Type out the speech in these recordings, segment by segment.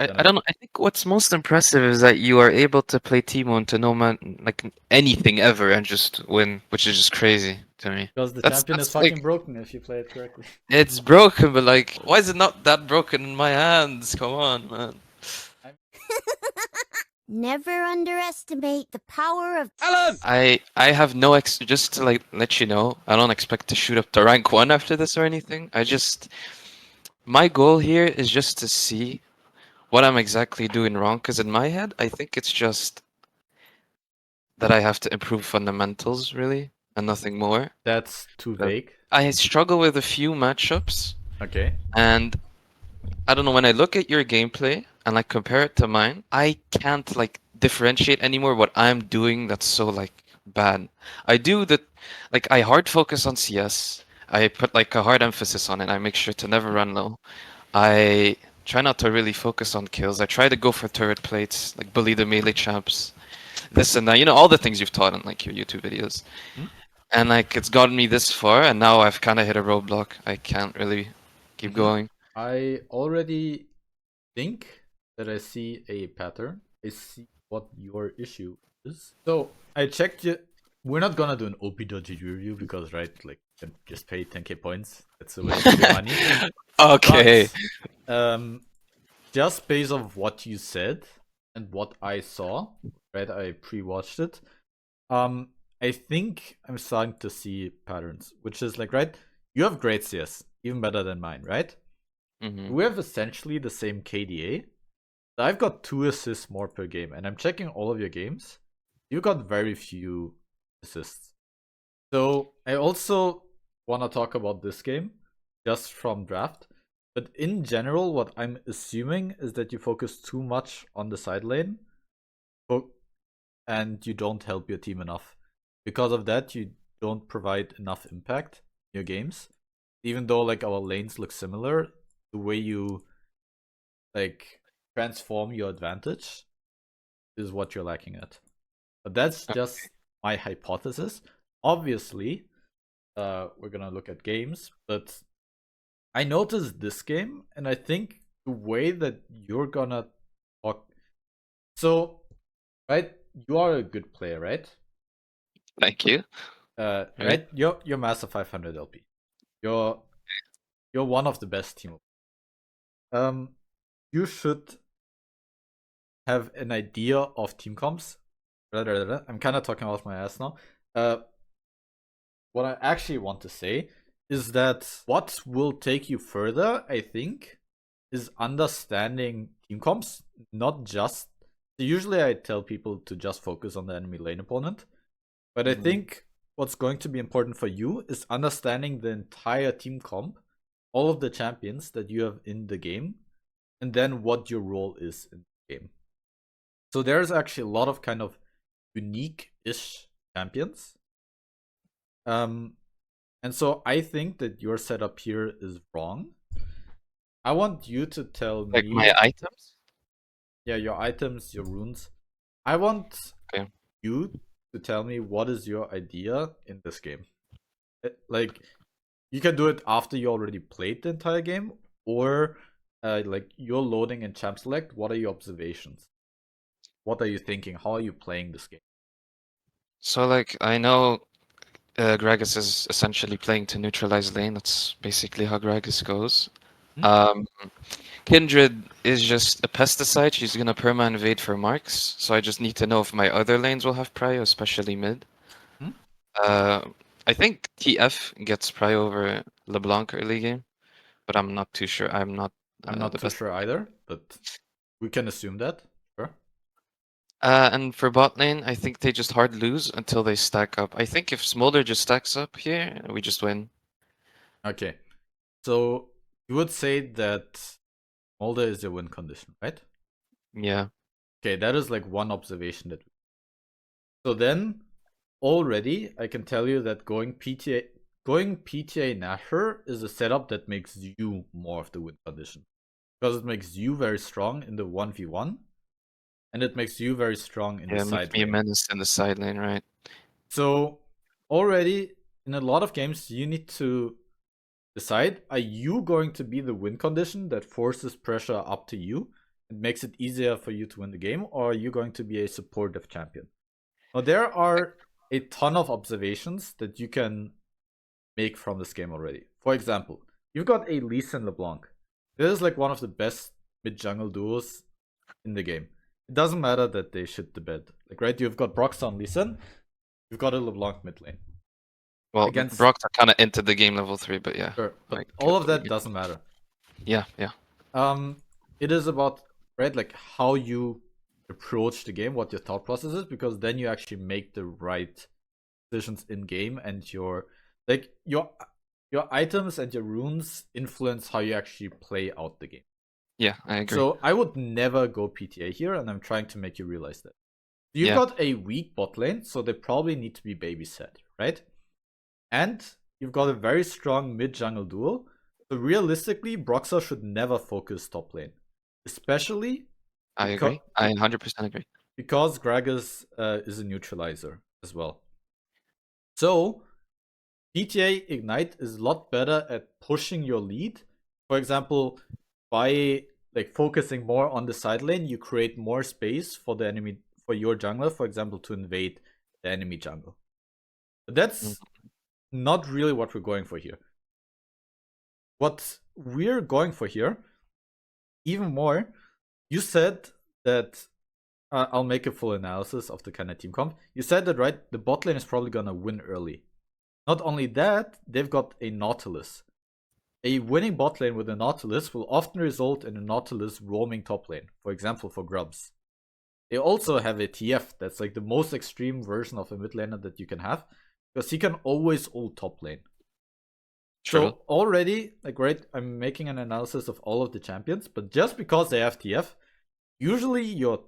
I don't know. I think what's most impressive is that you are able to play Teemo into no man like anything ever and just win, which is just crazy to me. Because the That's champion is that's like fucking broken if you play it correctly. it's broken, but like, why is it not that broken in my hands? Come on, man. Never underestimate the power of Alan! I have no just to like let you know, I don't expect to shoot up to rank 1 after this or anything. My goal here is just to see what I'm exactly doing wrong, because in my head, I think it's just that I have to improve fundamentals, really, and nothing more. That's too vague. I struggle with a few matchups, Okay. and I don't know, when I look at your gameplay and like compare it to mine, I can't like differentiate anymore what I'm doing that's so like bad. I do the like I hard focus on CS. I put like a hard emphasis on it. I make sure to never run low. I try not to really focus on kills. I try to go for turret plates, like bully the melee champs, this and that. You know, all the things you've taught in like your YouTube videos. Hmm? And like it's gotten me this far, and now I've kind of hit a roadblock. I can't really keep going. I already think that I see a pattern. I see what your issue is. So I checked you. We're not gonna do an OP.GG review because, right, like, you can just pay 10k points. That's a waste of your money. Okay. But, just based on what you said and what I saw, right? I pre-watched it. I think I'm starting to see patterns, which is like, right? You have great CS, even better than mine, right? Mhm. We have essentially the same KDA. I've got 2 assists more per game, and I'm checking all of your games. You got very few assists. So I also want to talk about this game, just from draft. But in general, what I'm assuming is that you focus too much on the side lane, and you don't help your team enough. Because of that, you don't provide enough impact in your games. Even though like our lanes look similar, the way you like transform your advantage is what you're lacking at. But that's just my hypothesis. Obviously, we're gonna look at games, but I noticed this game, and I think the way that you're gonna talk. So, right, you are a good player, right? Thank you. Right, you're Master 500 LP. You're one of the best team. You should have an idea of team comps. I'm kind of talking out my ass now. What I actually want to say is that what will take you further, I think, is understanding team comps, not just. So usually I tell people to just focus on the enemy lane opponent, but I think what's going to be important for you is understanding the entire team comp, all of the champions that you have in the game, and then what your role is in the game. So there's actually a lot of kind of unique-ish champions. And so I think that your setup here is wrong. I want you to tell Like me. my items? Yeah, your items, your runes. I want you to tell me what is your idea in this game. Like, you can do it after you already played the entire game, or like you're loading in champ select. What are your observations? What are you thinking? How are you playing this game? So like I know Gragas is essentially playing to neutralize lane. That's basically how Gragas goes. Hmm? Kindred is just a pesticide. She's gonna perma invade for marks. So I just need to know if my other lanes will have prio, especially mid. Hmm? Uh, I think TF gets prio over LeBlanc early game, but I'm not too sure. I'm not I'm not the too best. sure either, but we can assume that. Sure. And for bot lane, I think they just hard lose until they stack up. I think if Smolder just stacks up here, we just win. Okay. So you would say that Molder is your win condition, right? Yeah. Okay, that is like one observation that. So then, already I can tell you that going PTA Nashor is a setup that makes you more of the win condition, because it makes you very strong in the 1v1, and it makes you very strong in the Yeah, it makes side me a lane. menace in the side lane, right? So already in a lot of games, you need to decide: are you going to be the win condition that forces pressure up to you, it makes it easier for you to win the game, or are you going to be a supportive champion? Now, there are a ton of observations that you can make from this game already. For example, you've got a Lee Sin LeBlanc. This is like one of the best mid-jungle duos in the game. It doesn't matter that they shit the bed. Like, right, you've got Broxah on Lee Sin, you've got a LeBlanc mid lane. Well, Against... Brock's kind of into the game level 3, but yeah. Sure, but I all of completely that get doesn't matter. Yeah. It is about, right, like how you approach the game, what your thought process is, because then you actually make the right decisions in game, and your items and your runes influence how you actually play out the game. Yeah, I agree. So I would never go PTA here, and I'm trying to make you realize that. You've got a weak bot lane, so they probably need to be babysat, right? And you've got a very strong mid-jungle duo. So realistically, Broxah should never focus top lane. Especially... I agree. I 100% agree. Because Gragas is a neutralizer as well. So, PTA Ignite is a lot better at pushing your lead. For example, by like focusing more on the side lane, you create more space for the enemy, for your jungler, for example, to invade the enemy jungle. But that's not really what we're going for here. What we're going for here, even more, you said that I'll make a full analysis of the kind of team comp. You said that, right? The bot lane is probably gonna win early. Not only that, they've got a Nautilus. A winning bot lane with a Nautilus will often result in a Nautilus roaming top lane, for example, for Grubs. They also have a TF that's like the most extreme version of a mid laner that you can have, because he can always ult top lane. True. So already, like, right, I'm making an analysis of all of the champions, but just because they have TF, usually your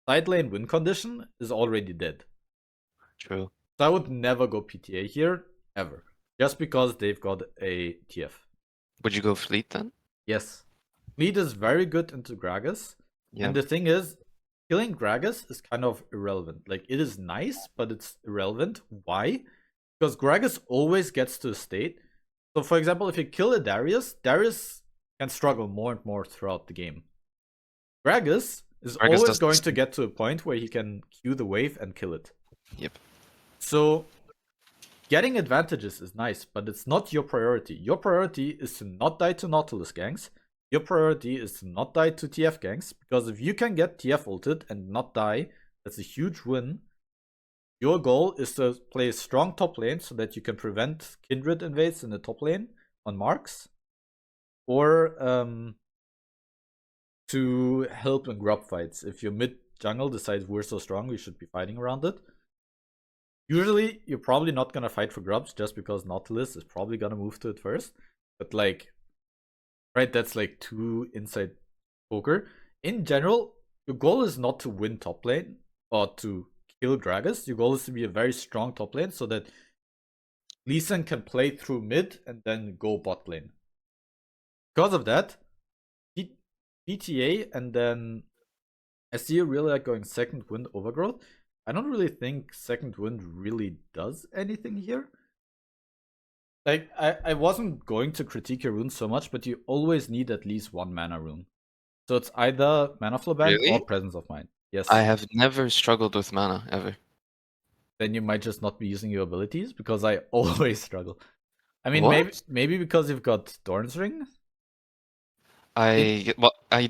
side lane win condition is already dead. True. So I would never go PTA here, ever. Just because they've got a TF. Would you go Fleet then? Yes. Fleet is very good into Gragas. Yeah. And the thing is, killing Gragas is kind of irrelevant. Like, it is nice, but it's irrelevant. Why? Because Gragas always gets to a state. So, for example, if you kill a Darius, Darius can struggle more and more throughout the game. Gragas is always going to get to a point where he can Q the wave and kill it. Yep. So, getting advantages is nice, but it's not your priority. Your priority is to not die to Nautilus ganks. Your priority is to not die to TF ganks, because if you can get TF ulted and not die, that's a huge win. Your goal is to play a strong top lane so that you can prevent Kindred invades in the top lane on marks, or to help in grub fights. If your mid jungle decides we're so strong, we should be fighting around it. Usually, you're probably not gonna fight for grubs just because Nautilus is probably gonna move to it first. But like, right, that's like too inside poker. In general, your goal is not to win top lane or to kill Gragas. Your goal is to be a very strong top lane so that Lee Sin can play through mid and then go bot lane. Because of that, PTA, and then I see you really like going second wind overgrowth. I don't really think second wind really does anything here. Like, I wasn't going to critique your runes so much, but you always need at least one mana rune. So it's either Mana Flow Bank or Presence of Mind. Yes. I have never struggled with mana, ever. Then you might just not be using your abilities, because I always struggle. I mean, What? maybe because you've got Doran's Ring? I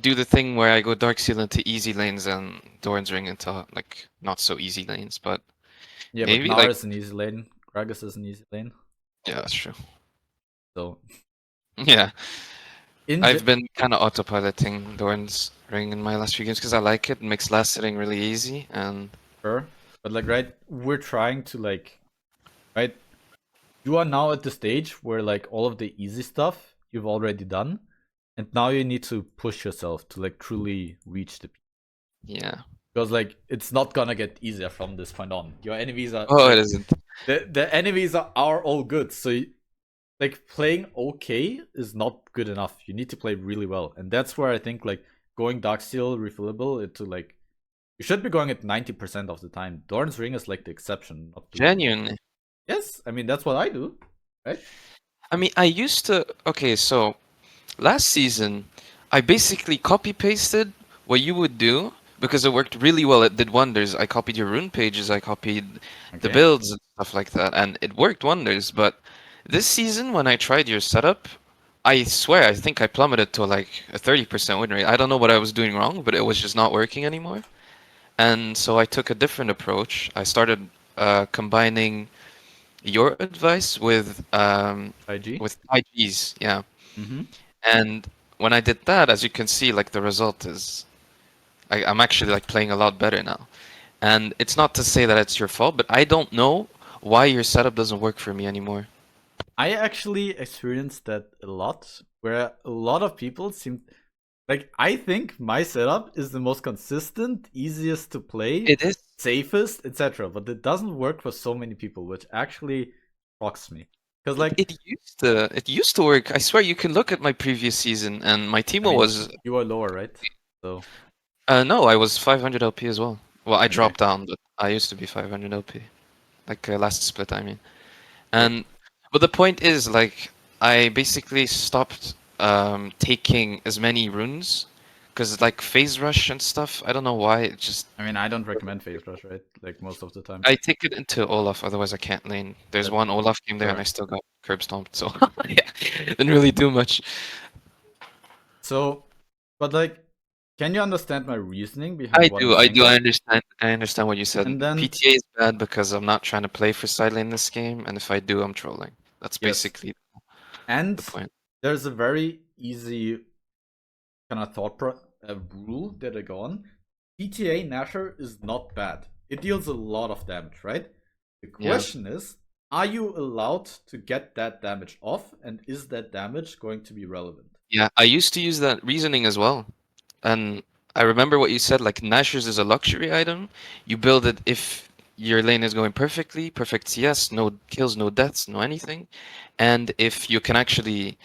do the thing where I go Dark Seal into easy lanes and Doran's Ring into like not so easy lanes, but yeah, maybe but like Nara is an easy lane. Gragas is an easy lane. yeah, that's true. So yeah, I've been kind of autopiloting Doran's Ring in my last few games because I like it. It makes last sitting really easy and sure, but like, right, we're trying to like, right, you are now at the stage where like all of the easy stuff you've already done. And now you need to push yourself to like truly reach the peak. Yeah. Because like it's not gonna get easier from this point on. Your enemies are it isn't. The enemies are all good. So like playing okay is not good enough. You need to play really well. And that's where I think like going Darksteel refillable into like you should be going at 90% of the time. Doran's Ring is like the exception. Not Genuinely. Yes, I mean that's what I do. Right? I mean I used to last season, I basically copy-pasted what you would do, because it worked really well, it did wonders. I copied your rune pages, I copied the Okay. builds and stuff like that, and it worked wonders. But this season, when I tried your setup, I swear, I think I plummeted to like a 30% win rate. I don't know what I was doing wrong, but it was just not working anymore. And so I took a different approach. I started combining your advice IG. with IGs, yeah. Mm-hmm. And when I did that, as you can see, like the result is I'm actually like playing a lot better now. And it's not to say that it's your fault, but I don't know why your setup doesn't work for me anymore. I actually experienced that a lot, where a lot of people seem like, I think my setup is the most consistent, easiest to play, It is. safest, etc. But it doesn't work for so many people, which actually shocks me. Because like, It used to work. I swear you can look at my previous season and my I Teemo mean, was you are lower, right? So no, I was 500 LP as well. Well, I okay, dropped down, but I used to be 500 LP. Like last split, I mean. so And but the point is, like, I basically stopped taking as many runes because like phase rush and stuff. I don't know why. It just I mean, I don't recommend phase rush, right? Like most of the time. I take it into Olaf, otherwise I can't lane. There's That, one Olaf game there, and I sure. still got curb stomped. So yeah, didn't really do much. So, but like, can you understand my reasoning behind what I'm I saying do. there? I understand what you said. And then, PTA is bad because I'm not trying to play for side lane this game, and if I do, I'm trolling. That's yes, basically and the point. there's a very easy kind of rule that I go on. PTA Nasher is not bad. It deals a lot of damage, right? The Yeah. question is, are you allowed to get that damage off, and is that damage going to be relevant? Yeah, I used to use that reasoning as well. And I remember what you said, like Nashor's is a luxury item. You build it if your lane is going perfectly, perfect CS, no kills, no deaths, no anything. And if you can actually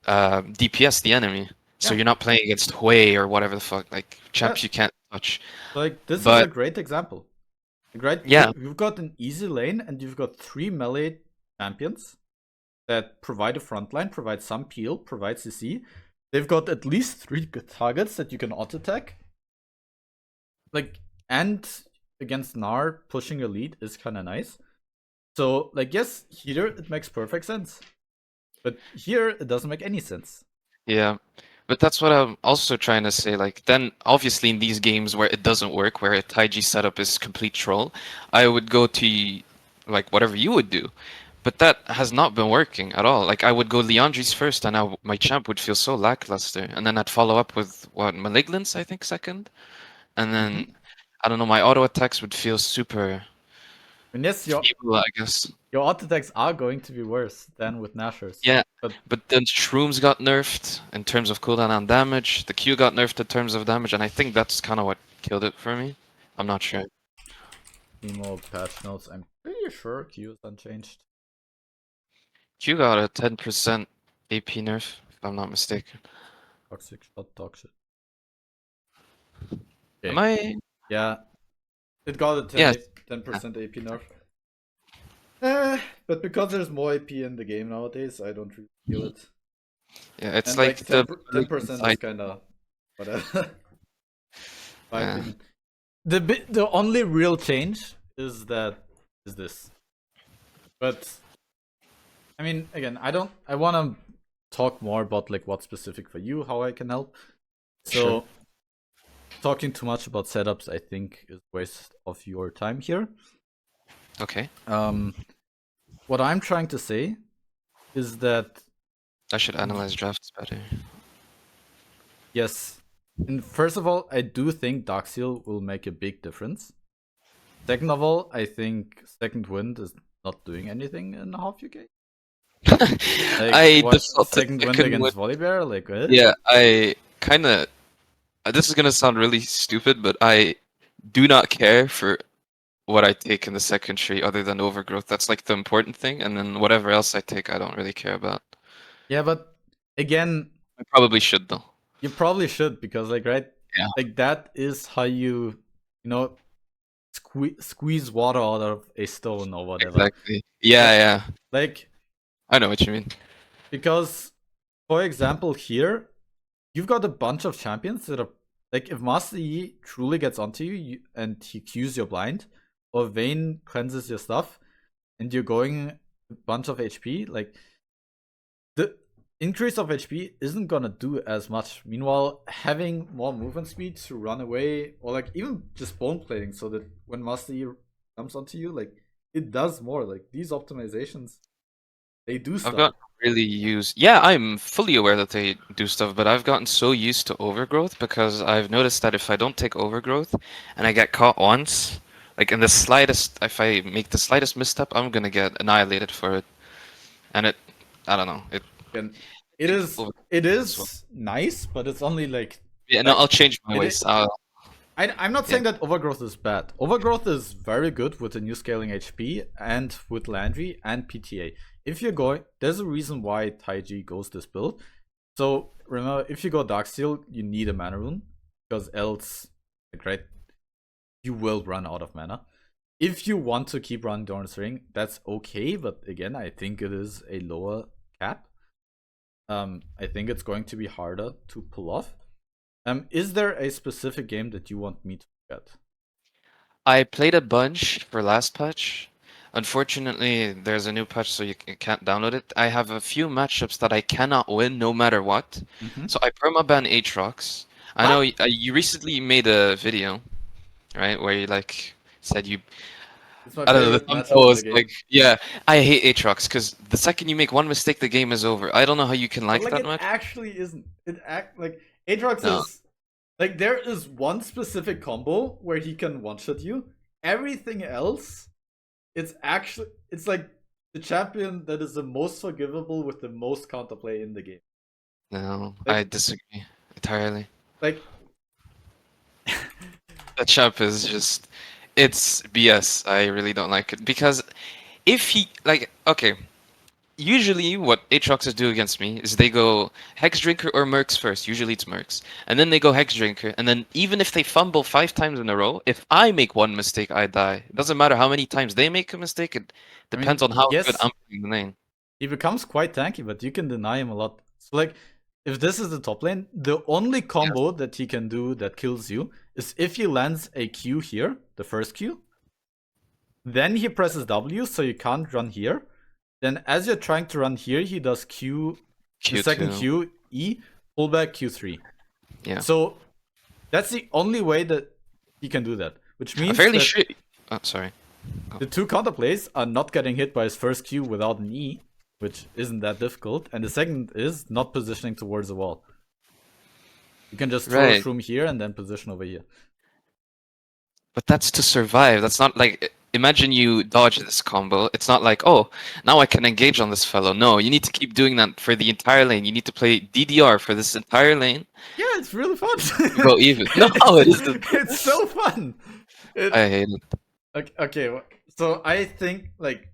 DPS the enemy. So Yeah, you're not playing against Hui or whatever the fuck, like yeah. champs you can't touch. Like this is a But great example. Right? yeah, You've got an easy lane, and you've got 3 melee champions that provide a front line, provide some peel, provide CC. They've got at least 3 good targets that you can auto attack. Like, and against Gnar, pushing a lead is kind of nice. So, like, yes, here it makes perfect sense. But here it doesn't make any sense. yeah. But that's what I'm also trying to say. Like, then obviously in these games where it doesn't work, where a Taiji setup is complete troll, I would go to like whatever you would do. But that has not been working at all. Like I would go Leandri's first, and my champ would feel so lackluster, and then I'd follow up with what Malignance, I think, second, and then Mm-hmm. I don't know, my auto attacks would feel super And yes, feeble, I guess. your auto attacks are going to be worse than with Nashers. Yeah, But but then Shrooms got nerfed in terms of cooldown and damage. The Q got nerfed in terms of damage, and I think that's kind of what killed it for me. I'm not sure. Teemo patch notes, I'm pretty sure Q is unchanged. Q got a 10% AP nerf, if I'm not mistaken. Toxic shot, toxic. Am Okay. I? Yeah, it got a 10, Yes. 10% AP nerf. But because there's more AP in the game nowadays, I don't really feel it. Yeah, it's And like like the 10% is side. kind of whatever, my Yeah. opinion. The only real change is this. But I mean, again, I want to talk more about like what's specific for you, how I can help. Sure. So talking too much about setups, I think, is waste of your time here. Okay. What I'm trying to say is that I should analyze drafts better. yes, and first of all, I do think Darkseal will make a big difference. Second of all, I think Second Wind is not doing anything in half UK. Like I what default to Second Wind second one. against Volibear? Like what? Yeah, I kind of. This is gonna sound really stupid, but I do not care for what I take in the second tree other than overgrowth. That's like the important thing, and then whatever else I take, I don't really care about. Yeah, but again, I probably should though. you probably should, because like right, Yeah, like that is how you know squeeze water out of a stone or whatever. exactly. Yeah, Like yeah. like I know what you mean. because for example here, you've got a bunch of champions that are like if Master Yi truly gets onto you, and he Qs your blind, or Vayne cleanses your stuff, and you're going a bunch of HP, like the increase of HP isn't gonna do as much. Meanwhile, having more movement speed to run away, or like even just bone plating, so that when Master Yi comes onto you, like it does more. Like these optimizations, they do I've stuff. got really used. Yeah, I'm fully aware that they do stuff, but I've gotten so used to overgrowth because I've noticed that if I don't take overgrowth and I get caught once, like in the slightest, if I make the slightest misstep, I'm gonna get annihilated for it. And it, I don't know, it And it take is over it as well. is nice, but it's only Yeah, no, like I'll change my it. ways. I'm not Yeah, saying that overgrowth is bad. Overgrowth is very good with the new scaling HP and with Landry and PTA. If you're going, there's a reason why Taiji goes this build. So remember, if you go Darksteel, you need a mana rune because else, like, right, you will run out of mana. If you want to keep running Doran's Ring, that's okay. But again, I think it is a lower cap. I think it's going to be harder to pull off. Is there a specific game that you want me to look at? I played a bunch for last patch. Unfortunately, there's a new patch, so you can't download it. I have a few matchups that I cannot win no matter what. Mm-hmm. So I permaban Aatrox. I know What? you recently made a video, right, where you like said you. It's my I don't know. The favorite thumbnail matchup in the was like, game. yeah, I hate Aatrox because the second you make one mistake, the game is over. I don't know how you can But like like that it much. actually isn't. It act like Aatrox No, is like there is one specific combo where he can one-shot you. Everything else, it's like the champion that is the most forgivable with the most counterplay in the game. no, I Like disagree entirely. like That champ is just, it's BS. I really don't like it because if he like okay, usually what Aatroxes do against me is they go Hex Drinker or Mercs first. Usually it's Mercs, and then they go Hex Drinker, and then even if they fumble 5 times in a row, if I make one mistake, I die. It doesn't matter how many times they make a mistake. It I mean, depends on how good yes, I'm playing the lane. he becomes quite tanky, but you can deny him a lot. So like if this is the top lane, the only Yes. combo that he can do that kills you is if he lands a Q here, the first Q, then he presses W, so you can't run here. Then as you're trying to run here, he does Q, the second Q2. Q, E, pullback Q3. Yeah. So that's the only way that he can do that. Which I'm means fairly that sure. Oh, sorry. the two counterplays are not getting hit by his first Q without an E, which isn't that difficult. And the second is not positioning towards the wall. You can just throw a Right. shroom here and then position over here. But that's to survive. That's not like imagine you dodge this combo. It's not like, oh, now I can engage on this fellow. No, you need to keep doing that for the entire lane. You need to play DDR for this entire lane. Yeah, it's really fun. Go even. No, it isn't. It's so fun. I hate it. Okay, so I think like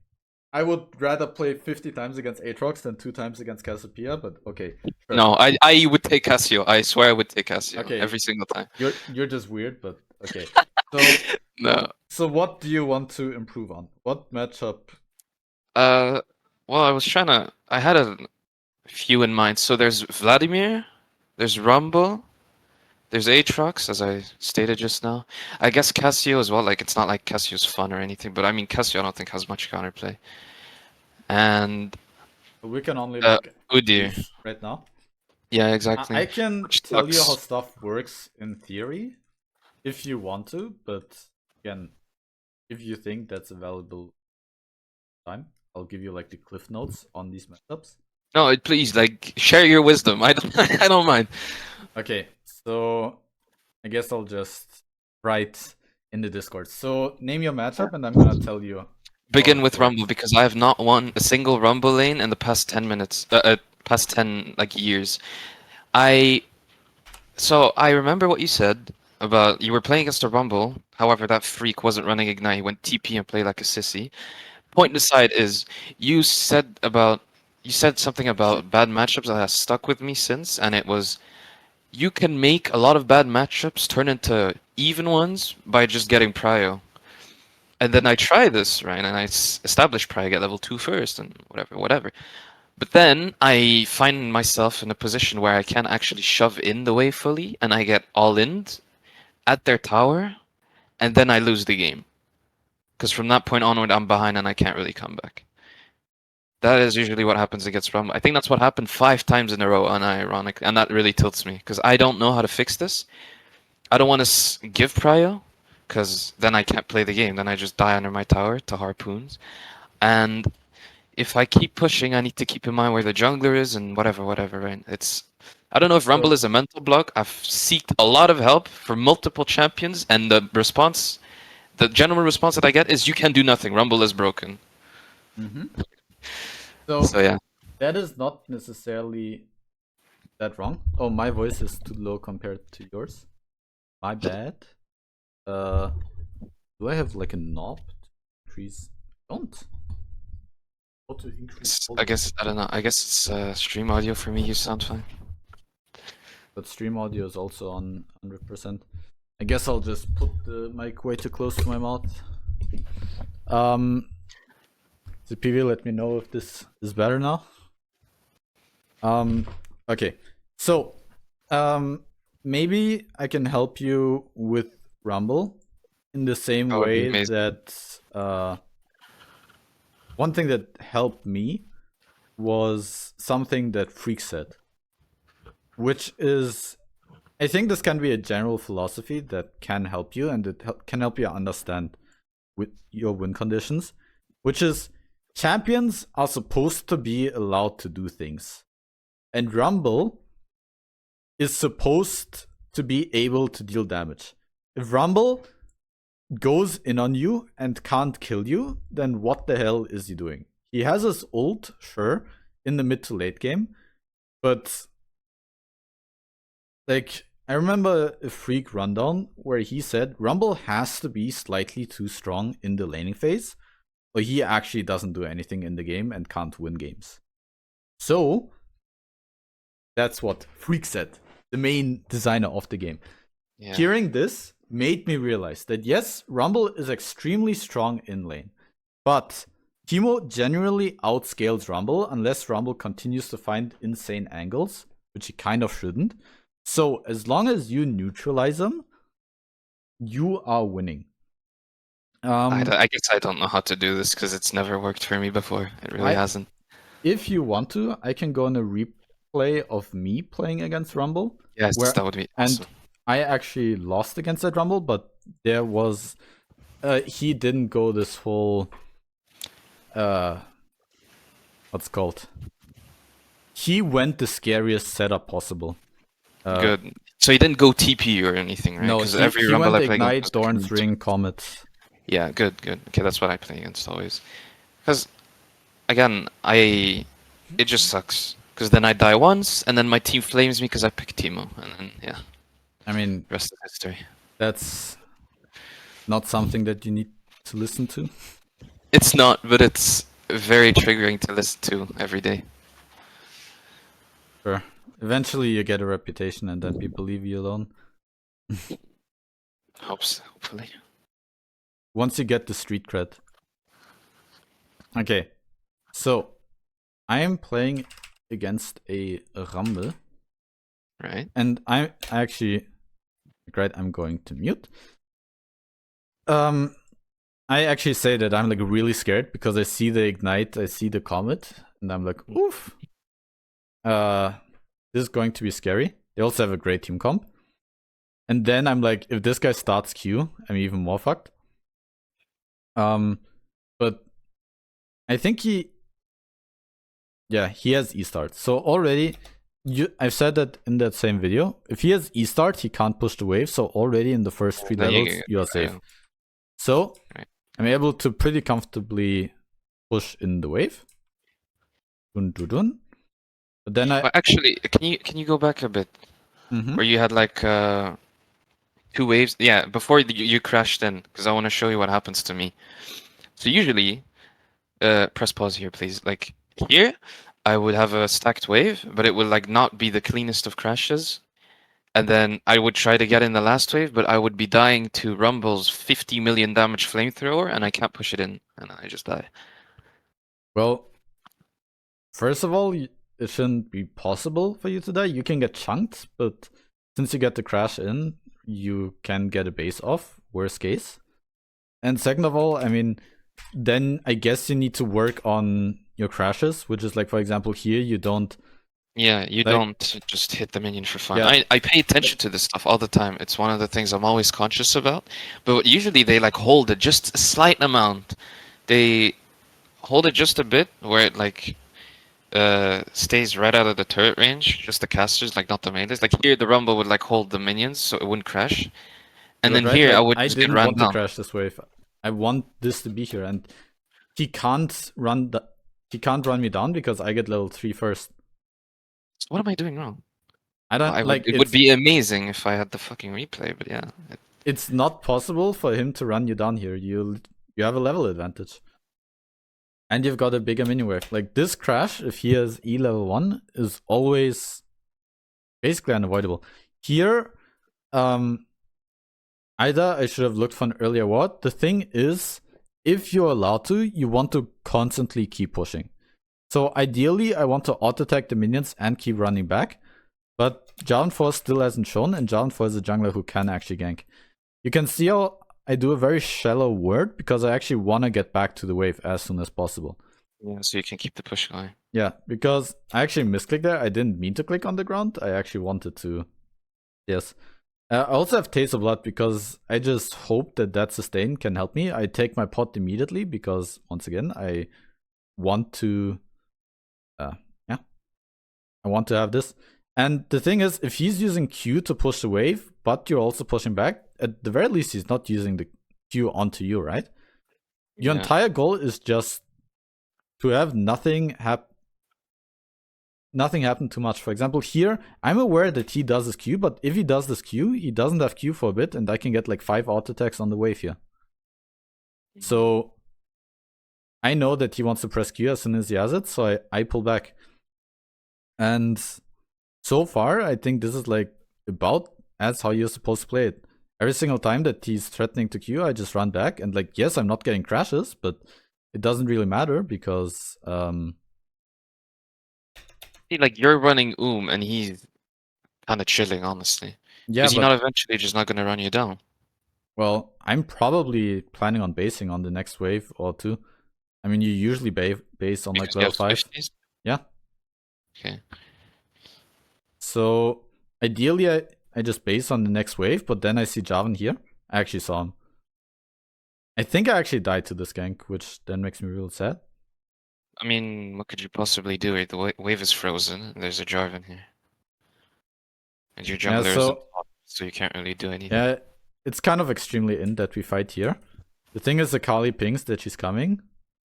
I would rather play 50 times against Aatrox than 2 times against Cassiopeia, but okay. Sure. No, I would take Cassio. I swear I would take Cassio Okay. every single time. You're just weird, but okay. No. So what do you want to improve on? What matchup? Uh, well, I had a few in mind. So there's Vladimir, there's Rumble, there's Aatrox, as I stated just now. I guess Cassio as well. Like, it's not like Cassio's fun or anything, but I mean, Cassio I don't think has much counterplay. And We can only uh, look at Udyr. these right now. Yeah, exactly. I can Which tell you how sucks. stuff works in theory, if you want to, but again, if you think that's a valuable time, I'll give you like the cliff notes on these matchups. No, please, like, share your wisdom. I don't, I don't mind. Okay, so I guess I'll just write in the Discord. So name your matchup, and I'm gonna tell you. Begin it with Rumble works. because I have not won a single Rumble lane in the past 10 minutes. Past 10 like years. I So I remember what you said about you were playing against a Rumble. However, that freak wasn't running Ignite. He went TP and played like a sissy. Point aside is you said something about bad matchups that has stuck with me since, and it was you can make a lot of bad matchups turn into even ones by just getting prio. And then I try this, right? And I establish prio, get level 2 first, and whatever, whatever. But then I find myself in a position where I can't actually shove in the wave fully, and I get all in at their tower, and then I lose the game. Because from that point onward, I'm behind and I can't really come back. That is usually what happens against Rumble. I think that's what happened 5 times in a row, unironic, and that really tilts me because I don't know how to fix this. I don't want to give prio, because then I can't play the game. Then I just die under my tower to harpoons. And if I keep pushing, I need to keep in mind where the jungler is and whatever, right? I don't know if Rumble So- is a mental block. I've seeked a lot of help for multiple champions, and the general response that I get is, "You can do nothing. Rumble is broken." So So yeah. that is not necessarily that wrong. Oh, my voice is too low compared to yours. My bad. Do I have like a knob to increase? Don't. How to increase I volume? guess I don't know. I guess it's stream audio for me. You sound fine. But stream audio is also on 100%. I guess I'll just put the mic way too close to my mouth. The PV, let me know if this is better now. Okay. So, maybe I can help you with Rumble in the same That would be way amazing. that one thing that helped me was something that Freak said, which is, I think this can be a general philosophy that can help you, and it can help you understand with your win conditions, which is champions are supposed to be allowed to do things, and Rumble is supposed to be able to deal damage. If Rumble goes in on you and can't kill you, then what the hell is he doing? He has his ult, sure, in the mid to late game, but like, I remember a Freak rundown where he said Rumble has to be slightly too strong in the laning phase, or he actually doesn't do anything in the game and can't win games. So that's what Freak said, the main designer of the game. Yeah. Hearing this made me realize that yes, Rumble is extremely strong in lane, but Teemo generally outscales Rumble unless Rumble continues to find insane angles, which he kind of shouldn't. So as long as you neutralize him, you are winning. I guess I don't know how to do this because it's never worked for me before. It really hasn't. If you want to, I can go on a replay of me playing against Rumble. Yes, that would be awesome. And I actually lost against that Rumble, but there was he didn't go this whole what's it called? He went the scariest setup possible. Good. So he didn't go TP or anything, right? No, Because he, every he Rumble went I play Ignite, against Dorn's was Ring, Comet. Yeah, good. Okay, that's what I play against always. Because again, it just sucks. Because then I die once, and then my team flames me because I picked Teemo, and then yeah, I mean, rest is history. that's not something that you need to listen to. It's not, but it's very triggering to listen to every day. Sure. Eventually you get a reputation and then people leave you alone. Hopefully. Once you get the street cred. Okay. So, I am playing against a Rumble. Right. And I actually... Right, I'm going to mute. I actually say that I'm like really scared because I see the Ignite, I see the Comet, and I'm like, oof. This is going to be scary. They also have a great team comp. And then I'm like, if this guy starts Q, I'm even more fucked. But I think he has E-start. So already, I've said that in that same video. If he has E-start, he can't push the wave. So already in the first 3 levels, you are safe. So I'm able to pretty comfortably push in the wave. Dun. But then actually, can you go back a bit? Where you had like 2 waves? Yeah, before you crashed in, because I want to show you what happens to me. So usually, press pause here, please. Like here, I would have a stacked wave, but it would like not be the cleanest of crashes. And then I would try to get in the last wave, but I would be dying to Rumble's 50 million damage flamethrower, and I can't push it in, and I just die. Well, First of all, it shouldn't be possible for you to die. You can get chunked, but since you get the crash in, you can get a base off, worst case. And second of all, I mean, then I guess you need to work on your crashes, which is like, for example, here you don't. Yeah, you Like- don't just hit the minion for fun. Yeah. I pay attention to this stuff all the time. It's one of the things I'm always conscious about. But usually they like hold it just a slight amount. They hold it just a bit where it like stays right out of the turret range, just the casters, like not the melees. Like here the Rumble would like hold the minions so it wouldn't crash. And But then right, here like, I would I just get didn't run want to down. crash this wave. I want this to be here, and he can't run me down because I get level 3 first. So what am I doing wrong? I don't like it would be amazing if I had the fucking replay, but yeah. It's not possible for him to run you down here. You have a level advantage. And you've got a bigger mini wave. Like this crash, if he has E level 1, is always basically unavoidable. Here, either I should have looked for an earlier ward. The thing is, if you're allowed to, you want to constantly keep pushing. So ideally, I want to auto-attack the minions and keep running back. But Jarvan Force still hasn't shown, and Jarvan Force is a jungler who can actually gank. You can see how I do a very shallow word because I actually want to get back to the wave as soon as possible. Yeah, so you can keep the push going. Yeah, because I actually misclicked there. I didn't mean to click on the ground. I actually wanted to. Yes. I also have Taste of Blood because I just hope that that sustain can help me. I take my pot immediately because, once again, I want to... I want to have this. And the thing is, if he's using Q to push the wave, but you're also pushing back, at the very least he's not using the Q onto you, right? Your entire goal is just to have nothing happen too much. For example, here, I'm aware that he does his Q, but if he does this Q, he doesn't have Q for a bit, and I can get like 5 auto attacks on the wave here. So I know that he wants to press Q as soon as he has it, so I pull back. And so far, I think this is like about as how you're supposed to play it. Every single time that he's threatening to Q, I just run back. And like, yes, I'm not getting crashes, but it doesn't really matter because... See, like, you're running and he's kind of chilling, honestly. yeah, Is he but, not eventually just not going to run you down? well, I'm probably planning on basing on the next wave or two. I mean, you usually base on like Because you level have 5. 50s? Yeah. Okay. So ideally, I just base on the next wave, but then I see Jarvan here. I actually saw him. I think I actually died to this gank, which then makes me real sad. I mean, what could you possibly do? The wave is frozen, and there's a Jarvan here. And your jungler is on top, so you can't really do anything. Yeah, it's kind of extremely in that we fight here. The thing is, the Kali pings that she's coming.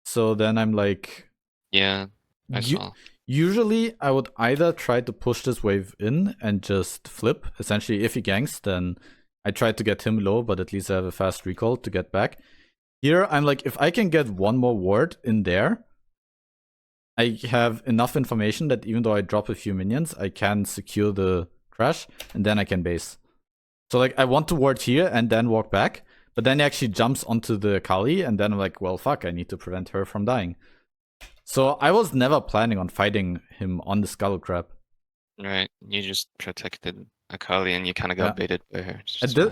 So then I'm like... Yeah, I saw. Usually, I would either try to push this wave in and just flip. Essentially, if he ganks, then I try to get him low, but at least I have a fast recall to get back. Here, I'm like, if I can get one more ward in there, I have enough information that even though I drop a few minions, I can secure the crash, and then I can base. So like, I want to ward here and then walk back, but then he actually jumps onto the Kali, and then I'm like, well, fuck, I need to prevent her from dying. So I was never planning on fighting him on the Skull Crab. Right, you just protected Akali and you kind of got baited by her.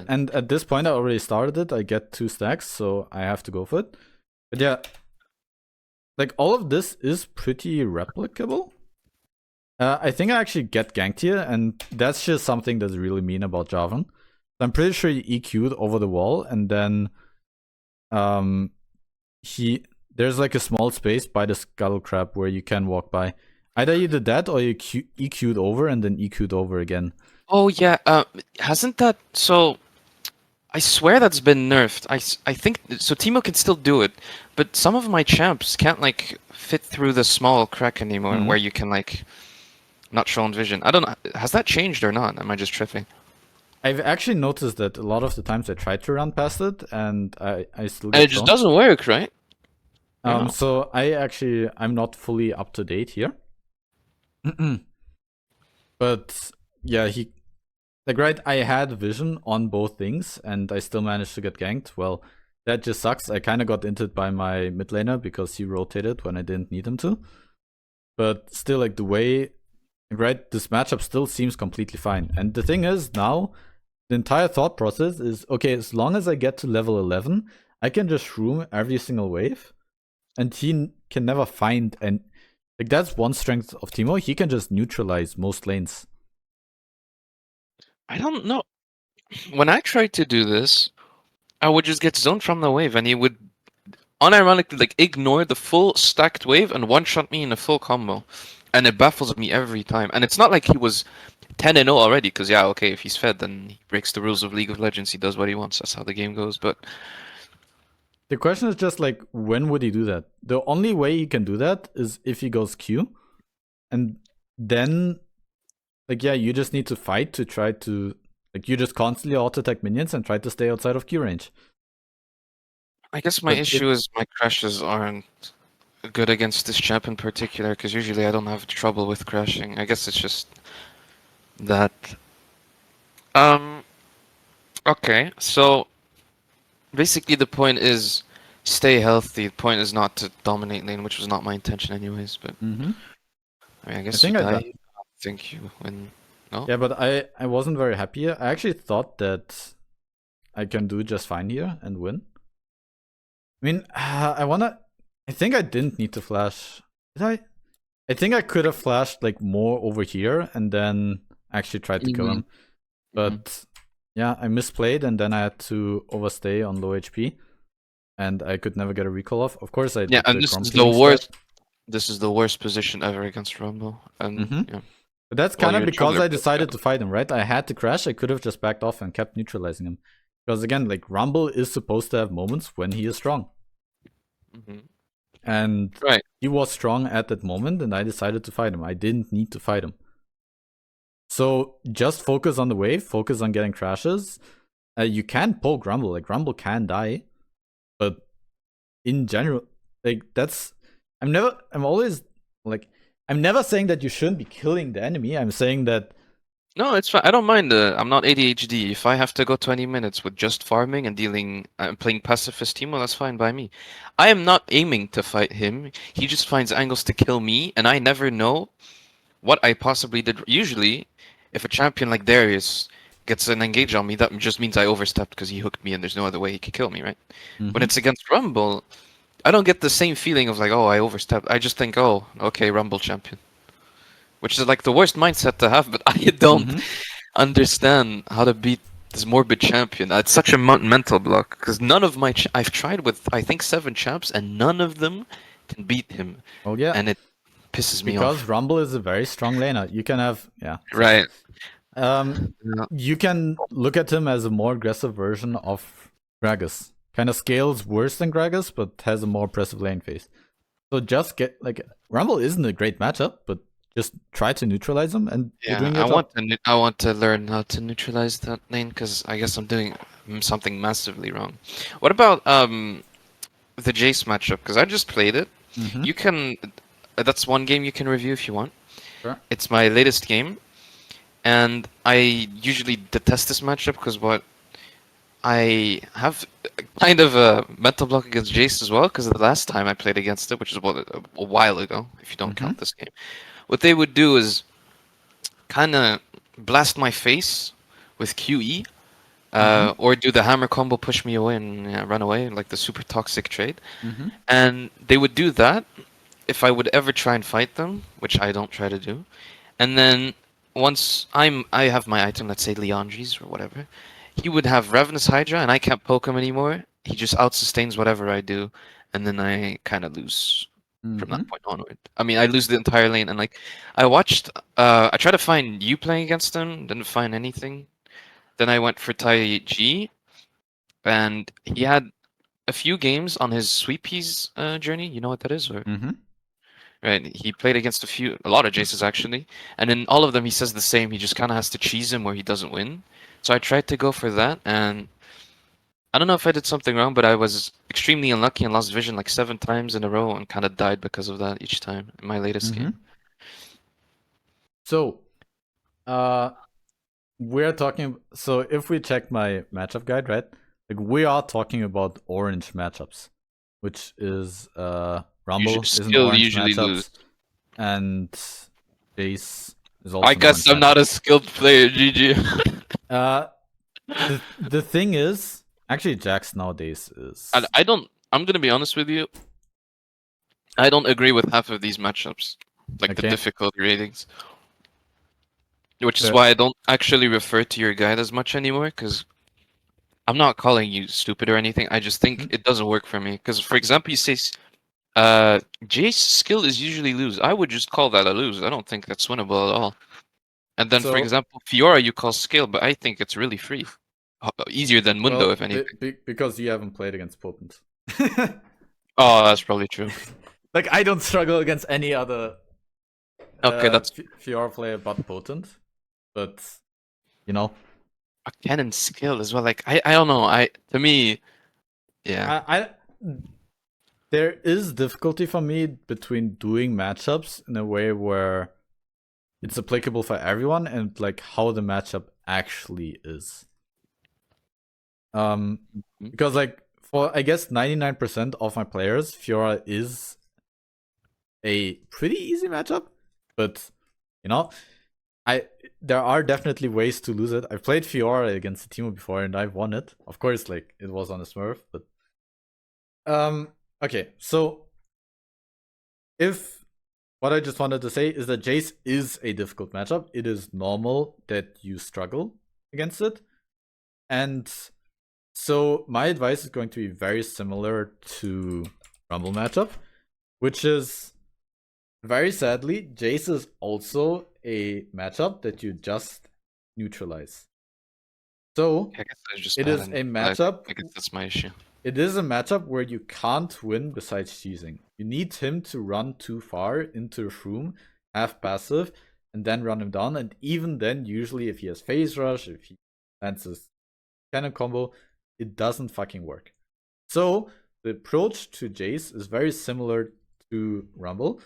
And at this point, I already started it. I get 2 stacks, so I have to go for it. But yeah, like all of this is pretty replicable. I think I actually get ganked here, and that's just something that's really mean about Jarvan. I'm pretty sure he EQ'd over the wall, and then there's like a small space by the Skull Crab where you can walk by. Either you did that or you EQ'd over and then EQ'd over again. Oh yeah, hasn't that... So, I swear that's been nerfed. I think... So Teemo can still do it, but some of my champs can't like fit through the small crack anymore where you can like not show on vision. I don't know. Has that changed or not? Am I just tripping? I've actually noticed that a lot of the times I try to run past it and I still get And it just doesn't work, right? So I'm not fully up to date here. But yeah, I had vision on both things and I still managed to get ganked. Well, that just sucks. I kind of got inted by my mid laner because he rotated when I didn't need him to. but still, like the way, right, this matchup still seems completely fine. And the thing is, now the entire thought process is okay. As long as I get to level 11, I can just shroom every single wave, and he can never find. And like that's one strength of Teemo. He can just neutralize most lanes. I don't know. When I tried to do this, I would just get zoned from the wave, and he would unironically like ignore the full stacked wave and one-shot me in a full combo, and it baffles me every time. And it's not like he was 10-0 already, because yeah, okay, if he's fed, then he breaks the rules of League of Legends. He does what he wants. That's how the game goes. But The question is just like, when would he do that? The only way he can do that is if he goes Q, and then, like, yeah, you just need to fight to try to, like, you just constantly auto-attack minions and try to stay outside of Q range. I guess my But issue is my crashes aren't good against this champ in particular, because usually I don't have trouble with crashing. I guess it's just that. Okay, so basically the point is stay healthy. The point is not to dominate lane, which was not my intention anyways, but I mean, I guess think you I die. di- I think you win. No? Yeah, but I wasn't very happy here. I actually thought that I can do just fine here and win. I mean, I think I didn't need to flash. Did I? I think I could have flashed like more over here and then actually tried to kill him. But yeah, I misplayed and then I had to overstay on low HP. And I could never get a recall off. Of course, I Yeah, did and the this is Grom the killing worst. strat. This is the worst position ever against Rumble, and yeah. But that's Well, kind of you're a because jungler, I but decided to fight him, right? I had to crash. I could have just backed off and kept neutralizing him. Because again, like Rumble is supposed to have moments when he is strong. And Right. he was strong at that moment, and I decided to fight him. I didn't need to fight him. So just focus on the wave, focus on getting crashes. You can pull Grumble, like Grumble can die, but in general, like that's I'm never saying that you shouldn't be killing the enemy. I'm saying that No, it's fine. I don't mind. I'm not ADHD. If I have to go 20 minutes with just farming and dealing, playing pacifist Teemo, that's fine by me. I am not aiming to fight him. He just finds angles to kill me, and I never know what I possibly did. Usually, if a champion like Darius gets an engage on me, that just means I overstepped because he hooked me and there's no other way he could kill me, right? When it's against Rumble, I don't get the same feeling of like, oh, I overstepped. I just think, oh, okay, Rumble champion. Which is like the worst mindset to have, but I don't understand how to beat this morbid champion. It's such a mental block because none of my I've tried with I think 7 champs and none of them can beat him. Oh yeah, and it pisses me because off. Rumble is a very strong laner. You can have Right. You can look at him as a more aggressive version of Gragas. Kind of scales worse than Gragas, but has a more impressive lane phase. So just get like Rumble isn't a great matchup, but just try to neutralize him, and you're doing your job. I want to learn how to neutralize that lane because I guess I'm doing something massively wrong. What about the Jayce matchup? Because I just played it. You can. That's one game you can review if you want. Sure. It's my latest game, and I usually detest this matchup because what I have kind of a mental block against Jayce as well because the last time I played against it, which is a while ago, if you don't count this game, what they would do is kind of blast my face with QE, or do the hammer combo, push me away and run away, like the super toxic trade. And they would do that if I would ever try and fight them, which I don't try to do. And then once I have my item, let's say Leandri's or whatever, he would have Ravenous Hydra and I can't poke him anymore. He just outsustains whatever I do, and then I kind of lose from that point onward. I mean, I lose the entire lane, and like I watched, I tried to find you playing against him, didn't find anything. Then I went for Tai G, and he had a few games on his sweepies journey. You know what that is, or? Right, he played against a lot of Jaces actually, and in all of them he says the same. He just kind of has to cheese him where he doesn't win. So I tried to go for that, and I don't know if I did something wrong, but I was extremely unlucky and lost vision like 7 times in a row and kind of died because of that each time in my latest game. So, we're talking. So if we check my matchup guide, right? Like we are talking about orange matchups, which is Rumble is an orange matchup. and Jayce is also I now in guess I'm chat. not a skilled player, GG. The thing is, actually, Jax nowadays is I don't. I'm gonna be honest with you. I don't agree with half of these matchups, like the okay. difficulty ratings, which is Fair. why I don't actually refer to your guide as much anymore. Because I'm not calling you stupid or anything. I just think it doesn't work for me. Because for example, you say Jay's skill is usually lose. I would just call that a lose. I don't think that's winnable at all. And then, for So, example, Fiora you call skill, but I think it's really free. Easier than Mundo, well, if anything. because you haven't played against Potent. Oh, that's probably true. Like, I don't struggle against any other Okay, that's Fiora player but Potent. But, you know. a cannon skill as well. Like I don't know. To me, yeah. I there is difficulty for me between doing matchups in a way where it's applicable for everyone and like how the matchup actually is. Because like for I guess 99% of my players, Fiora is a pretty easy matchup, but you know, there are definitely ways to lose it. I've played Fiora against Teemo before and I've won it. Of course, like it was on a Smurf, but okay, so if what I just wanted to say is that Jayce is a difficult matchup. It is normal that you struggle against it. And so my advice is going to be very similar to Rumble matchup, which is very sadly, Jayce is also a matchup that you just neutralize. So I guess that's just it bad is and a matchup. I guess that's my issue. It is a matchup where you can't win besides cheesing. You need him to run too far into a shroom, have passive, and then run him down. And even then, usually if he has phase rush, if he lands his cannon combo, it doesn't fucking work. So the approach to Jayce is very similar to Rumble.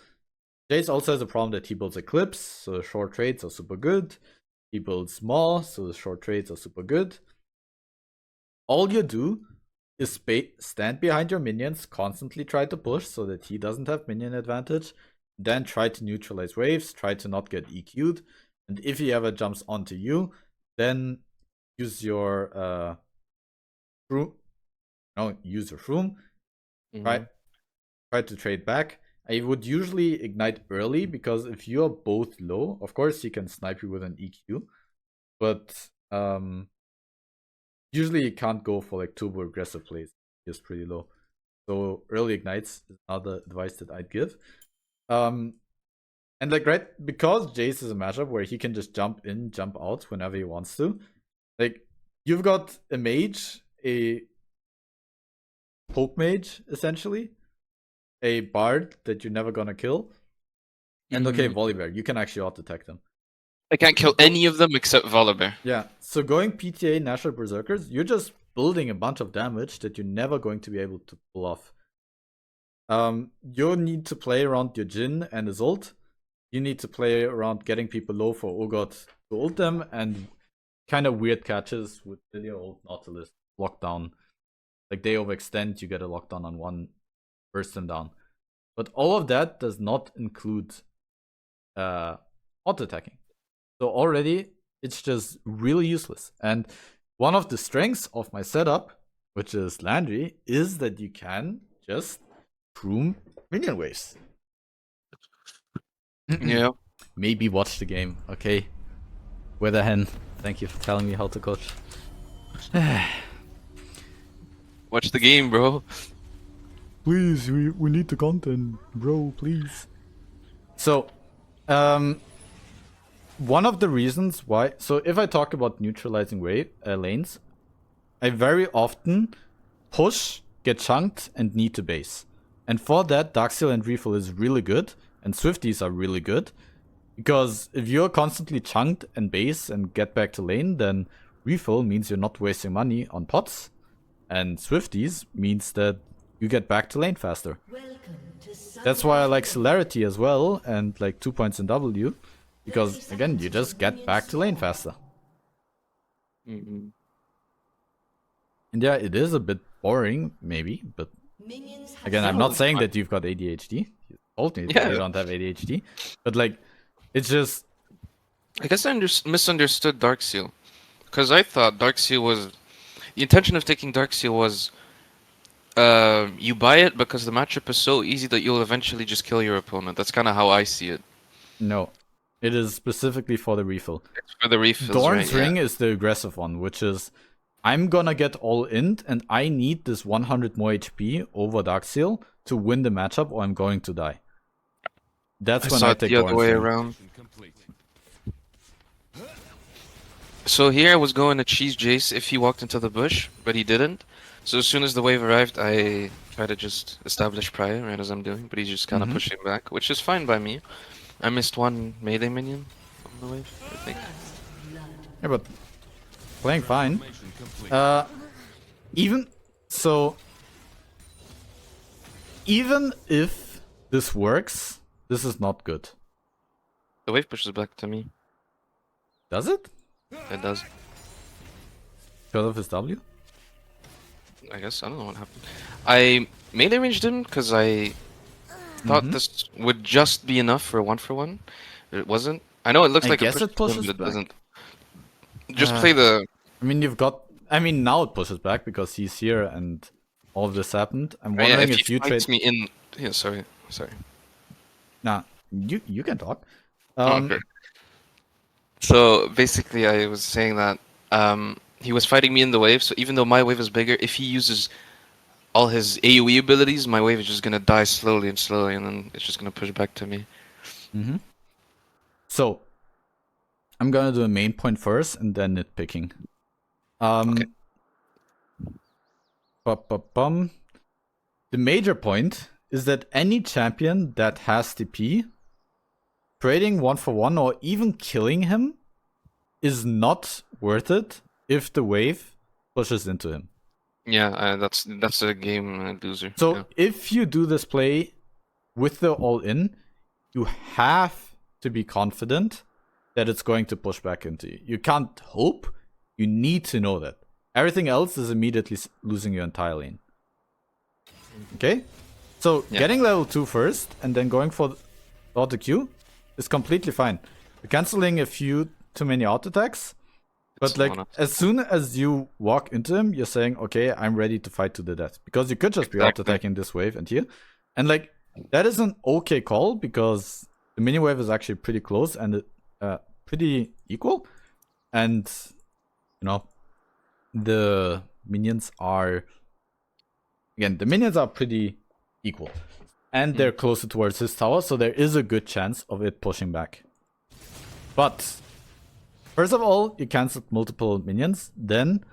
Jayce also has a problem that he builds Eclipse, so the short trades are super good. He builds Maw, so the short trades are super good. All you do is stand behind your minions, constantly try to push so that he doesn't have minion advantage, then try to neutralize waves, try to not get EQ'd, and if he ever jumps onto you, then use your shroom. No, use your shroom. Try to trade back. I would usually ignite early because if you're both low, of course he can snipe you with an EQ, but usually you can't go for like turbo aggressive plays. It's pretty low. So early ignites is another advice that I'd give. And like right, because Jayce is a matchup where he can just jump in, jump out whenever he wants to. Like you've got a mage, a poke mage, essentially, a bard that you're never gonna kill. And okay, Volibear, you can actually auto-attack them. I can't kill any of them except Volibear. Yeah, so going PTA Natural Berserkers, you're just building a bunch of damage that you're never going to be able to pull off. You need to play around your Jhin and his ult. You need to play around getting people low for Urgot to ult them, and kind of weird catches with Lilia ult Nautilus lockdown. Like they overextend, you get a lockdown on one, burst them down. But all of that does not include auto-attacking. So already, it's just really useless. And one of the strengths of my setup, which is Landry, is that you can just shroom minion waves. Yeah. Maybe watch the game, okay? Weatherhen, thank you for telling me how to coach. Watch the game, bro. Please, we need the content, bro, please. So, one of the reasons why... So if I talk about neutralizing lanes, I very often push, get chunked, and need to base. And for that, Darksteel and Refill is really good, and Swifties are really good. Because if you're constantly chunked and base and get back to lane, then Refill means you're not wasting money on pots. And Swifties means that you get back to lane faster. That's why I like Celerity as well, and like 2 points in W. Because, again, you just get back to lane faster. Mm-hmm. And yeah, it is a bit boring, maybe, but again, I'm not saying that you've got ADHD. told me that Yeah. you don't have ADHD, but like, it's just I guess I misunderstood Darkseal. Because I thought Darkseal was... The intention of taking Darkseal was... you buy it because the matchup is so easy that you'll eventually just kill your opponent. That's kind of how I see it. no. It is specifically for the refill. It's for the refills, Dorn's right? Ring is the aggressive one, which is I'm gonna get all in, and I need this 100 more HP over Darkseal to win the matchup, or I'm going to die. That's I when saw I it take the other Dorn's way Ring. around. So here I was going to cheese Jayce if he walked into the bush, but he didn't. So as soon as the wave arrived, I tried to just establish prior, right as I'm doing, but he's just kind of pushing back, which is fine by me. I missed one melee minion on the wave, I think. Yeah, but playing fine. Even so, even if this works, this is not good. The wave pushes back to me. Does it? It does. Because of his W? I guess, I don't know what happened. I melee ranged him because I thought this would just be enough for a 1-for-1. It wasn't. I know it looks I like guess a it push, pushes but it back. doesn't. Just play the... I mean, now it pushes back because he's here and all of this happened. I'm Yeah, wondering if if he you trade. fights me in... Yeah, sorry. Nah, you can talk. Okay. So basically, I was saying that he was fighting me in the wave. So even though my wave is bigger, if he uses all his AoE abilities, my wave is just gonna die slowly, and then it's just gonna push back to me. So I'm gonna do a main point first and then nitpicking. Okay. The major point is that any champion that has TP, trading 1-for-1 or even killing him is not worth it if the wave pushes into him. Yeah, that's a game loser. So yeah. if you do this play with the all-in, you have to be confident that it's going to push back into you. You can't hope. You need to know that. Everything else is immediately losing your entire lane. Okay? So getting level 2 first and then going for the auto Q is completely fine. You're canceling a few too many auto attacks. But It's like one-up. as soon as you walk into him, you're saying, okay, I'm ready to fight to the death. Because you could just be auto attacking this wave and here. And like that is an okay call because the mini wave is actually pretty close and pretty equal. And you know, the minions are pretty equal. And they're closer towards his tower, so there is a good chance of it pushing back. But first of all, you canceled multiple minions. Then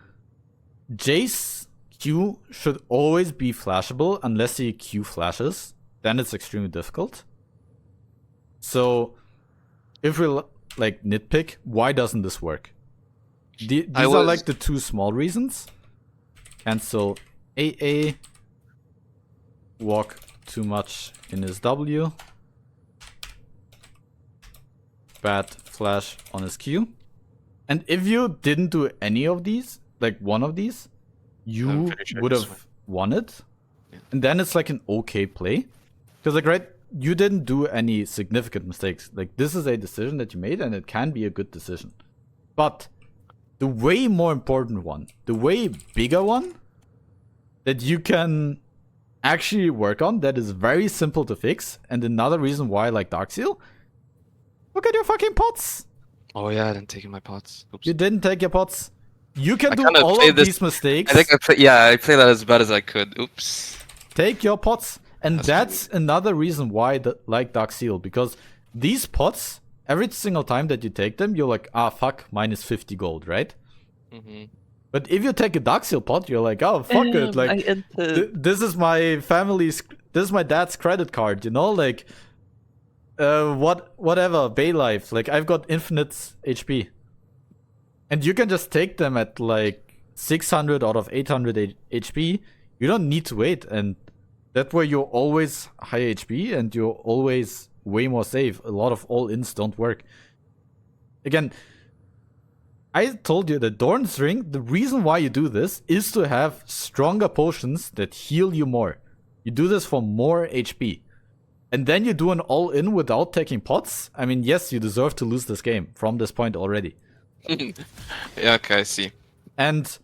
Jayce Q should always be flashable unless he Q flashes. Then it's extremely difficult. So if we like nitpick, why doesn't this work? These are like the two small reasons. Cancel AA. Walk too much in his W. Bad flash on his Q. And if you didn't do any of these, like one of these, you sure would have won it. Yeah. And then it's like an okay play. Because like, right, you didn't do any significant mistakes. Like this is a decision that you made and it can be a good decision. But the way more important one, the way bigger one that you can actually work on, that is very simple to fix. And another reason why I like Darkseal, look at your fucking pots. Oh yeah, I didn't take my pots. Oops. You didn't take your pots. You can I do kinda all played of this- these mistakes. I think I played that as bad as I could. Oops. Take your pots. And that's another reason why I like Darkseal. Because these pots, every single time that you take them, you're like, ah, fuck, minus 50 gold, right? But if you take a Darkseal pot, you're like, oh, fuck it. Like, this is my family's, this is my dad's credit card, you know? Like, whatever, Bay Life. Like, I've got infinite HP. And you can just take them at like 600 out of 800 HP. You don't need to wait. And that way you're always high HP and you're always way more safe. A lot of all-ins don't work. Again, I told you that Dorn's Ring, the reason why you do this is to have stronger potions that heal you more. You do this for more HP. and then you do an all-in without taking pots, I mean, yes, you deserve to lose this game from this point already. Yeah, okay, I see. And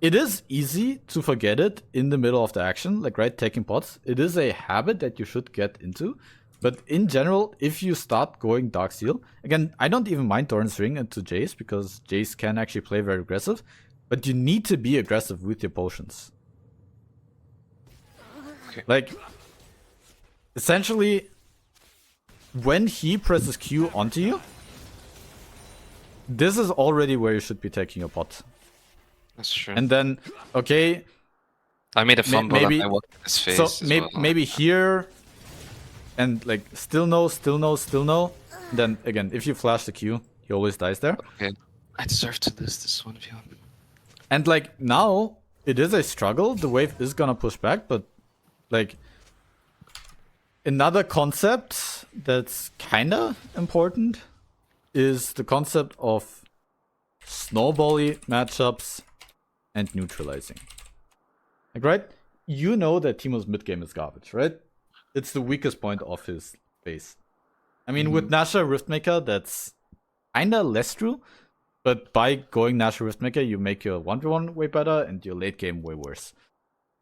it is easy to forget it in the middle of the action, like, right, taking pots. It is a habit that you should get into. But in general, if you start going Darksteel, again, I don't even mind Doran's Ring into Jayce, because Jayce can actually play very aggressive. But you need to be aggressive with your potions. Okay. Like, essentially, when he presses Q onto you, this is already where you should be taking your pot. That's true. And then, okay, I made a fumble maybe and I walked in his face. so as maybe here, and like still no, still no, still no. Then again, if you flash the Q, he always dies there. Okay. I deserve to lose this 1v1. And like now, it is a struggle. The wave is gonna push back, but like another concept that's kinda important is the concept of snowbally matchups and neutralizing. Like, right? You know that Teemo's mid game is garbage, right? It's the weakest point of his base. I mean, with Nasha Riftmaker, that's kinda less true. But by going Nasha Riftmaker, you make your 1v1 way better and your late game way worse.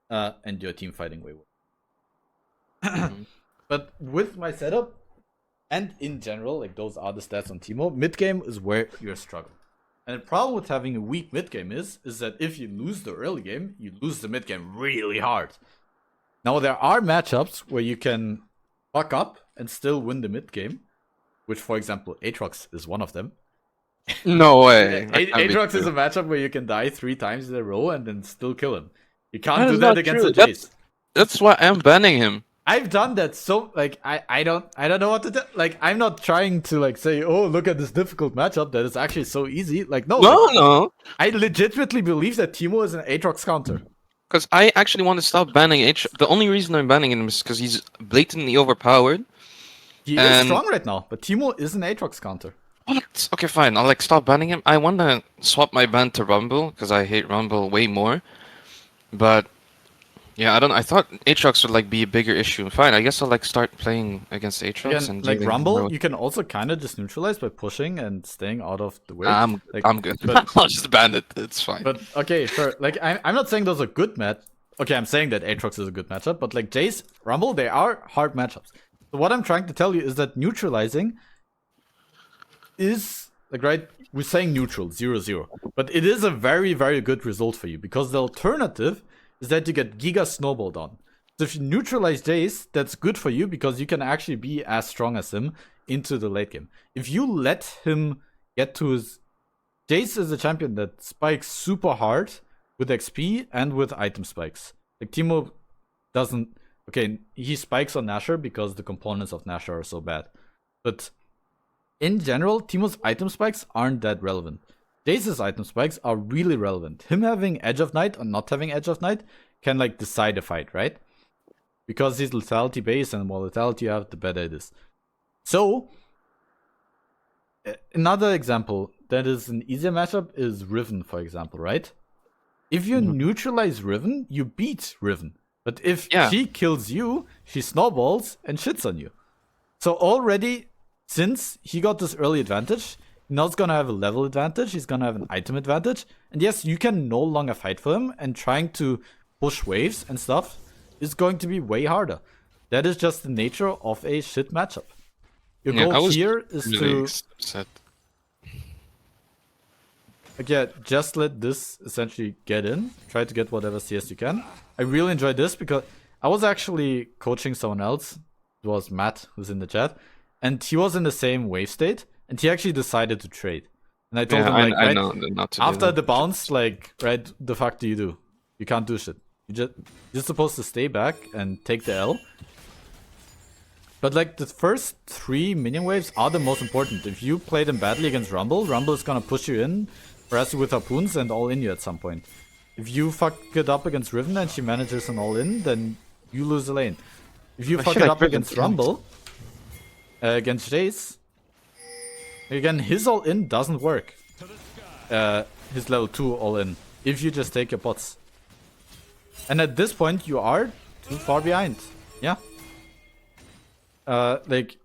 And your team fighting way worse. But with my setup, and in general, like those are the stats on Teemo, mid game is where you're struggling. And the problem with having a weak mid game is that if you lose the early game, you lose the mid game really hard. Now there are matchups where you can fuck up and still win the mid game, which, for example, Aatrox is one of them. No way. That can't be Aatrox is true. a matchup where you can die 3 times in a row and then still kill him. You can't That do is that not against true. a Jayce. That's why I'm banning him. I've done that, so like I don't know what to do. Like, I'm not trying to like say, oh, look at this difficult matchup that is actually so easy. Like, no, No, like, no. I legitimately believe that Teemo is an Aatrox counter. Because I actually want to stop banning H. The only reason I'm banning him is because he's blatantly overpowered. He is And- strong right now, but Teemo is an Aatrox counter. What? Okay, fine. I'll like stop banning him. I want to swap my ban to Rumble because I hate Rumble way more. But yeah, I don't. I thought Aatrox would like be a bigger issue. Fine. I guess I'll like start playing against Aatrox Again, and like dealing Rumble, more- you can also kind of just neutralize by pushing and staying out of the way. I'm Like, I'm good. But, I'll just ban it. It's fine. but okay, sure. Like, I'm not saying those are good Okay, I'm saying that Aatrox is a good matchup, but like Jayce, Rumble, they are hard matchups. So what I'm trying to tell you is that neutralizing is like, right, we're saying neutral 0-0, but it is a very, very good result for you because the alternative is that you get Giga snowballed on. So if you neutralize Jayce, that's good for you because you can actually be as strong as him into the late game. If you let him get to his... Jayce is a champion that spikes super hard with XP and with item spikes. Like, Teemo doesn't... Okay, he spikes on Nashor because the components of Nashor are so bad. But in general, Teemo's item spikes aren't that relevant. Jayce's item spikes are really relevant. Him having Edge of Night or not having Edge of Night can like decide a fight, right? Because he's lethality based, and the more lethality you have, the better it is. So, another example that is an easier matchup is Riven, for example, right? If you neutralize Riven, you beat Riven. But if she kills you, she snowballs and shits on you. So already, since he got this early advantage, now he's gonna have a level advantage, he's gonna have an item advantage. And yes, you can no longer fight for him, and trying to push waves and stuff is going to be way harder. That is just the nature of a shit matchup. Your goal here is really to... upset. Like, yeah, just let this essentially get in. Try to get whatever CS you can. I really enjoyed this because I was actually coaching someone else. It was Matt, who's in the chat. And he was in the same wave state. And he actually decided to trade. And I told him, like, I right, know not to do after that. the bounce, like, right, the fuck do you do? You can't do shit. You're supposed to stay back and take the L. But like the first 3 minion waves are the most important. If you play them badly against Rumble, Rumble is gonna push you in, harass you with harpoons, and all in you at some point. If you fuck it up against Riven and she manages an all in, then you lose the lane. If you fuck it up against Rumble, against Jayce, again, his all in doesn't work. His level 2 all in. If you just take your pots. And at this point, you are too far behind. Yeah. Like,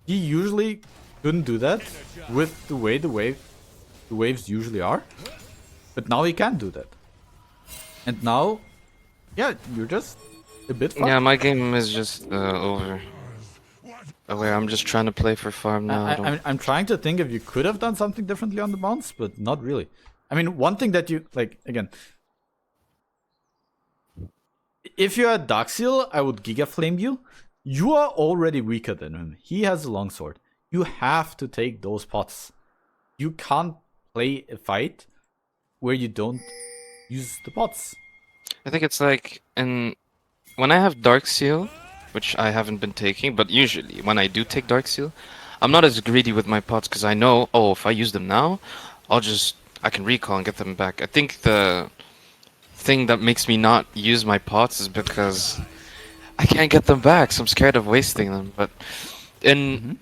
he usually couldn't do that with the way the waves usually are. But now he can do that. And now, yeah, you're just a bit fucked. Yeah, my game is just over. Okay, I'm just trying to play for farm now. I'm trying to think if you could have done something differently on the bounce, but not really. I mean, one thing that you, like, again, if you had Darkseal, I would Giga Flame you. You are already weaker than him. He has a longsword. You have to take those pots. You can't play a fight where you don't use the pots. I think it's like when I have Dark Seal, which I haven't been taking, but usually when I do take Dark Seal, I'm not as greedy with my pots because I know, oh, if I use them now, I can recall and get them back. I think the thing that makes me not use my pots is because I can't get them back, so I'm scared of wasting them. But in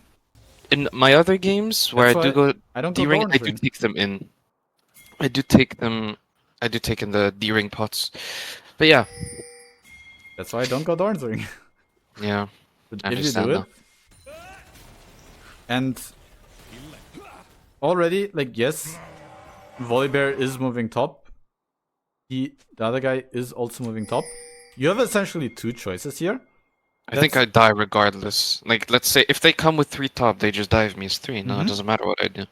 in my other games where That's I do why go I don't go D-ring, I do Ring. take them in. I do take them. I do take in the D-ring pots. But yeah, That's why I don't go Thorns Ring. yeah. But I if you do understand it, now. and already, like, yes, Volibear is moving top. The other guy is also moving top. You have essentially two choices here. I think I die regardless. Like, let's say if they come with 3 top, they just dive me as 3. No, it doesn't matter what I do.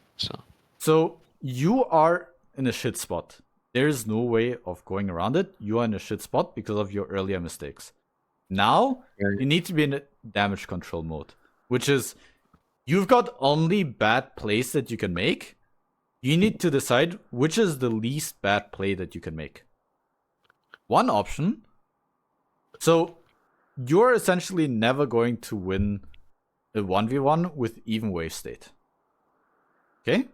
So you are in a shit spot. There is no way of going around it. You are in a shit spot because of your earlier mistakes. Now, you need to be in a damage control mode, which is you've got only bad plays that you can make. You need to decide which is the least bad play that you can make. One option. So you're essentially never going to win a 1v1 with even wave state. Okay?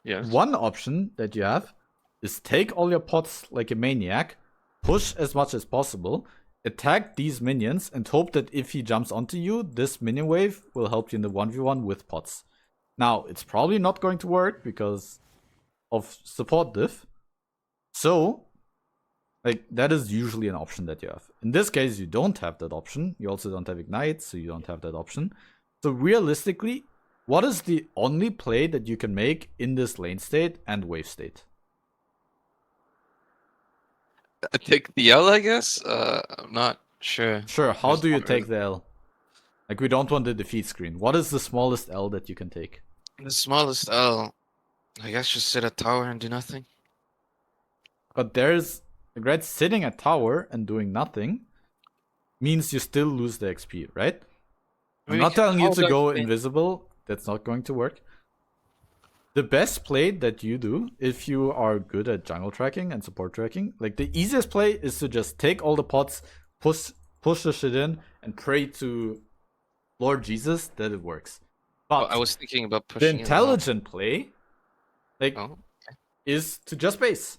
Yes. One option that you have is take all your pots like a maniac, push as much as possible, attack these minions, and hope that if he jumps onto you, this minion wave will help you in the 1v1 with pots. Now, it's probably not going to work because of support diff. So, like, that is usually an option that you have. In this case, you don't have that option. You also don't have Ignite, so you don't have that option. So realistically, what is the only play that you can make in this lane state and wave state? I take the L, I guess? I'm not sure. Sure, how There's do you one take the L? Like, we don't want the defeat screen. What is the smallest L that you can take? The smallest L. I guess just sit at tower and do nothing. But there's Regret sitting at tower and doing nothing means you still lose the XP, right? I'm not telling you to go invisible. That's not going to work. The best play that you do, if you are good at jungle tracking and support tracking, like the easiest play is to just take all the pots, push the shit in, and pray to Lord Jesus that it works. But I was thinking about pushing the intelligent play, like, is to just base.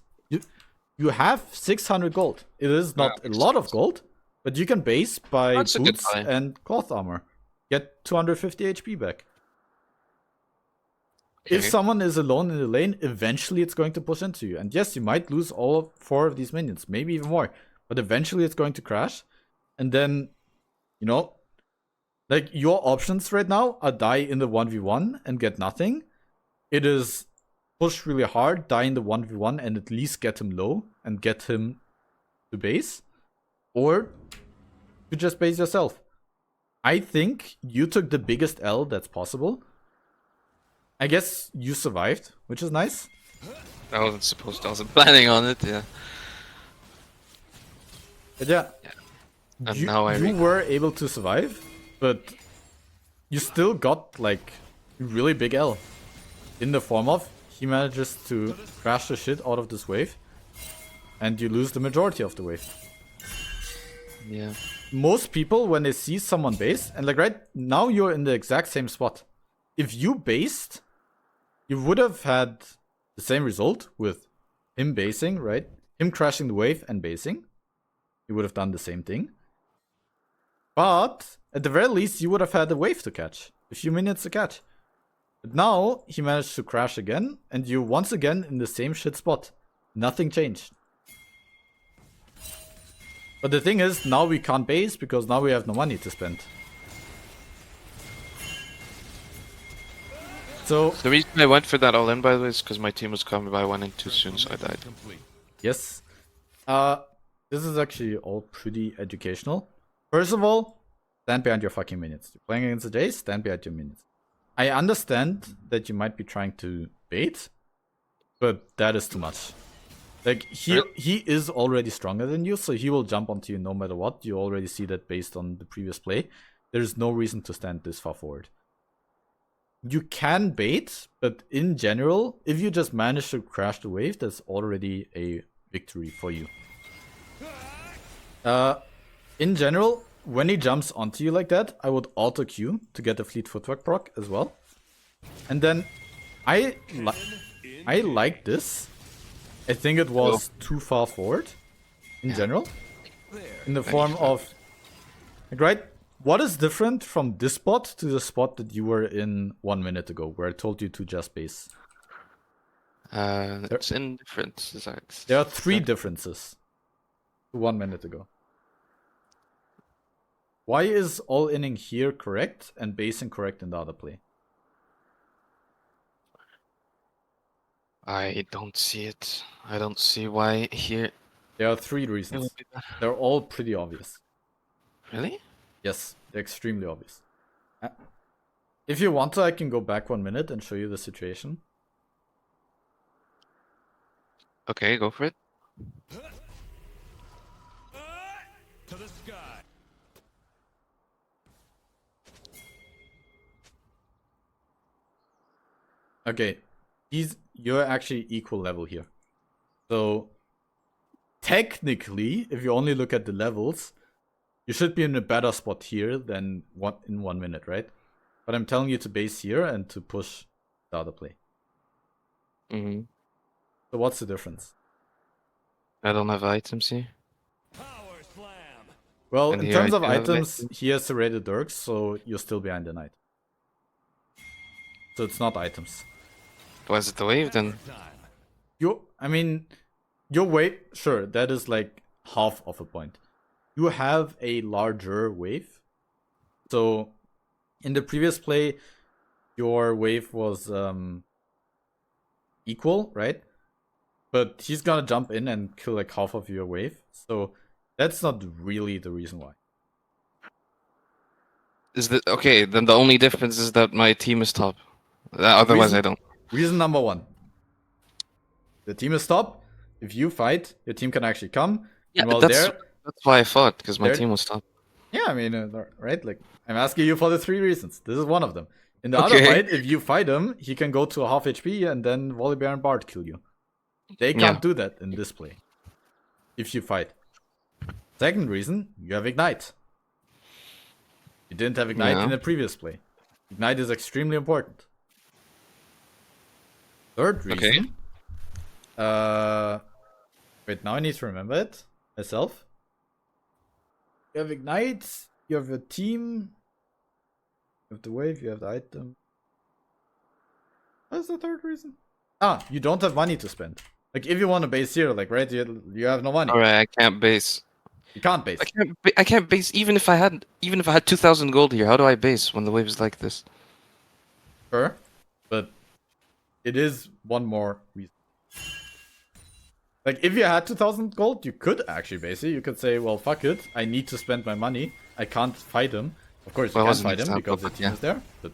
You have 600 gold. It is not a lot of gold, but you can base by boots and cloth armor. Get 250 HP back. Okay. If someone is alone in the lane, eventually it's going to push into you. And yes, you might lose all 4 of these minions, maybe even more. But eventually it's going to crash. And then, you know, like your options right now are die in the 1v1 and get nothing. It is push really hard, die in the 1v1 and at least get him low and get him to base. Or you just base yourself. I think you took the biggest L that's possible. I guess you survived, which is nice. I wasn't supposed to. I wasn't planning on it, yeah. But yeah. And now you were able to survive, but you still got like a really big L. In the form of he manages to crash the shit out of this wave. And you lose the majority of the wave. Yeah. Most people, when they see someone base, and like right now you're in the exact same spot. If you based, you would have had the same result with him basing, right? Him crashing the wave and basing. You would have done the same thing. But at the very least, you would have had a wave to catch. A few minutes to catch. But now he managed to crash again, and you're once again in the same shit spot. Nothing changed. But the thing is, now we can't base because now we have no money to spend. So The reason I went for that all in, by the way, is because my team was coming by one in too soon, so I died. yes, this is actually all pretty educational. First of all, stand behind your fucking minions. You're playing against the Jayce, stand behind your minions. I understand that you might be trying to bait, but that is too much. Like, he is already stronger than you, so he will jump onto you no matter what. You already see that based on the previous play. There is no reason to stand this far forward. You can bait, but in general, if you just manage to crash the wave, that's already a victory for you. In general, when he jumps onto you like that, I would auto Q to get the fleet footwork proc as well. And then I like this. I think it was too far forward in general. In the form of, like, right? What is different from this spot to the spot that you were in 1 minute ago, where I told you to just base? It's indifferent. There are 3 differences to 1 minute ago. Why is all inning here correct and basing correct in the other play? I don't see it. I don't see why here. There are 3 reasons. They're all pretty obvious. Really? Yes, they're extremely obvious. If you want to, I can go back 1 minute and show you the situation. Okay, go for it. To the sky. Okay, you're actually equal level here. So technically, if you only look at the levels, you should be in a better spot here than in 1 minute, right? But I'm telling you to base here and to push the other play. Mm-hmm. So what's the difference? I don't have items here. Power slam. Well, And in here terms I of do have items, items. he has serrated Dirks, so you're still behind the knight. So it's not items. Was it the wave then? Time. I mean, your wave, sure, that is like half of a point. You have a larger wave. So in the previous play, your wave was equal, right? But he's gonna jump in and kill like half of your wave. So that's not really the reason why. Is the okay? Then the only difference is that my team is top. Otherwise, I don't. Reason number 1. The team is top. If you fight, your team can actually come. Yeah, and while that's why I fought, because my they're- team was top. Yeah, I mean, right? Like, I'm asking you for the 3 reasons. This is one of them. In the other Okay. fight, if you fight him, he can go to a half HP and then Volibear and Bard kill you. They can't do that in this play. If you fight. Second reason, you have Ignite. You didn't have Ignite in the previous play. Ignite is extremely important. Third reason. Wait, now I need to remember it myself. You have Ignite, you have your team, you have the wave, you have the item. What's the third reason? You don't have money to spend. Like, if you want to base here, like, right, you have no money. Alright, I can't base. You can't base. I can't base even if I had 2,000 gold here. How do I base when the wave is like this? Sure, but it is one more reason. Like, if you had 2,000 gold, you could actually base it. You could say, well, fuck it. I need to spend my money. I can't fight him. Of course, you Well, can't wasn't fight him example, because the but team yeah. is there. But,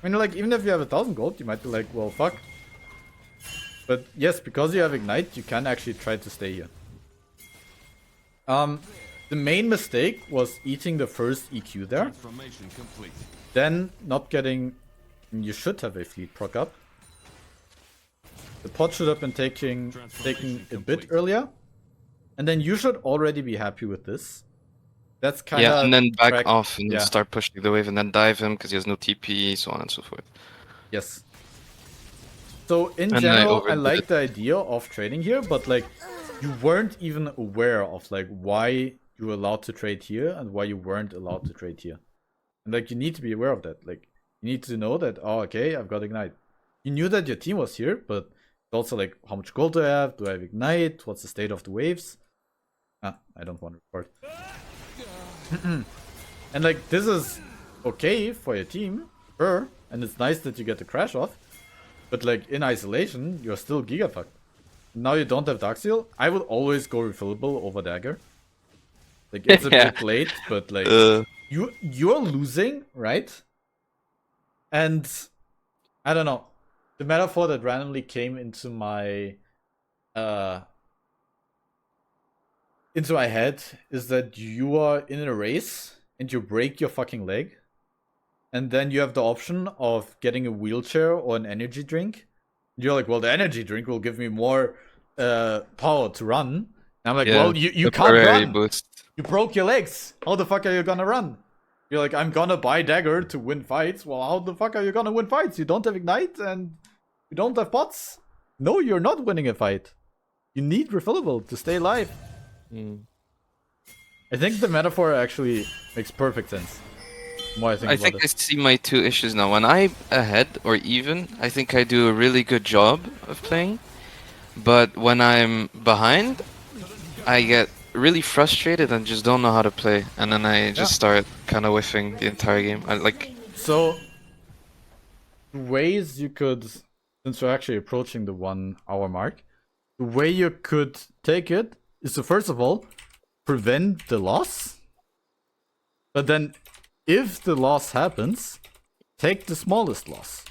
I mean, like, even if you have 1,000 gold, you might be like, well, fuck. But yes, because you have Ignite, you can actually try to stay here. The main mistake was eating the first EQ there. Transformation complete. Then not getting... You should have a fleet proc up. The pot should have been taken a bit earlier. And then you should already be happy with this. That's kind of... Yeah, and then back off and start pushing the wave and then dive him because he has no TP, so on and so forth. Yes. So in And general, I overdid like it. the idea of trading here, but like you weren't even aware of like why you were allowed to trade here and why you weren't allowed to trade here. And like you need to be aware of that. Like you need to know that, oh, okay, I've got Ignite. You knew that your team was here, but it's also like, how much gold do I have? Do I have Ignite? What's the state of the waves? I don't want to record. And like this is okay for your team, sure. and it's nice that you get the crash off, but like in isolation, you're still giga fucked. Now you don't have Dark Seal. I would always go refillable over dagger. Like it's a Yeah. bit late, but like you're losing, right? And I don't know. The metaphor that randomly came into my head is that you are in a race and you break your fucking leg, and then you have the option of getting a wheelchair or an energy drink. You're like, well, the energy drink will give me more power to run. And I'm like, well, you can't temporary run. boost. You broke your legs. How the fuck are you gonna run? You're like, I'm gonna buy dagger to win fights. Well, how the fuck are you gonna win fights? You don't have ignite and you don't have pots. No, you're not winning a fight. You need refillable to stay alive. I think the metaphor actually makes perfect sense. The more I think I about think it. I see my two issues now. When I'm ahead or even, I think I do a really good job of playing. But when I'm behind, I get really frustrated and just don't know how to play. And then I just start kind of whiffing the entire game. So, ways you could, since we're actually approaching the 1 hour mark, the way you could take it is to first of all prevent the loss. But then, if the loss happens, take the smallest loss.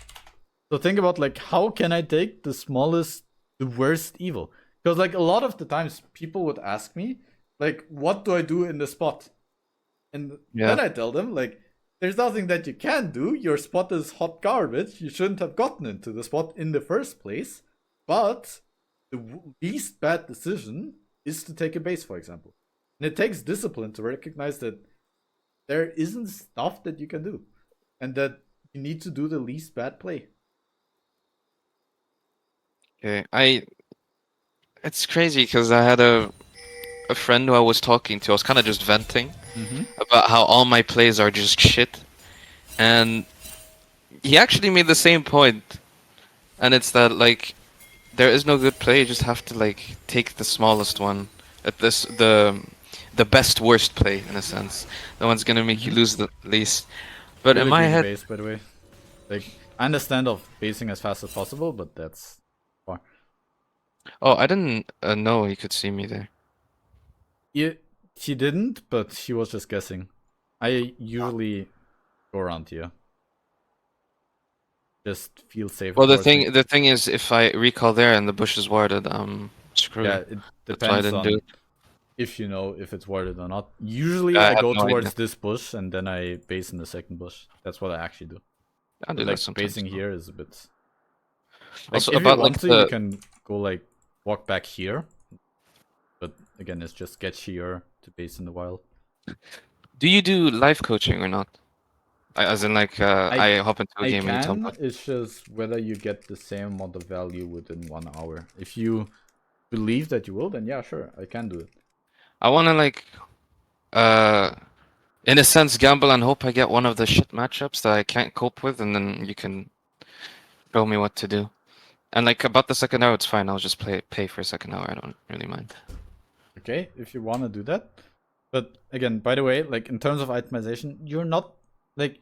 So think about like, how can I take the smallest, the worst evil? Because like a lot of the times people would ask me, like, what do I do in the spot? And then I tell them, like, there's nothing that you can do. Your spot is hot garbage. You shouldn't have gotten into the spot in the first place. But the least bad decision is to take a base, for example. And it takes discipline to recognize that there isn't stuff that you can do. And that you need to do the least bad play. Okay, it's crazy because I had a friend who I was talking to. I was kind of just venting about how all my plays are just shit, and he actually made the same point. And it's that like there is no good play. You just have to like take the smallest one at the best worst play in a sense. The one's gonna make you lose the least. But in my head, base, by the way, like I understand of basing as fast as possible, but that's far. oh, I didn't know he could see me there. He didn't, but he was just guessing. I usually go around here. Just feel safe. Well, the thing is, if I recall there and the bush is warded, screwed. Yeah, it That's why I depends didn't on do it. if you know if it's warded or not. Usually, I I have go no towards idea. this bush and then I base in the second bush. That's what I actually do. I do Like that sometimes. basing here is a bit. Like, Also, if about you want like to, the you can go like walk back here. But again, it's just sketchier to base in the wild. do you do live coaching or not? As in like I hop into a I game and you tell me. can. It's just whether you get the same amount of value within 1 hour. If you believe that you will, then yeah, sure, I can do it. I want to like in a sense gamble and hope I get one of the shit matchups that I can't cope with, and then you can show me what to do. And like about the second hour, it's fine. I'll just pay for a second hour. I don't really mind. Okay, if you want to do that. But again, by the way, like in terms of itemization, you're not like,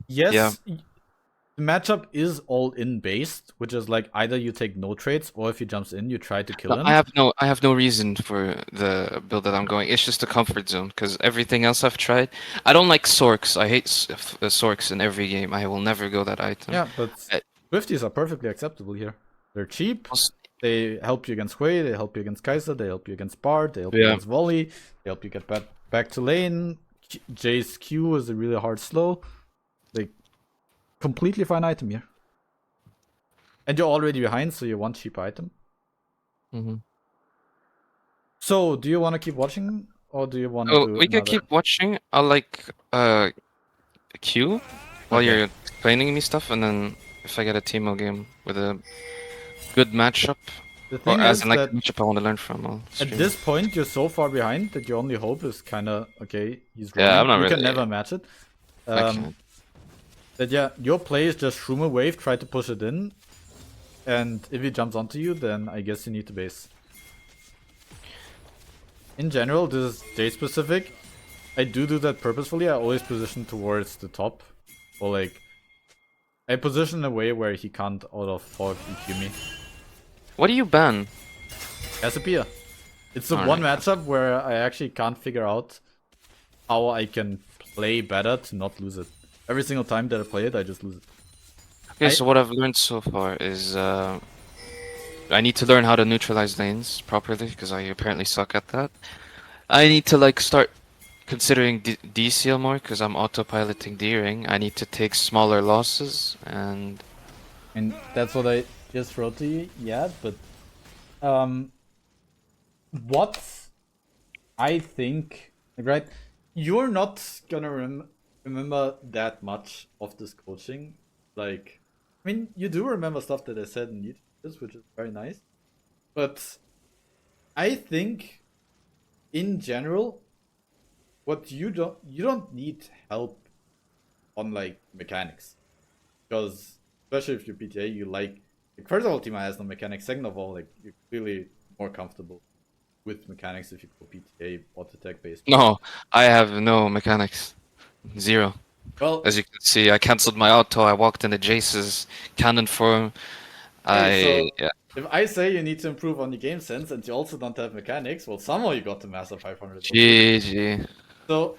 yes, the matchup is all in based, which is like either you take no trades or if he jumps in, you try to kill No, him. I have no reason for the build that I'm going. It's just a comfort zone because everything else I've tried. I don't like Sorks. I hate Sorks in every game. I will never go that item. Yeah, but Swifties are perfectly acceptable here. They're cheap. They help you against Quay, they help you against Kai'Sa, they help you against Bard, they help you against Volley, they help you get back to lane. Jayce Q is a really hard slow. Like, completely fine item here. And you're already behind, so you want cheap item. So, do you want to keep watching, or do you want to do we can keep watching. I'll like queue while you're explaining me stuff, and then if I get a Teemo game with a good matchup, the thing or as is in like that the matchup I want to learn from, I'll at stream. this point, you're so far behind that your only hope is kind of, okay, he's running. Yeah, I'm not you really. can never match it. I can't. That yeah, your play is just Shroomer Wave, try to push it in. And if he jumps onto you, then I guess you need to base. In general, this is Jayce specific. I do that purposefully. I always position towards the top. Or like, I position in a way where he can't out of 4 EQ me. What do you ban? Cassiopeia. It's the one Alright. matchup where I actually can't figure out how I can play better to not lose it. Every single time that I play it, I just lose it. Okay, so what I've learned so far is I need to learn how to neutralize lanes properly because I apparently suck at that. I need to like start considering DCL more because I'm autopiloting D-Ring. I need to take smaller losses and And that's what I just wrote to you, yeah, but what I think, right? You're not gonna remember that much of this coaching. Like, I mean, you do remember stuff that I said in YouTube, which is very nice. But I think, in general, what you don't need help on like mechanics, because especially if you're PTA, you like first of all, Teemo has no mechanics. Second of all, like you're clearly more comfortable with mechanics if you go PTA auto attack based. no, I have no mechanics. Zero. Well, As you can see, I cancelled my auto. I walked into Jayce's cannon form. okay, I so yeah. if I say you need to improve on your game sense and you also don't have mechanics, well, somehow you got to Master 500. GG. So,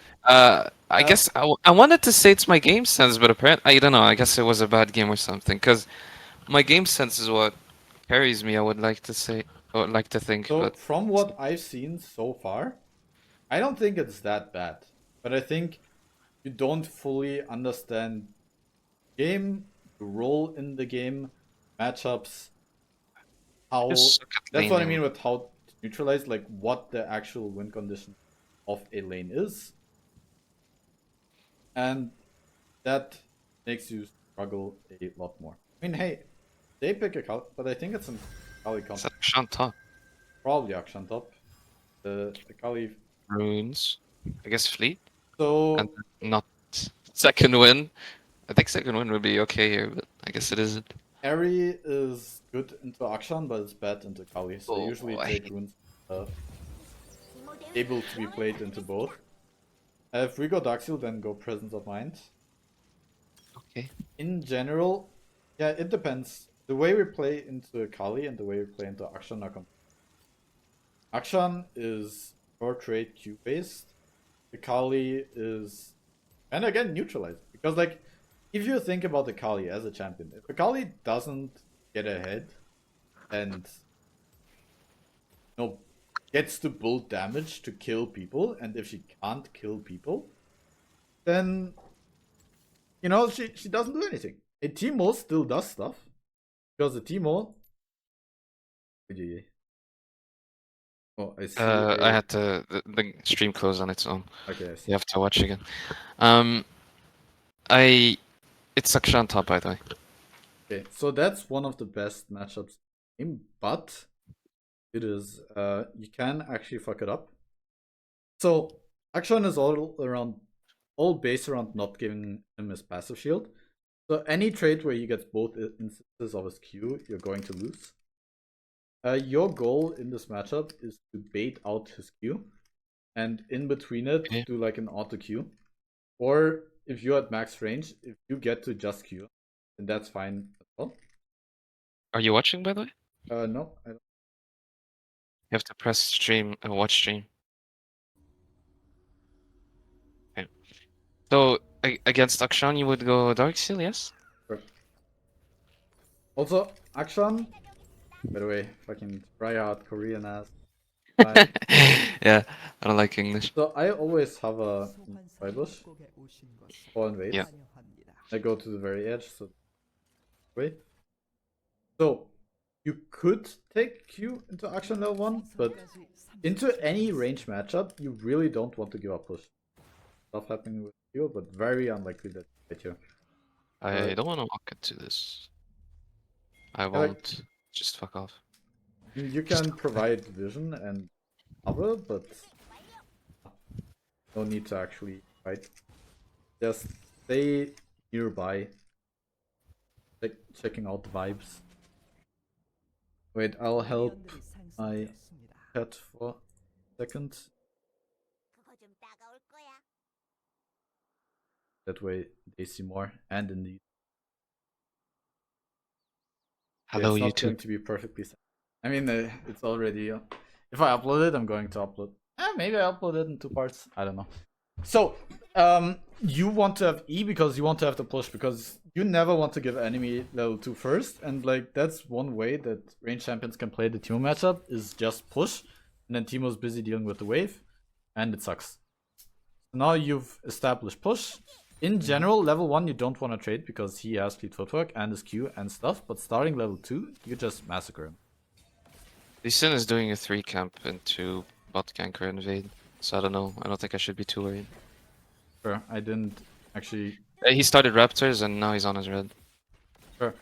I guess I wanted to say it's my game sense, but apparently I don't know. I guess it was a bad game or something. Cause my game sense is what carries me. I would like to say, or like to think, so but from what I've seen so far, I don't think it's that bad. But I think you don't fully understand game, the role in the game, matchups, I how just suck at that's what I laning. mean with how to neutralize, like what the actual win condition of a lane is. And that makes you struggle a lot more. I mean, hey, they pick a Kali, but I think it's an Kali comp. Is that Shanta? Probably Akshan top. The Kali. Runes. I guess Fleet and So not second win. I think second win would be okay here, but I guess it isn't. Eri is good into Akshan, but it's bad into Kali. So I Oh, usually I take hate. runes able to be played into both. If we go Darkseal, then go Presence of Mind. Okay. In general, yeah, it depends. The way we play into Kali and the way we play into Akshan are Akshan is portrait Q based. The Kali is, and again, neutralized. Because, like, if you think about the Kali as a champion, if the Kali doesn't get ahead and gets to build damage to kill people, and if she can't kill people, then she doesn't do anything. A Teemo still does stuff because the Teemo. Oh, I see. I had to the stream closed on its own. Okay, I see. You have to watch again. Um, I it's Akshan top by the way. Okay, so that's one of the best matchups in the game, but it is you can actually fuck it up. So Akshan is all based around not giving him his passive shield. So any trade where he gets both instances of his Q, you're going to lose. Your goal in this matchup is to bait out his Q, and in between it, Okay. do like an auto Q. Or if you're at max range, if you get to just Q, then that's fine as well. Are you watching by the way? No, I don't. You have to press stream, watch stream. Okay. So against Akshan, you would go Darkseal, yes? Sure. Also, Akshan, by the way, fucking try hard Korean ass. Fine. Yeah, I don't like English. So I always have a bush or in waves. Yeah. I go to the very edge, so wait. So you could take Q into Akshan level 1, but into any range matchup, you really don't want to give up push. Stuff happening with Q, but very unlikely that you get here. I don't want to walk into this. I Like, won't. Just fuck off. you can provide vision and cover, but no need to actually fight. Just stay nearby, checking out the vibes. Wait, I'll help my chat for a second. That way they see more, and indeed Hello, it's not YouTube. going to be perfectly set. I mean, it's already. If I upload it, I'm going to upload. Maybe I upload it in 2 parts. I don't know. So, you want to have E because you want to have the push, because you never want to give enemy level 2 first, and like that's one way that range champions can play the Teemo matchup is just push, and then Teemo's busy dealing with the wave, and it sucks. Now you've established push. In general, level 1 you don't want to trade because he has fleet footwork and his Q and stuff, but starting level 2, you just massacre him. Lee Sin is doing a 3 camp into bot gank or invade, so I don't know. I don't think I should be too worried. Sure, I didn't actually. He started Raptors and now he's on his red. Sure.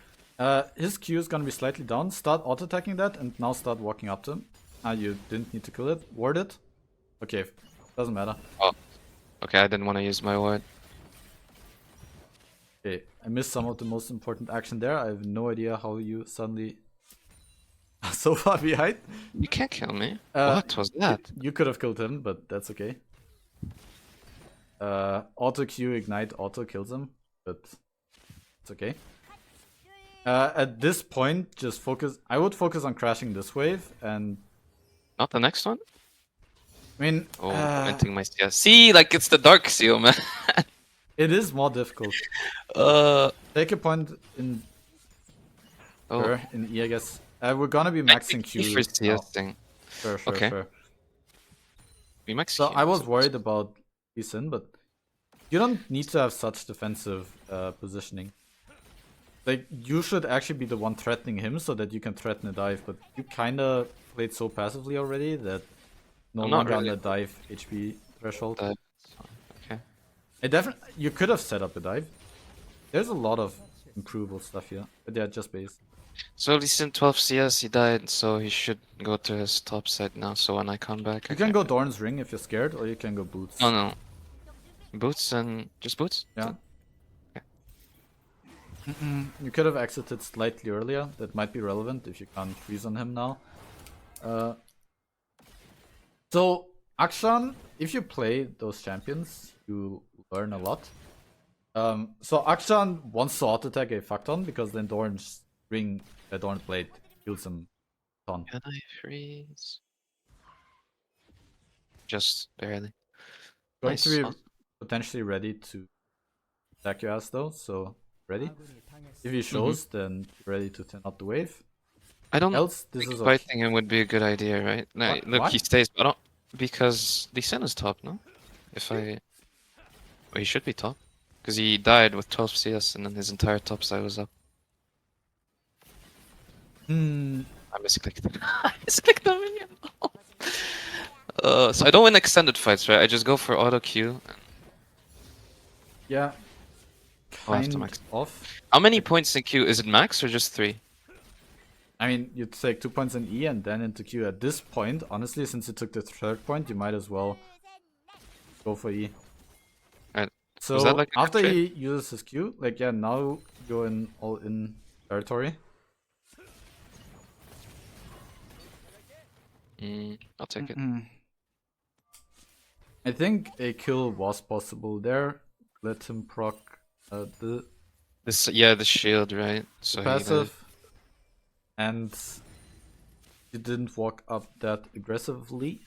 His Q is gonna be slightly down. Start auto-attacking that and now start walking up to him. You didn't need to kill it. Ward it. Okay, doesn't matter. Oh, okay, I didn't want to use my ward. Okay, I missed some of the most important action there. I have no idea how you suddenly are so far behind. You can't kill me. What was that? You could have killed him, but that's okay. Auto Q, ignite, auto kills him, but it's okay. At this point, just focus. I would focus on crashing this wave, and Not the next one? I mean, Oh, venting my CS. See, like it's the Dark Seal, man. it is more difficult. Take a point in in E, I guess. We're gonna be maxing Q. For CS thing. Sure, Okay. sure. We max So Q, I was so- worried about Sin, but you don't need to have such defensive positioning. Like, you should actually be the one threatening him so that you can threaten a dive, but you kinda played so passively already that no I'm not longer really. on the dive HP threshold. Dive. Okay. You could have set up a dive. There's a lot of improvable stuff here, but yeah, just base. So Lee Sin 12 CS, he died, so he should go to his top side now. So when I come back, You can go Dorn's Ring if you're scared, or you can go Boots. No, no. Boots and just boots. Yeah. Okay. You could have exited slightly earlier. That might be relevant if you can't freeze on him now. So, Akshan, if you play those champions, you learn a lot. So Akshan wants to auto-attack a Facton because then Dorn's Ring, Dorn's Blade kills him a ton. Can I freeze? Just barely. Going Nice. to be potentially ready to attack your ass though, so ready. If he shows, then you're ready to turn up the wave. I don't Else, this think is okay. fighting him would be a good idea, right? No, What? look, Why? he stays, but I don't, because Lee Sin is top, no? If I... Well, he should be top. Because he died with 12 CS and then his entire top side was up. I misclicked it. I misclicked the minion! So I don't win extended fights, right? I just go for auto Q. Yeah. I'll have to Kind max. of. How many points in Q? Is it max or just 3? I mean, you take 2 points in E and then into Q. At this point, honestly, since you took the 3rd point, you might as well go for E. Right. So Was that like a after good he uses his Q, like yeah, now you're in all-in territory. I'll take it. I think a kill was possible there. Let him proc the Yeah, the shield, right? So he died. passive, and you didn't walk up that aggressively.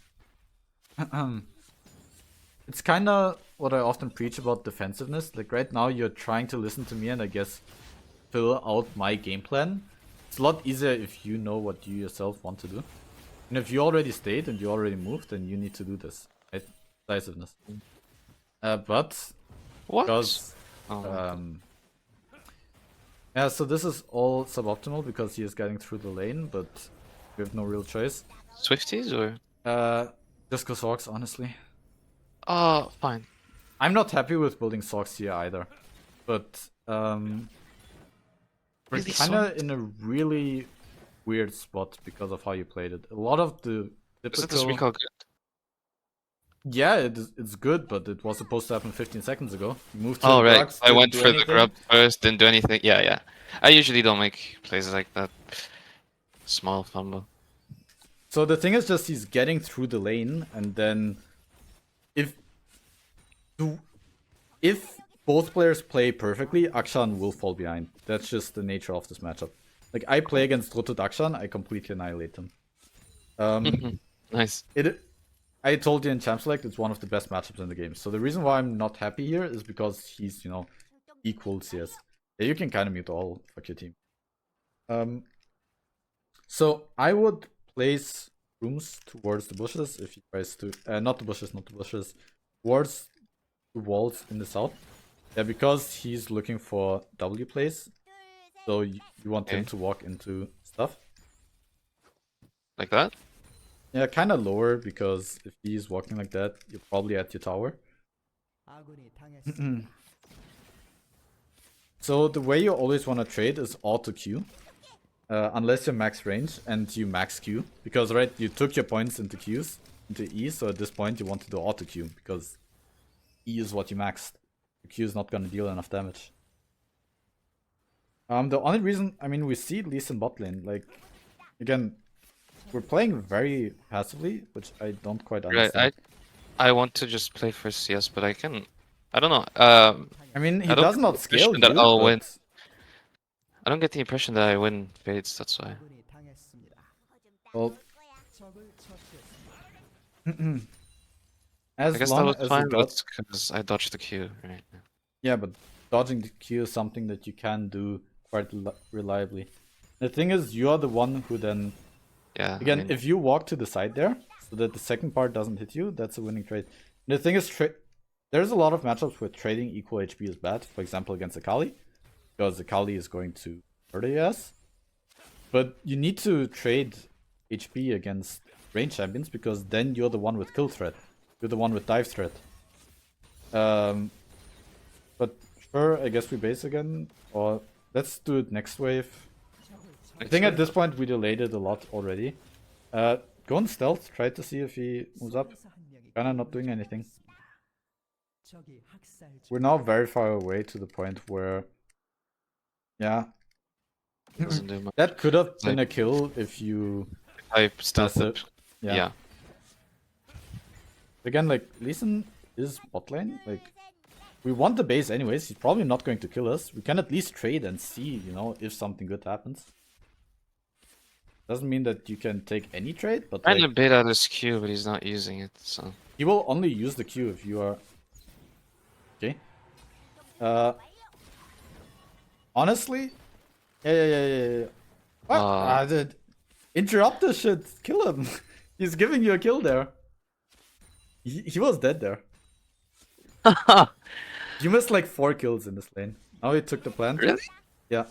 It's kind of what I often preach about defensiveness. Like right now, you're trying to listen to me and I guess fill out my game plan. It's a lot easier if you know what you yourself want to do. And if you already stayed and you already moved, then you need to do this. Right? Decisiveness. But What? because Oh, yeah, so this is all suboptimal because he is getting through the lane, but we have no real choice. Swifties or? Just go Sox, honestly. Oh, fine. I'm not happy with building Sox here either, but we're Really kind of Sox? in a really weird spot because of how you played it. A lot of the Isn't this typical, recall good? yeah, it's good, but it was supposed to happen 15 seconds ago. You moved to Oh, the right. drugs, I didn't went do for the anything. grub first, didn't do anything. Yeah, yeah. I usually don't make plays like that. Small fumble. So the thing is just he's getting through the lane, and then if both players play perfectly, Akshan will fall behind. That's just the nature of this matchup. Like I play against Rotot Akshan, I completely annihilate him. Nice. I told you in Champ Select it's one of the best matchups in the game. So the reason why I'm not happy here is because he's, equal CS. Yeah, you can kind of mute all. Fuck your team. So I would place rooms towards the bushes if he tries to, not the bushes, towards the walls in the south. Yeah, because he's looking for W plays. So you want him Okay. to walk into stuff. Like that? Yeah, kind of lower, because if he's walking like that, you're probably at your tower. So the way you always want to trade is auto Q. Unless you're max range and you max Q. Because, right, you took your points into Qs, into E, so at this point you want to do auto Q, because E is what you maxed. The Q is not going to deal enough damage. The only reason, I mean, we see Lee Sin bot lane, like, again, we're playing very passively, which I don't quite understand. Right. I want to just play for CS, but I can. I don't know. I mean, he I don't does get not the scale impression you, that I'll but... win. I don't get the impression that I win fades. That's why. Well, I as guess that long was as you fine, but got... it's because I dodged the Q. Right. Yeah, but dodging the Q is something that you can do quite reliably. The thing is, you are the one who then... Yeah. Again, I mean, if you walk to the side there, so that the second part doesn't hit you, that's a winning trade. The thing is, there's a lot of matchups where trading equal HP is bad. For example, against Akali, because Akali is going to murder your ass. But you need to trade HP against range champions, because then you're the one with kill threat. You're the one with dive threat. But sure, I guess we base again. Or let's do it next wave. I think at this point we delayed it a lot already. Go on stealth, try to see if he moves up. Kinda not doing anything. We're now very far away to the point where... Yeah. doesn't do much. That could have been a kill if you... I stealth That's it. it. Yeah. Again, like, Lee Sin is bot lane. Like, we want the base anyways. He's probably not going to kill us. We can at least trade and see, if something good happens. Doesn't mean that you can take any trade, but Trying like, to bait out his Q, but he's not using it. So. he will only use the Q if you are... Okay. Honestly? Yeah. What? Dude. Interrupt this shit. Kill him. He's giving you a kill there. He was dead there. You missed like 4 kills in this lane. Now he took the plant. Really? Yeah.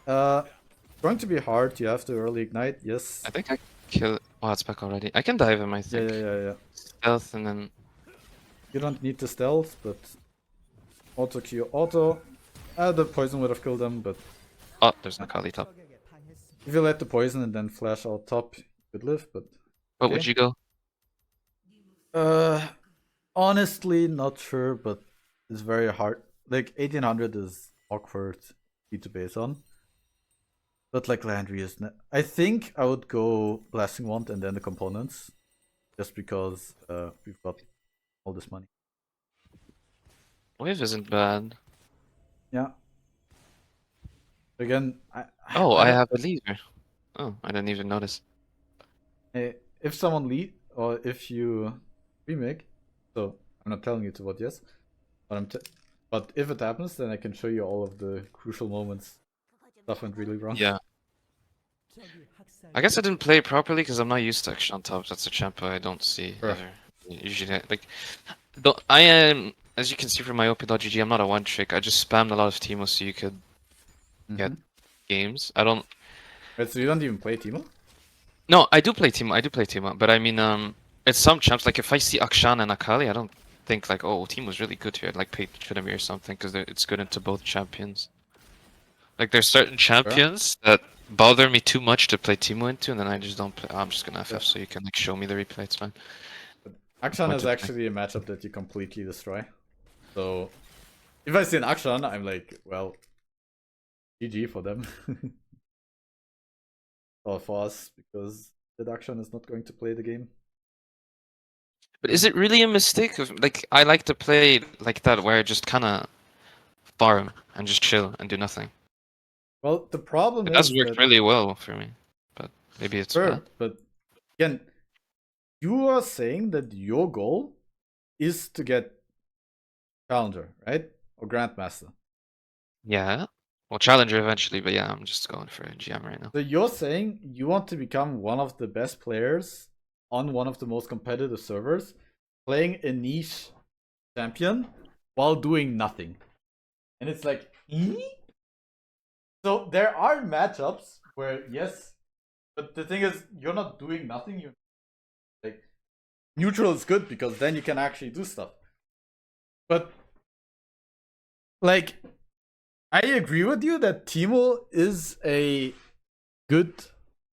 Going to be hard. You have to early ignite. Yes. I think I kill. Oh, it's back already. I can dive him. I think. Yeah. Stealth and then. You don't need to stealth, but auto Q auto. The poison would have killed him, but Oh, there's no Kali top. if you let the poison and then flash out top, you could live. But What would okay. you go? Honestly, not sure, but it's very hard. Like 1800 is awkward to base on. But like Landry is, I think I would go Blasting Wand and then the components, just because we've got all this money. Wave isn't bad. Yeah. Again, I don't- have a leader. Oh, I didn't even notice. if someone lead or if you remake, so I'm not telling you to vote yes, but but if it happens, then I can show you all of the crucial moments. Stuff went really wrong. Yeah. I guess I didn't play it properly because I'm not used to Akshan on top. That's a champ I don't see Sure. ever. Usually, like, I am, as you can see from my op.gg, I'm not a one trick. I just spammed a lot of Teemo so you could get games. I don't. Wait, so you don't even play Teemo? No, I do play Teemo, but I mean, it's some champs. Like if I see Akshan and Akali, I don't think like, oh, Teemo's really good here. I'd like play Trinamir or something because it's good into both champions. Like there's certain champions that bother me too much to play Teemo into, and then I just don't play. I'm just gonna FF so you can like show me the replay. It's fine. Akshan is actually a matchup that you completely destroy. So if I see an Akshan, I'm like, well, GG for them. Or for us, because that Akshan is not going to play the game. But is it really a mistake? Like I like to play like that, where I just kind of farm and just chill and do nothing. Well, the problem It has is worked that really well for me, but maybe it's bad. sure, but again, you are saying that your goal is to get Challenger, right? Or Grandmaster. Yeah. Well, Challenger eventually, but yeah, I'm just going for a GM right now. So you're saying you want to become one of the best players on one of the most competitive servers, playing a niche champion while doing nothing. And it's like, So there are matchups where, yes, but the thing is, you're not doing nothing. You like neutral is good because then you can actually do stuff. But like, I agree with you that Teemo is a good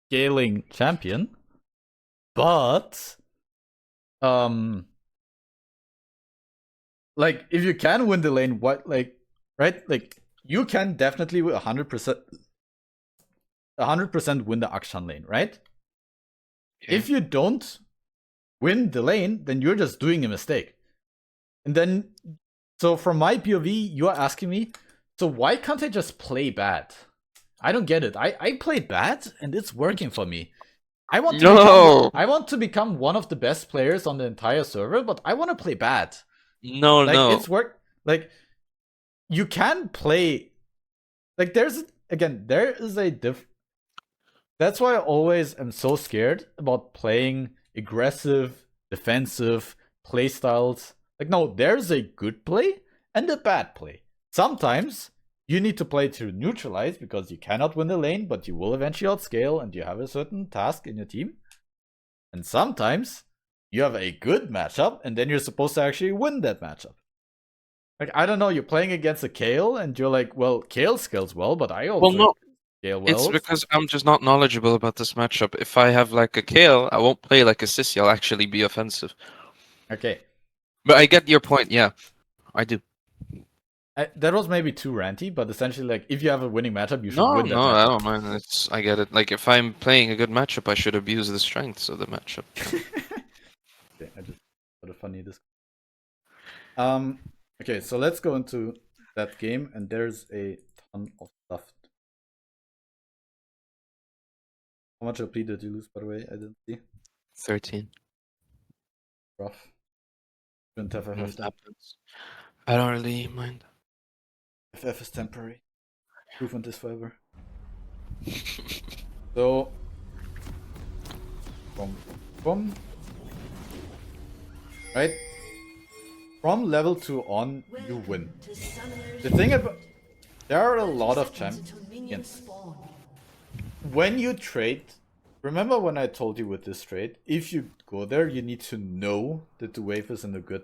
scaling champion, but like if you can win the lane, what like right? Like you can definitely 100% win the Akshan lane, right? Okay. If you don't win the lane, then you're just doing a mistake. And then, so from my POV, you're asking me, so why can't I just play bad? I don't get it. I play bad and it's working for me. I want to become one of the best players on the entire server, but I want to play bad. No, Like no. it's work. Like you can play. Like there is a diff. That's why I always am so scared about playing aggressive, defensive play styles. Like no, there's a good play and a bad play. Sometimes you need to play to neutralize because you cannot win the lane, but you will eventually outscale and you have a certain task in your team. And sometimes you have a good matchup and then you're supposed to actually win that matchup. Like, I don't know, you're playing against a Kale and you're like, well, Kale scales well, but I also Well, no. scale well. It's because I'm just not knowledgeable about this matchup. If I have like a Kale, I won't play like a Sissy. I'll actually be offensive. Okay. But I get your point. Yeah, I do. That was maybe too ranty, but essentially, like, if you have a winning matchup, you should No, win that no, I matchup. don't mind. I get it. Like if I'm playing a good matchup, I should abuse the strengths of the matchup. Okay, I just thought a funny this. Okay, so let's go into that game, and there's a ton of stuff. How much LP did you lose, by the way? I didn't see. 13. Rough. Shouldn't have FF. Happens. I don't really mind. FF is temporary. Proven this forever. So, from right, from level 2 on, you win. The thing about there are a lot of champions. When you trade, remember when I told you with this trade, if you go there, you need to know that the wave is in a good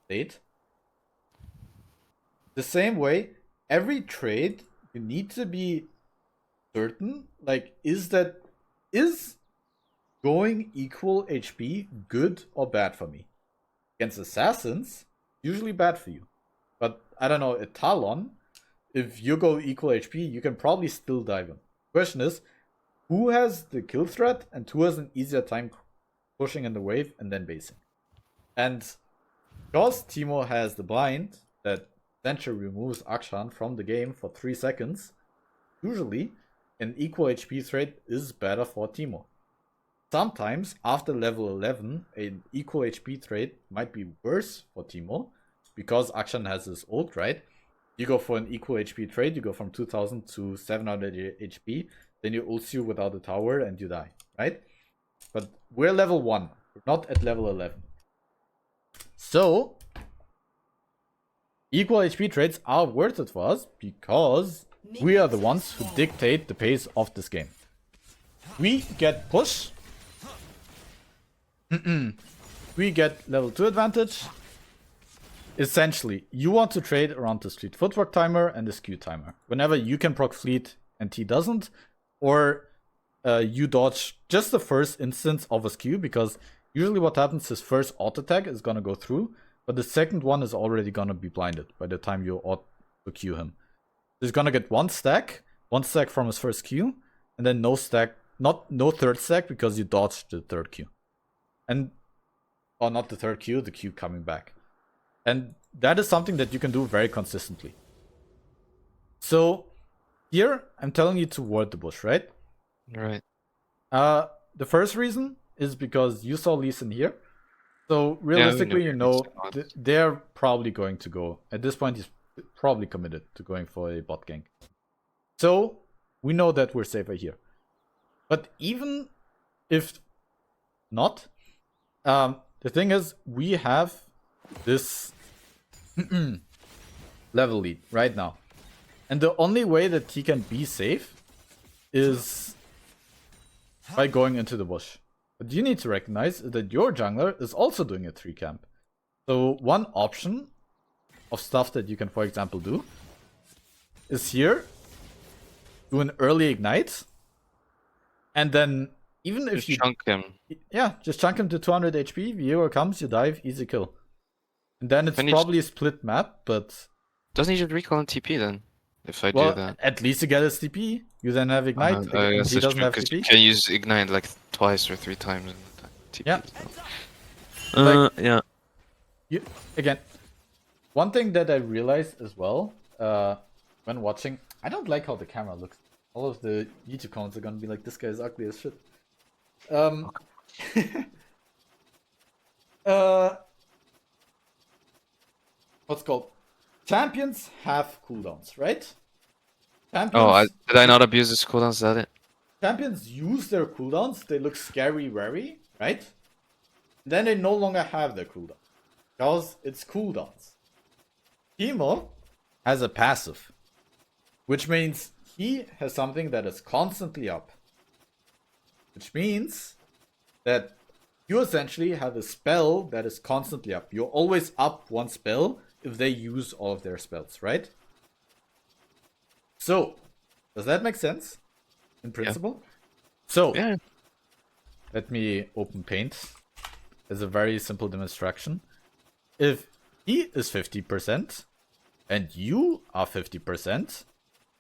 state. The same way, every trade, you need to be certain, like, is going equal HP good or bad for me? Against assassins, usually bad for you. But I don't know, at Talon, if you go equal HP, you can probably still dive in. Question is, who has the kill threat and who has an easier time pushing in the wave and then basing? And because Teemo has the blind that essentially removes Akshan from the game for 3 seconds, usually an equal HP trade is better for Teemo. Sometimes, after level 11, an equal HP trade might be worse for Teemo because Akshan has his ult, right? You go for an equal HP trade, you go from 2000 to 700 HP, then you ult you without a tower and you die, right? But we're level 1, we're not at level 11. So, equal HP trades are worth it for us because we are the ones who dictate the pace of this game. We get push. We get level 2 advantage. Essentially, you want to trade around this fleet footwork timer and the skew timer. Whenever you can proc fleet and T doesn't, or you dodge just the first instance of a skew, because usually what happens is first auto attack is gonna go through, but the second one is already gonna be blinded by the time you auto Q him. So he's gonna get one stack from his first Q, and then no third stack because you dodged the third Q. And or not the third Q, the Q coming back. And that is something that you can do very consistently. So Here, I'm telling you to ward the bush, right? Right. The first reason is because you saw Lee Sin here. So Yeah, we realistically, you Lee know, Sin was. they're probably going to go. At this point, he's probably committed to going for a bot gank. So we know that we're safer here. But even if not, the thing is, we have this level lead right now. And the only way that he can be safe is by going into the bush. But you need to recognize that your jungler is also doing a 3 camp. So one option of stuff that you can, for example, do is here, do an early ignite, and then even if Just you... chunk him. Yeah, just chunk him to 200 HP, viewer comes, you dive, easy kill. And then it's When he probably a split map, but... Doesn't he just recall and TP then? If I do Well, that. at least you get his TP. You then have ignite, I and guess he it's doesn't true, have 'cause you TP. can use ignite like twice or 3 times in the TP. Yeah. So. Like- Yeah. You, again, one thing that I realized as well when watching, I don't like how the camera looks. All of the YouTube comments are gonna be like, "This guy is ugly as shit." What's called? Champions have cooldowns, right? Champions, Did I not abuse his cooldowns? Is that it? champions use their cooldowns. They look scary, wary, right? Then they no longer have their cooldown because it's cooldowns. Teemo has a passive, which means he has something that is constantly up. Which means that you essentially have a spell that is constantly up. You're always up one spell if they use all of their spells, right? So, does that make sense? In principle? So, Yeah. let me open Paint as a very simple demonstration. If he is 50% and you are 50%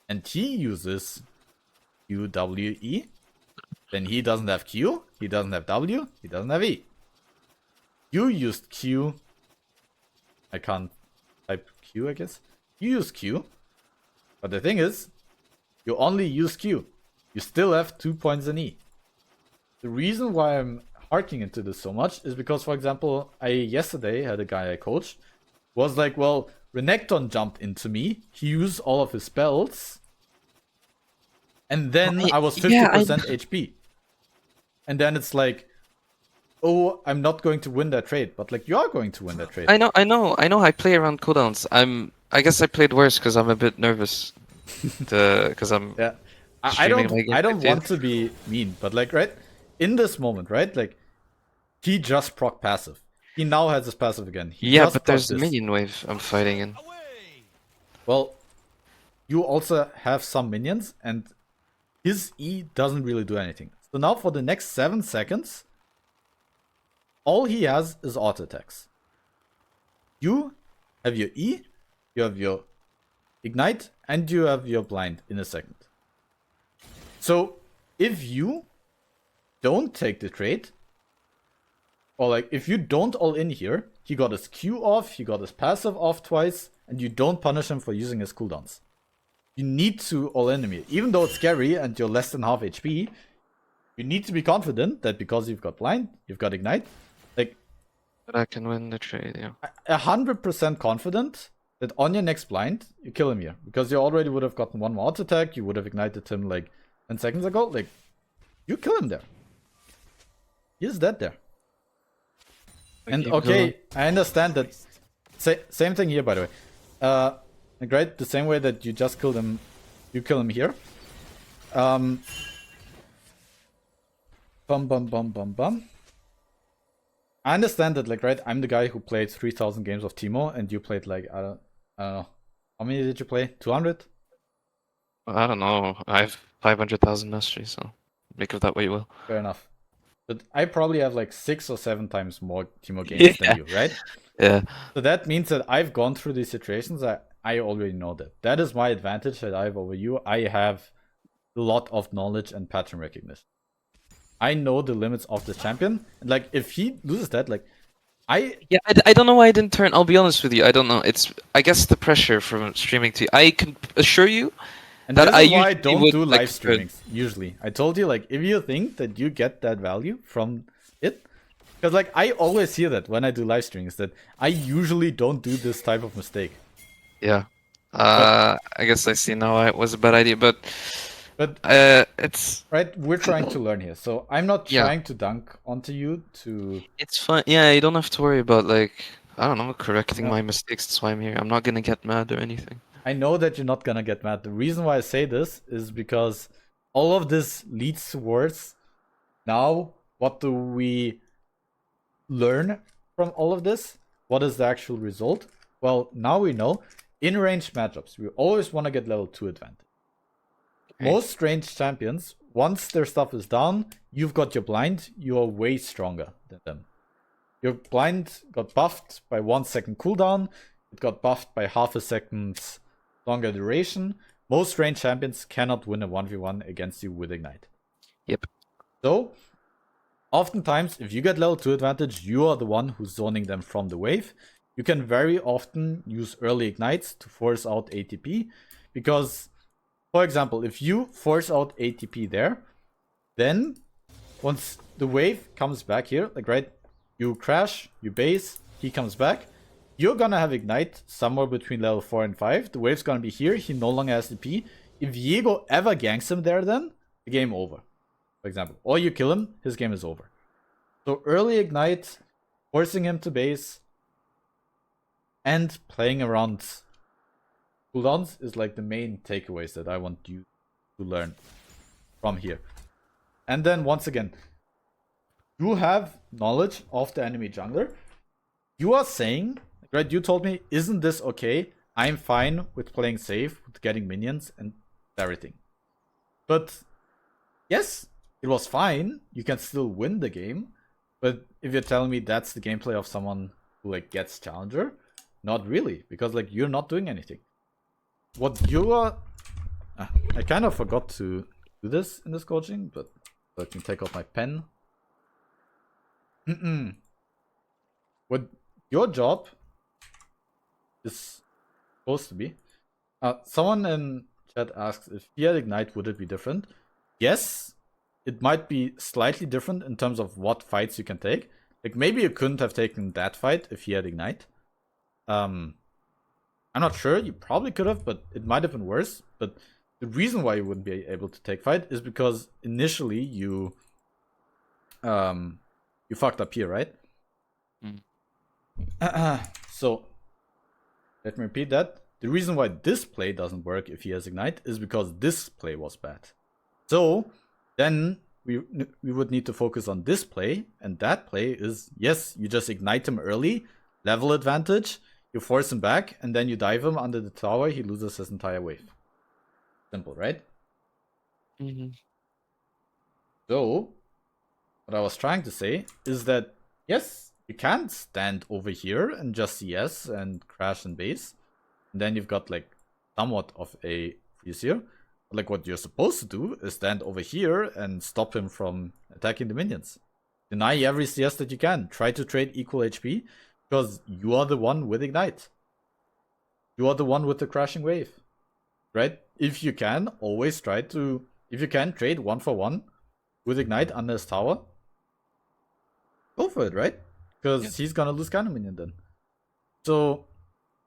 and he uses QWE, then he doesn't have Q, he doesn't have W, he doesn't have E. You used Q. I can't type Q, I guess. You use Q. But the thing is, you only use Q. You still have 2 points in E. The reason why I'm harking into this so much is because, for example, I yesterday had a guy I coached was like, well, Renekton jumped into me. He used all of his spells. And then I was 50% HP. And then it's like, oh, I'm not going to win that trade. But like, you are going to win that trade. I know. I play around cooldowns. I guess I played worse because I'm a bit nervous. Because I'm. Yeah. I streaming don't my game I don't too. want to be mean, but like, right? In this moment, right? Like, he just proc passive. He now has his passive again. He Yeah, just but proc there's a this. minion wave I'm fighting in. Away! Well, you also have some minions, and his E doesn't really do anything. So now for the next 7 seconds, all he has is auto attacks. You have your E, you have your ignite, and you have your blind in a second. So if you don't take the trade, or like if you don't all in here, he got his Q off, he got his passive off twice, and you don't punish him for using his cooldowns. You need to all in him, even though it's scary and you're less than half HP. You need to be confident that because you've got blind, you've got ignite, like But I can win the trade, yeah. 100% confident that on your next blind, you kill him here. Because you already would have gotten one more auto attack, you would have ignited him like 10 seconds ago. Like, you kill him there. He's dead there. And okay, I understand that. Same thing here, by the way. Right, the same way that you just killed him, you kill him here. Bum bum bum bum bum. I understand that, like, right, I'm the guy who played 3,000 games of Teemo, and you played like I don't know, how many did you play? 200? I don't know. I have 500,000 mastery, so make of that what you will. Fair enough. But I probably have like 6 or 7 times more Teemo games than you, right? Yeah. So that means that I've gone through these situations. I already know that. That is my advantage that I have over you. I have a lot of knowledge and pattern recognition. I know the limits of this champion. And like, if he loses that, like, I don't know why I didn't turn. I'll be honest with you. I don't know. It's I guess the pressure from streaming to. I can assure you, And That this I is why I usually don't would do like live streamings, usually. I told you, like, if you think that you get that value from it, because, like, I always hear that when I do live streamings, that I usually don't do this type of mistake. Yeah. But I guess I see now it was a bad idea, but but it's right, we're trying to learn here. So I'm not yeah, trying to dunk onto you to it's fun. Yeah, you don't have to worry about like I don't know correcting No. my mistakes. That's why I'm here. I'm not gonna get mad or anything. I know that you're not gonna get mad. The reason why I say this is because all of this leads towards now what do we learn from all of this? What is the actual result? Well, now we know in range matchups, we always want to get level 2 advantage. Okay. Most ranged champions, once their stuff is down, you've got your blind, you are way stronger than them. Your blind got buffed by 1 second cooldown, it got buffed by half a second longer duration. Most ranged champions cannot win a 1v1 against you with Ignite. Yep. So, oftentimes, if you get level 2 advantage, you are the one who's zoning them from the wave. You can very often use early ignites to force out ATP. Because, for example, if you force out ATP there, then once the wave comes back here, like right, you crash, you base, he comes back, you're gonna have ignite somewhere between level 4 and 5. The wave's gonna be here, he no longer has TP. If Viego ever ganks him there, then the game over. For example, or you kill him, his game is over. So early ignite, forcing him to base, and playing around cooldowns is like the main takeaways that I want you to learn from here. And then once again, you have knowledge of the enemy jungler. You are saying, right? You told me, isn't this okay? I'm fine with playing safe, with getting minions and everything. But yes, it was fine. You can still win the game. But if you're telling me that's the gameplay of someone who like gets challenger, not really, because like you're not doing anything. What you are, I kind of forgot to do this in this coaching, but I can take off my pen. What your job is supposed to be. Someone in chat asks if he had ignite, would it be different? Yes, it might be slightly different in terms of what fights you can take. Like maybe you couldn't have taken that fight if he had ignite. I'm not sure. You probably could have, but it might have been worse. But the reason why you wouldn't be able to take fight is because initially you fucked up here, right? So let me repeat that. The reason why this play doesn't work if he has ignite is because this play was bad. So then we would need to focus on this play, and that play is, yes, you just ignite him early, level advantage, you force him back, and then you dive him under the tower, he loses his entire wave. Simple, right? So, what I was trying to say is that, yes, you can stand over here and just CS and crash and base. And then you've got like somewhat of a freeze here. But like what you're supposed to do is stand over here and stop him from attacking the minions. Deny every CS that you can. Try to trade equal HP because you are the one with ignite. You are the one with the crashing wave. Right? If you can, always try to, if you can trade 1-for-1 with ignite under his tower, go for it, right? Because he's gonna lose counter minion then. So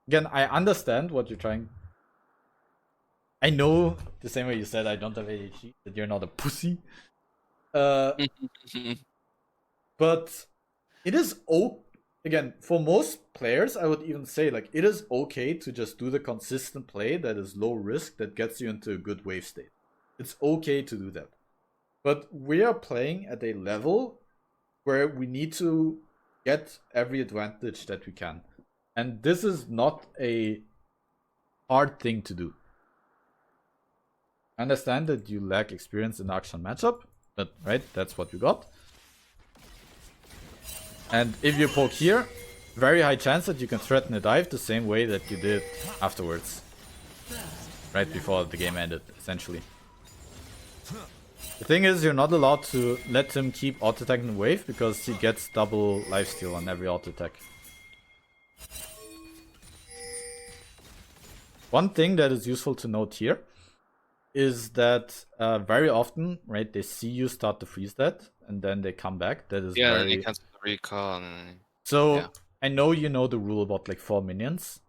again, I understand what you're trying. I know the same way you said I don't have ADHD, that you're not a pussy. But it is again, for most players, I would even say like it is okay to just do the consistent play that is low risk that gets you into a good wave state. It's okay to do that. But we are playing at a level where we need to get every advantage that we can. And this is not a hard thing to do. I understand that you lack experience in Akshan matchup, but right, that's what you got. And if you poke here, very high chance that you can threaten a dive the same way that you did afterwards. Right before the game ended, essentially. The thing is, you're not allowed to let him keep auto-attacking the wave because he gets double lifesteal on every auto-attack. One thing that is useful to note here is that very often, right, they see you start to freeze that, and then they come back. That is Yeah, then they very... cancel the recall. And So, yeah. I know you know the rule about like 4 minions.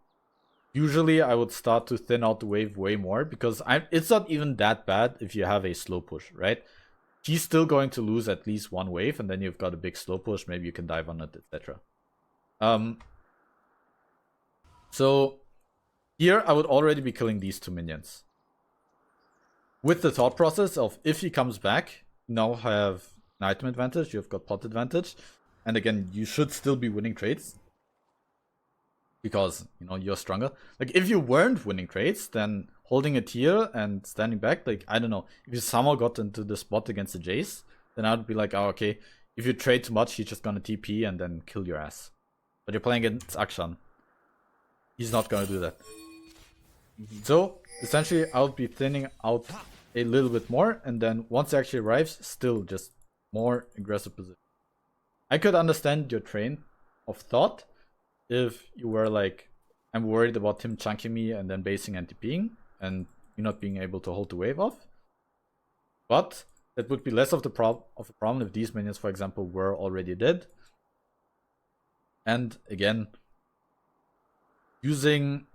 Usually, I would start to thin out the wave way more, because it's not even that bad if you have a slow push, right? He's still going to lose at least one wave, and then you've got a big slow push. Maybe you can dive on it, etc. So here I would already be killing these 2 minions, with the thought process of, if he comes back, you now have an item advantage, you've got pot advantage, and again, you should still be winning trades, because, you know, you're stronger. Like, if you weren't winning trades, then holding it here and standing back, like, I don't know, if you somehow got into the spot against the Jayce, then I would be like, oh, okay, if you trade too much, he's just gonna TP and then kill your ass. But you're playing against Akshan. He's not gonna do that. So, essentially, I would be thinning out a little bit more, and then once he actually arrives, still just more aggressive position. I could understand your train of thought if you were like, I'm worried about him chunking me and then basing and TPing, and you not being able to hold the wave off. But that would be less of a problem if these minions, for example, were already dead. And again, using,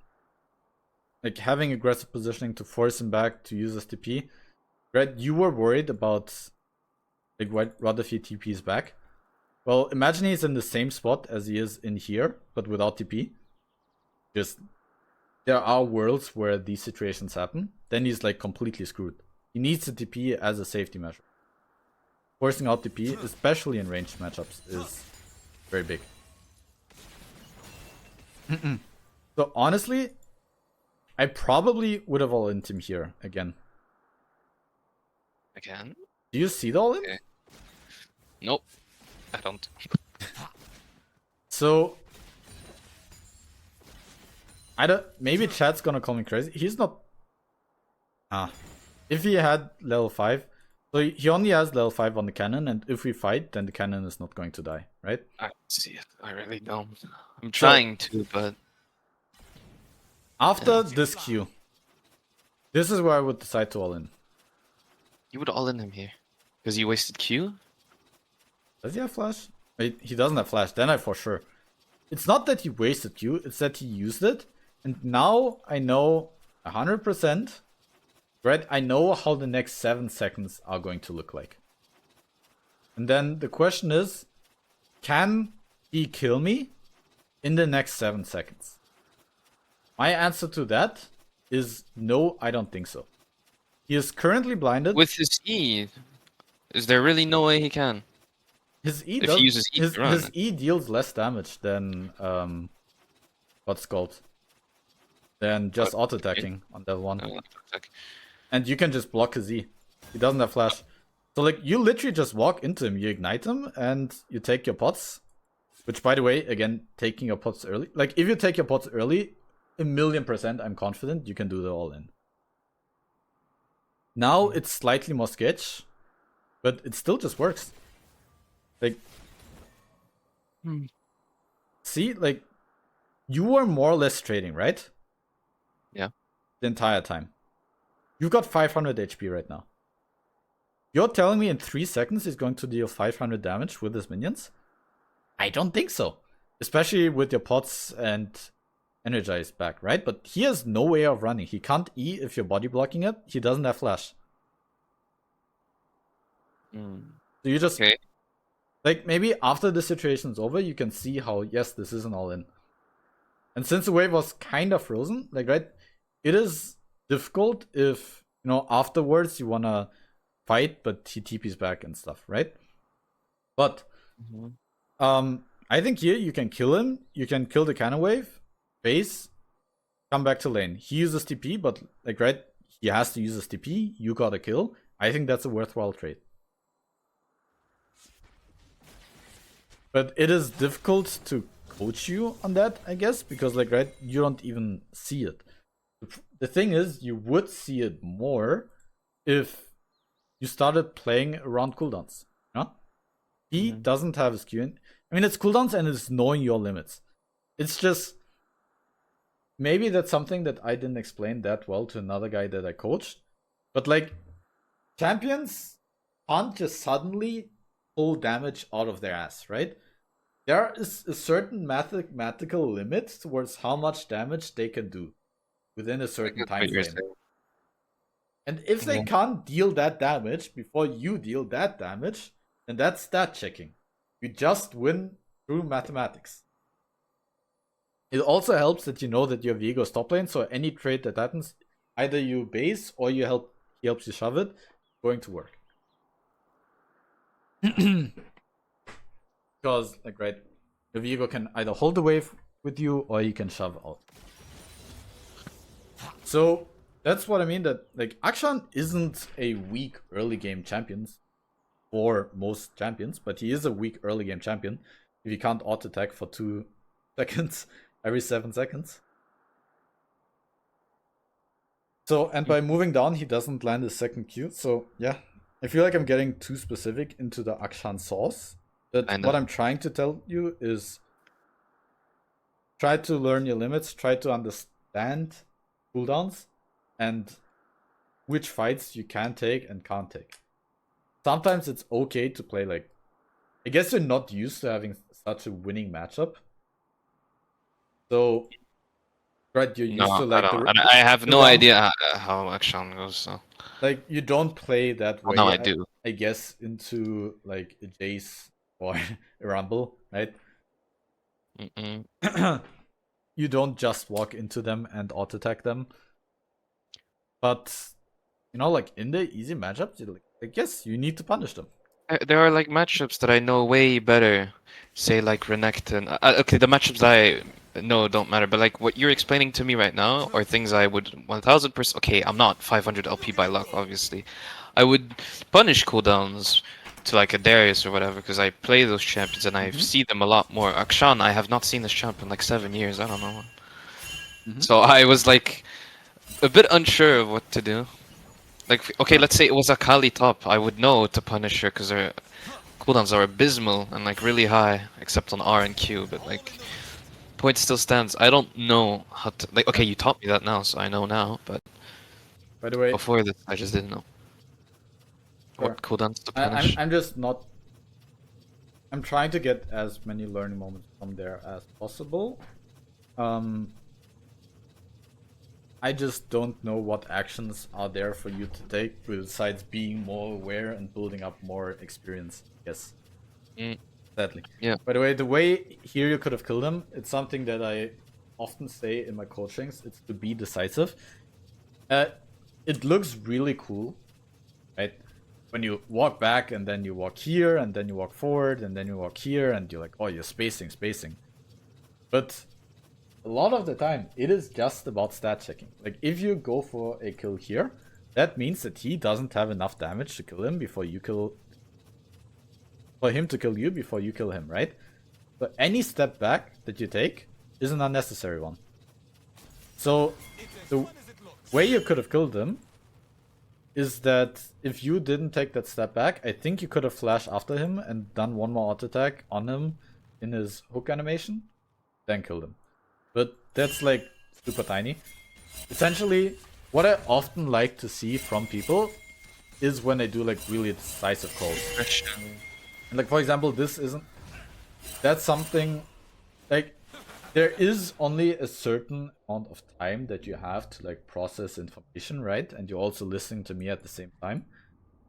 like, having aggressive positioning to force him back to use his TP. Right, you were worried about, like, what if he TPs back? Well, imagine he's in the same spot as he is in here, but without TP. Just, there are worlds where these situations happen. Then he's like completely screwed. He needs a TP as a safety measure. Forcing out TP, especially in ranged matchups, is very big. So honestly, I probably would have all-in him here again. Again? Do you see the all-in? Okay. Nope, I don't. So, I don't. Maybe chat's gonna call me crazy. He's not. If he had level 5, so he only has level 5 on the cannon, and if we fight, then the cannon is not going to die, right? I don't see it. I really don't. I'm trying to, but After this Q, this is where I would decide to all in. you would all in him here because you wasted Q. Does he have flash? Wait, he doesn't have flash. Then I for sure. It's not that he wasted Q, it's that he used it, and now I know 100%. Right, I know how the next 7 seconds are going to look like. And then the question is, can he kill me in the next 7 seconds? My answer to that is no, I don't think so. He is currently blinded. With his E, is there really no way he can? His E If he uses E to run. his E deals less damage than what's called, than just auto attacking on level 1. Okay. And you can just block his E. He doesn't have flash. So, like, you literally just walk into him, you ignite him, and you take your pots. Which, by the way, again, taking your pots early. Like, if you take your pots early, 1,000,000% I'm confident you can do the all-in. Now, it's slightly more sketch, but it still just works. Like, see, like, you are more or less trading, right? Yeah. The entire time. You've got 500 HP right now. You're telling me in 3 seconds he's going to deal 500 damage with his minions? I don't think so. Especially with your pots and energize back, right? But he has no way of running. He can't E if you're body blocking it. He doesn't have flash. So you just... Okay. Like, maybe after the situation's over, you can see how, yes, this is an all-in. And since the wave was kind of frozen, like, right, it is difficult if, you know, afterwards you want to fight, but he TPs back and stuff, right? But, I think here you can kill him, you can kill the cannon wave, base, come back to lane. He uses TP, but, like, right, he has to use his TP, you got a kill. I think that's a worthwhile trade. But it is difficult to coach you on that, I guess, because, like, right, you don't even see it. The thing is, you would see it more if you started playing around cooldowns. You know? He doesn't have his Q. I mean, it's cooldowns and it's knowing your limits. It's just... Maybe that's something that I didn't explain that well to another guy that I coached. But like champions can't just suddenly pull damage out of their ass, right? There is a certain mathematical limit towards how much damage they can do within a I certain get time what you're frame. saying. And if they Yeah. can't deal that damage before you deal that damage, then that's stat checking. You just win through mathematics. It also helps that you know that your Viego's top lane, so any trade that happens, either you base or he helps you shove it, going to work. Because, like, right, your Viego can either hold the wave with you or he can shove out. So that's what I mean, that like Akshan isn't a weak early game champion for most champions, but he is a weak early game champion if you can't auto attack for 2 seconds every 7 seconds. So, and by moving down, he doesn't land his second Q. So, yeah, I feel like I'm getting too specific into the Akshan sauce. But Kinda. what I'm trying to tell you is try to learn your limits, try to understand cooldowns, and which fights you can take and can't take. Sometimes it's okay to play like... I guess you're not used to having such a winning matchup. So... Right, you're used No, to I like don't. I have the no round, idea how Akshan goes. So. like you don't play that Well, now way. I do. I guess into like a Jayce or a Rumble, right? Mm-mm. You don't just walk into them and auto attack them. But you know, like in the easy matchups, like, I guess you need to punish them. There are like matchups that I know way better. Say like Renekton. Okay, the matchups that I know don't matter, but like what you're explaining to me right now are things I would 1000%. Okay, I'm not 500 LP by luck, obviously. I would punish cooldowns to like a Darius or whatever because I play those champions and I see them a lot more. Akshan, I have not seen this champ in like 7 years. I don't know. So I was like a bit unsure of what to do. Like, okay, let's say it was a Kali top. I would know to punish her because her cooldowns are abysmal and like really high, except on R and Q. But like, point still stands. I don't know how to like. Okay, you taught me that now, so I know now. But By the way, before this, I just didn't know sure. what cooldowns to I'm punish. I'm just not. I'm trying to get as many learning moments from there as possible. I just don't know what actions are there for you to take besides being more aware and building up more experience. Yes. Mm, Sadly. yeah. By the way here you could have killed him. It's something that I often say in my coachings. It's to be decisive. It looks really cool, right? When you walk back and then you walk here and then you walk forward and then you walk here and you're like, oh, you're spacing. But a lot of the time, it is just about stat checking. Like, if you go for a kill here, that means that he doesn't have enough damage to kill him before you kill... For him to kill you before you kill him, right? So any step back that you take is an unnecessary one. So, the way you could have killed him is that if you didn't take that step back, I think you could have flashed after him and done one more auto attack on him in his hook animation, then killed him. But that's like super tiny. Essentially, what I often like to see from people is when they do like really decisive calls. And like, for example, this isn't... That's something... Like, there is only a certain amount of time that you have to like process information, right? And you're also listening to me at the same time.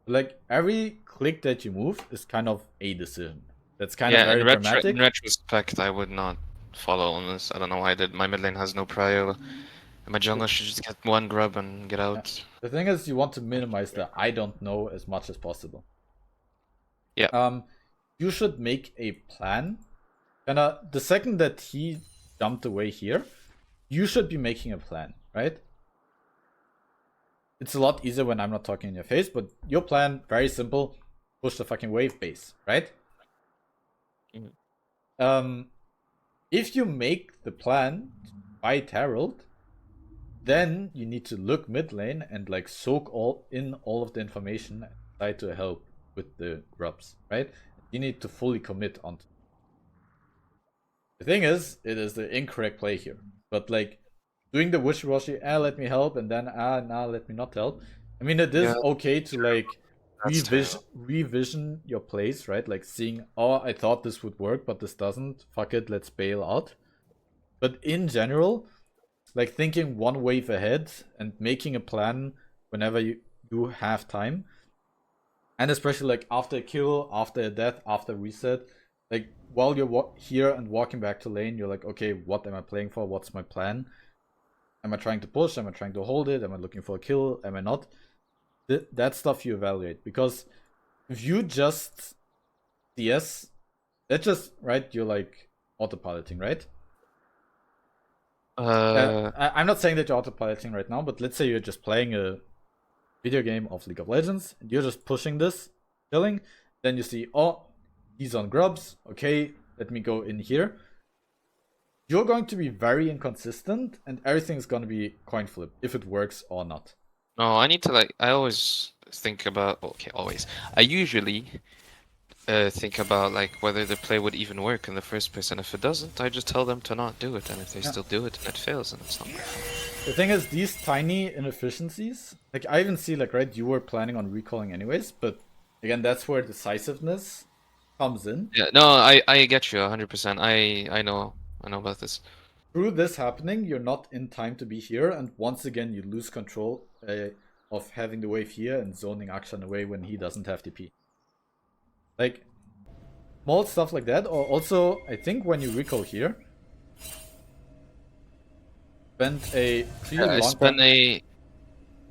Like, every click that you move is kind of a decision. That's kind of very dramatic. In retrospect, I would not follow on this. I don't know why I did. My mid lane has no prio. And my jungler should just get one grub and get out. The thing is, you want to minimize the I don't know as much as possible. Yeah. You should make a plan. And the second that he jumped away here, you should be making a plan, right? It's a lot easier when I'm not talking in your face, but your plan, very simple, push the fucking wave base, right? If you make the plan to fight Herald, then you need to look mid lane and like soak all of the information and try to help with the grubs, right? You need to fully commit onto. The thing is, it is the incorrect play here. But like doing the wishy-washy, let me help, and then nah, let me not help, I mean, it is Yeah, okay to like that's terrible. revision your plays, right? Like seeing, oh, I thought this would work, but this doesn't. Fuck it, let's bail out. But in general, like thinking one wave ahead and making a plan whenever you have time, and especially like after a kill, after a death, after reset, like while you're here and walking back to lane, you're like, okay, what am I playing for? What's my plan? Am I trying to push? Am I trying to hold it? Am I looking for a kill? Am I not? That stuff you evaluate, because if you just CS, that's just right. You're like autopiloting, right? Uh, I'm not saying that you're autopiloting right now, but let's say you're just playing a video game of League of Legends and you're just pushing this, chilling. Then you see, oh, he's on grubs. Okay, let me go in here. You're going to be very inconsistent, and everything's going to be coin flip if it works or not. no, I need to like. I always think about. Okay, always. I usually think about like whether the play would even work in the first place, and if it doesn't, I just tell them to not do it. And if they Yeah. still do it, and it fails, and it's not my fault. The thing is, these tiny inefficiencies, like I even see, like, right, you were planning on recalling anyways, but again, that's where decisiveness comes in. Yeah, no, I get you 100%. I know about this. Through this happening, you're not in time to be here, and once again, you lose control of having the wave here and zoning Akshan away when he doesn't have TP. Like, small stuff like that, or also, I think when you recall here, spend a pretty Yeah, I long spent time, a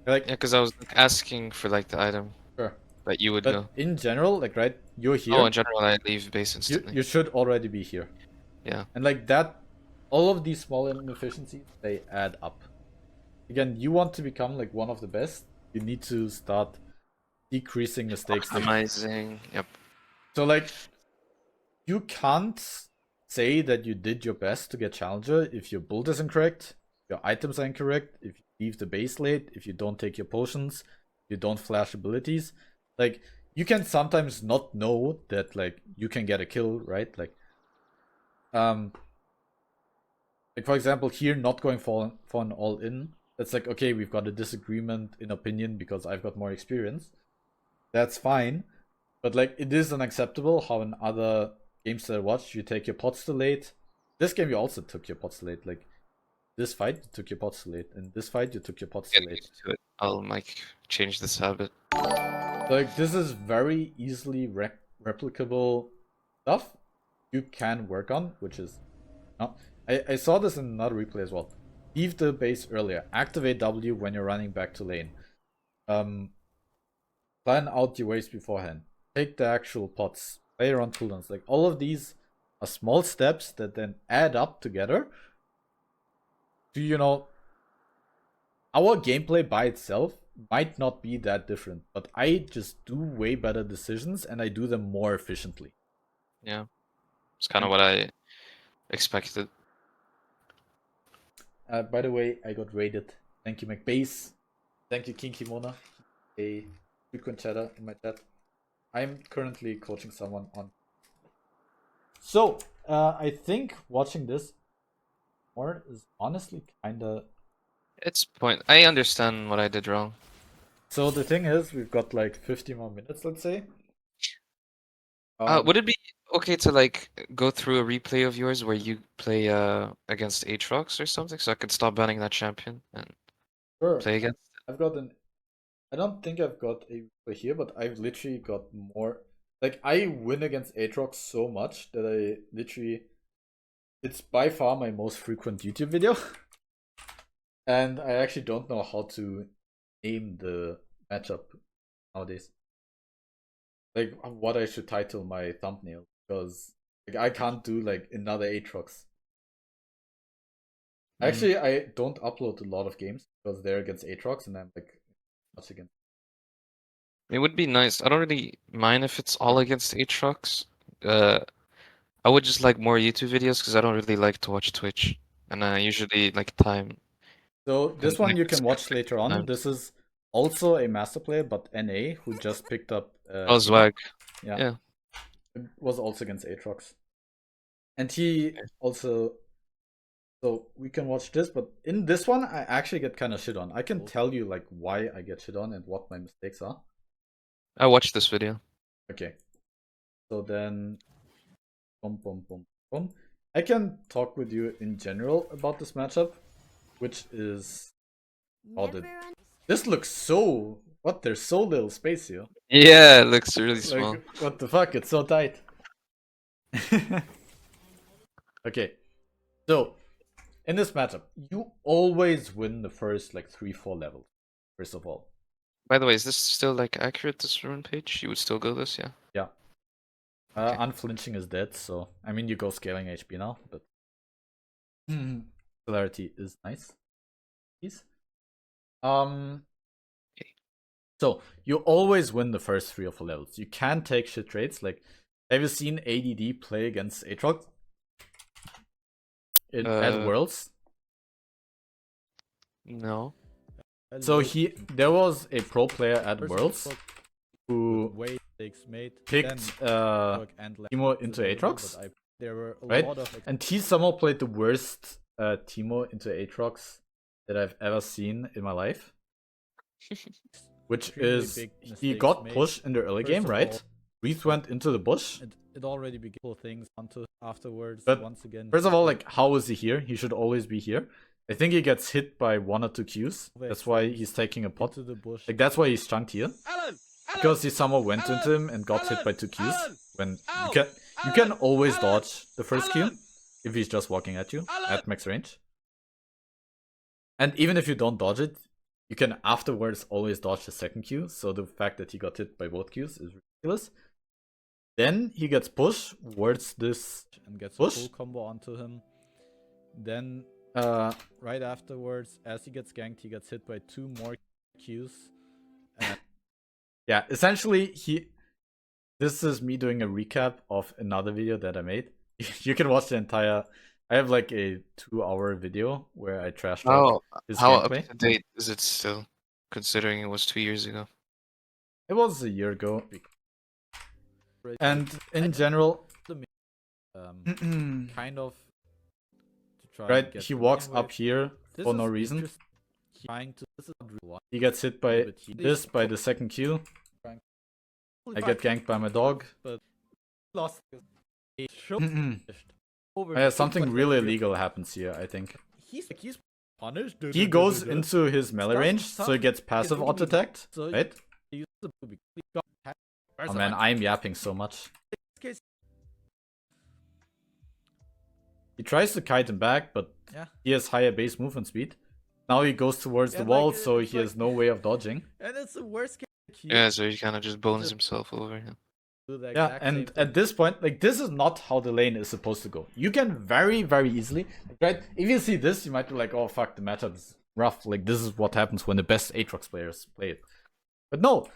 like, yeah, because I was like, asking for like the item sure. that you would But go. in general, like, right, you're Oh, here, in general, I leave base instantly. you should already be here. Yeah. And like that, all of these small inefficiencies, they add up. Again, you want to become like one of the best, you need to start decreasing mistakes. Like, Optimizing. Yep. so like, you can't say that you did your best to get challenger if your build is incorrect, your items are incorrect, if you leave the base late, if you don't take your potions, you don't flash abilities. Like, you can sometimes not know that like you can get a kill, right? Um like for example here, not going for an all-in, that's like, okay, we've got a disagreement in opinion because I've got more experience. That's fine. But like, it is unacceptable how in other games that I watched, you take your pots to late. This game you also took your pots to late. Like, this fight you took your pots to late, and this fight you took your pots to Get late. used to it. I'll like change this habit. Like, this is very easily replicable stuff you can work on, which is not. I saw this in another replay as well. Leave the base earlier. Activate W when you're running back to lane. Plan out your waves beforehand. Take the actual pots. Play around cooldowns. Like, all of these are small steps that then add up together to, you know, our gameplay by itself might not be that different, but I just do way better decisions and I do them more efficiently. Yeah. It's kind of And what I expected. by the way, I got raided. Thank you, McBase. Thank you, King Kimona. A frequent chatter in my chat. I'm currently coaching someone on. So, I think watching this more is honestly kinda. It's point. I understand what I did wrong. So the thing is, we've got like 50 more minutes, let's say. Would it be okay to like go through a replay of yours where you play against Aatrox or something, so I could stop banning that champion and Sure. play against? I've got an. I don't think I've got a replay here, but I've literally got more. Like, I win against Aatrox so much that I literally. It's by far my most frequent YouTube video. And I actually don't know how to name the matchup nowadays. Like, what I should title my thumbnail, because like I can't do like another Aatrox. Actually, I don't upload a lot of games because they're against Aatrox, and I'm like much against. It would be nice. I don't really mind if it's all against Aatrox. I would just like more YouTube videos because I don't really like to watch Twitch, and I usually like time. So this one you can watch Consecutive later on. times. This is also a master player, but NA, who just picked up Oh, Teemo. Zwag. Yeah. Yeah. It was also against Aatrox. And he also So we can watch this, but in this one, I actually get kind of shit on. I can tell you like why I get shit on and what my mistakes are. I watched this video. Okay. So then, boom, boom, boom, boom. I can talk with you in general about this matchup, which is Never this looks so. What? There's so little space here. Yeah, it looks really small. Like, what the fuck? It's so tight. Okay. So, in this matchup, you always win the first like 3-4 levels. First of all. By the way, is this still like accurate, this rune page? You would still go this, yeah? Yeah. Okay. Unflinching is dead, so I mean you go scaling HP now, but celerity is nice. Please. Okay. So you always win the first 3 or 4 levels. You can take shit trades. Like, have you seen ADD play against Aatrox at Worlds? No. So there was a pro player at Worlds who picked Teemo into Aatrox, right? And he somehow played the worst Teemo into Aatrox that I've ever seen in my life. Which is, he got pushed in the early game, right? Reith went into the bush. It already began things onto afterwards. But once again, first of all, like, how is he here? He should always be here. I think he gets hit by 1 or 2 Qs. That's why he's taking a pot. into the bush. Like, that's why he's chunked here. Because he somehow went into him and got hit by 2 Qs. When you can always dodge the first Q if he's just walking at you at max range. And even if you don't dodge it, you can afterwards always dodge the second Q. So the fact that he got hit by both Qs is ridiculous. Then he gets pushed towards this and gets bush. a full combo onto him. Then right afterwards, as he gets ganked, he gets hit by 2 more Qs. Yeah, essentially this is me doing a recap of another video that I made. You can watch the entire. I have like a 2-hour video where I trash talk his How up gameplay. to date is it still, considering it was 2 years ago? It was a year ago. And in general, Kind of to try and right, get he the walks win up with. here This for is no reason. just trying to. This is not really one. He gets hit by But he- this by the second Q. I get ganked by my dog. Lost. Something really illegal happens here, I think. He's punished. He goes into his melee range, so he gets passive auto attacked, right? Oh man, I'm yapping so much. He tries to kite him back, but Yeah. he has higher base movement speed. Now he goes towards the And, wall, like, so it's he has no way of dodging. And it's the worst case. Yeah, so he kind of just bones himself over here. Yeah, and at this point, like, this is not how the lane is supposed to go. You can very, very easily, right? If you see this, you might be like, oh fuck, the matchup is rough. Like, this is what happens when the best Aatrox players play it. But no,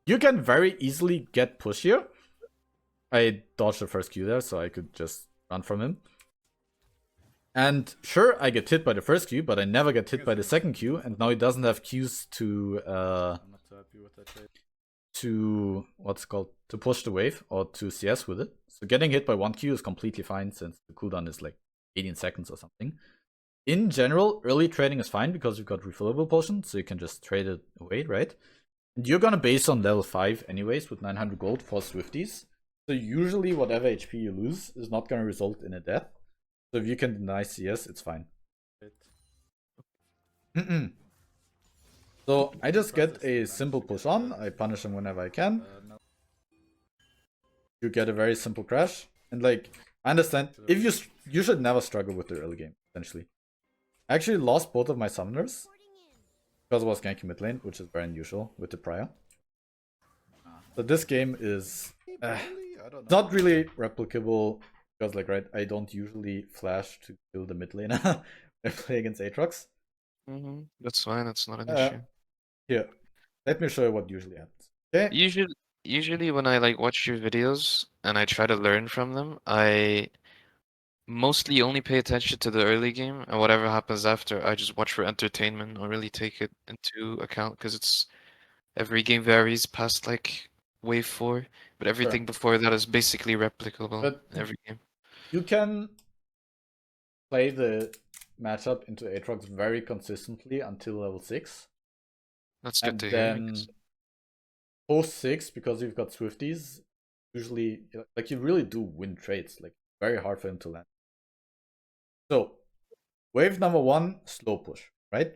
you can very easily get push here. I dodged the first Q there, so I could just run from him. And sure, I get hit by the first Q, but I never get hit by the second Q, and now he doesn't have Qs to what's it called, to push the wave or to CS with it. So getting hit by 1 Q is completely fine since the cooldown is like 18 seconds or something. In general, early trading is fine because you've got refillable potions, so you can just trade it away, right? And you're gonna base on level 5 anyways with 900 gold for Swifties. So usually whatever HP you lose is not gonna result in a death. So if you can deny CS, it's fine. So I just get a simple push on, I punish him whenever I can. You get a very simple crash. And like, I understand, if you should never struggle with the early game, essentially. I actually lost both of my summoners because I was ganking mid lane, which is very unusual with the prior. So this game is not really replicable because, like, right, I don't usually flash to kill the mid laner when I play against Aatrox. That's fine, that's not an issue. Here, let me show you what usually happens. Okay. Usually when I like watch your videos and I try to learn from them, I mostly only pay attention to the early game, and whatever happens after, I just watch for entertainment. I don't really take it into account because it's every game varies past like wave 4, but everything before that is basically replicable But in every game. you can play the matchup into Aatrox very consistently until level 6. That's good And to hear. I then guess. post 6, because you've got Swifties, usually, like, you really do win trades. Like, very hard for him to land. So, wave number 1, slow push, right?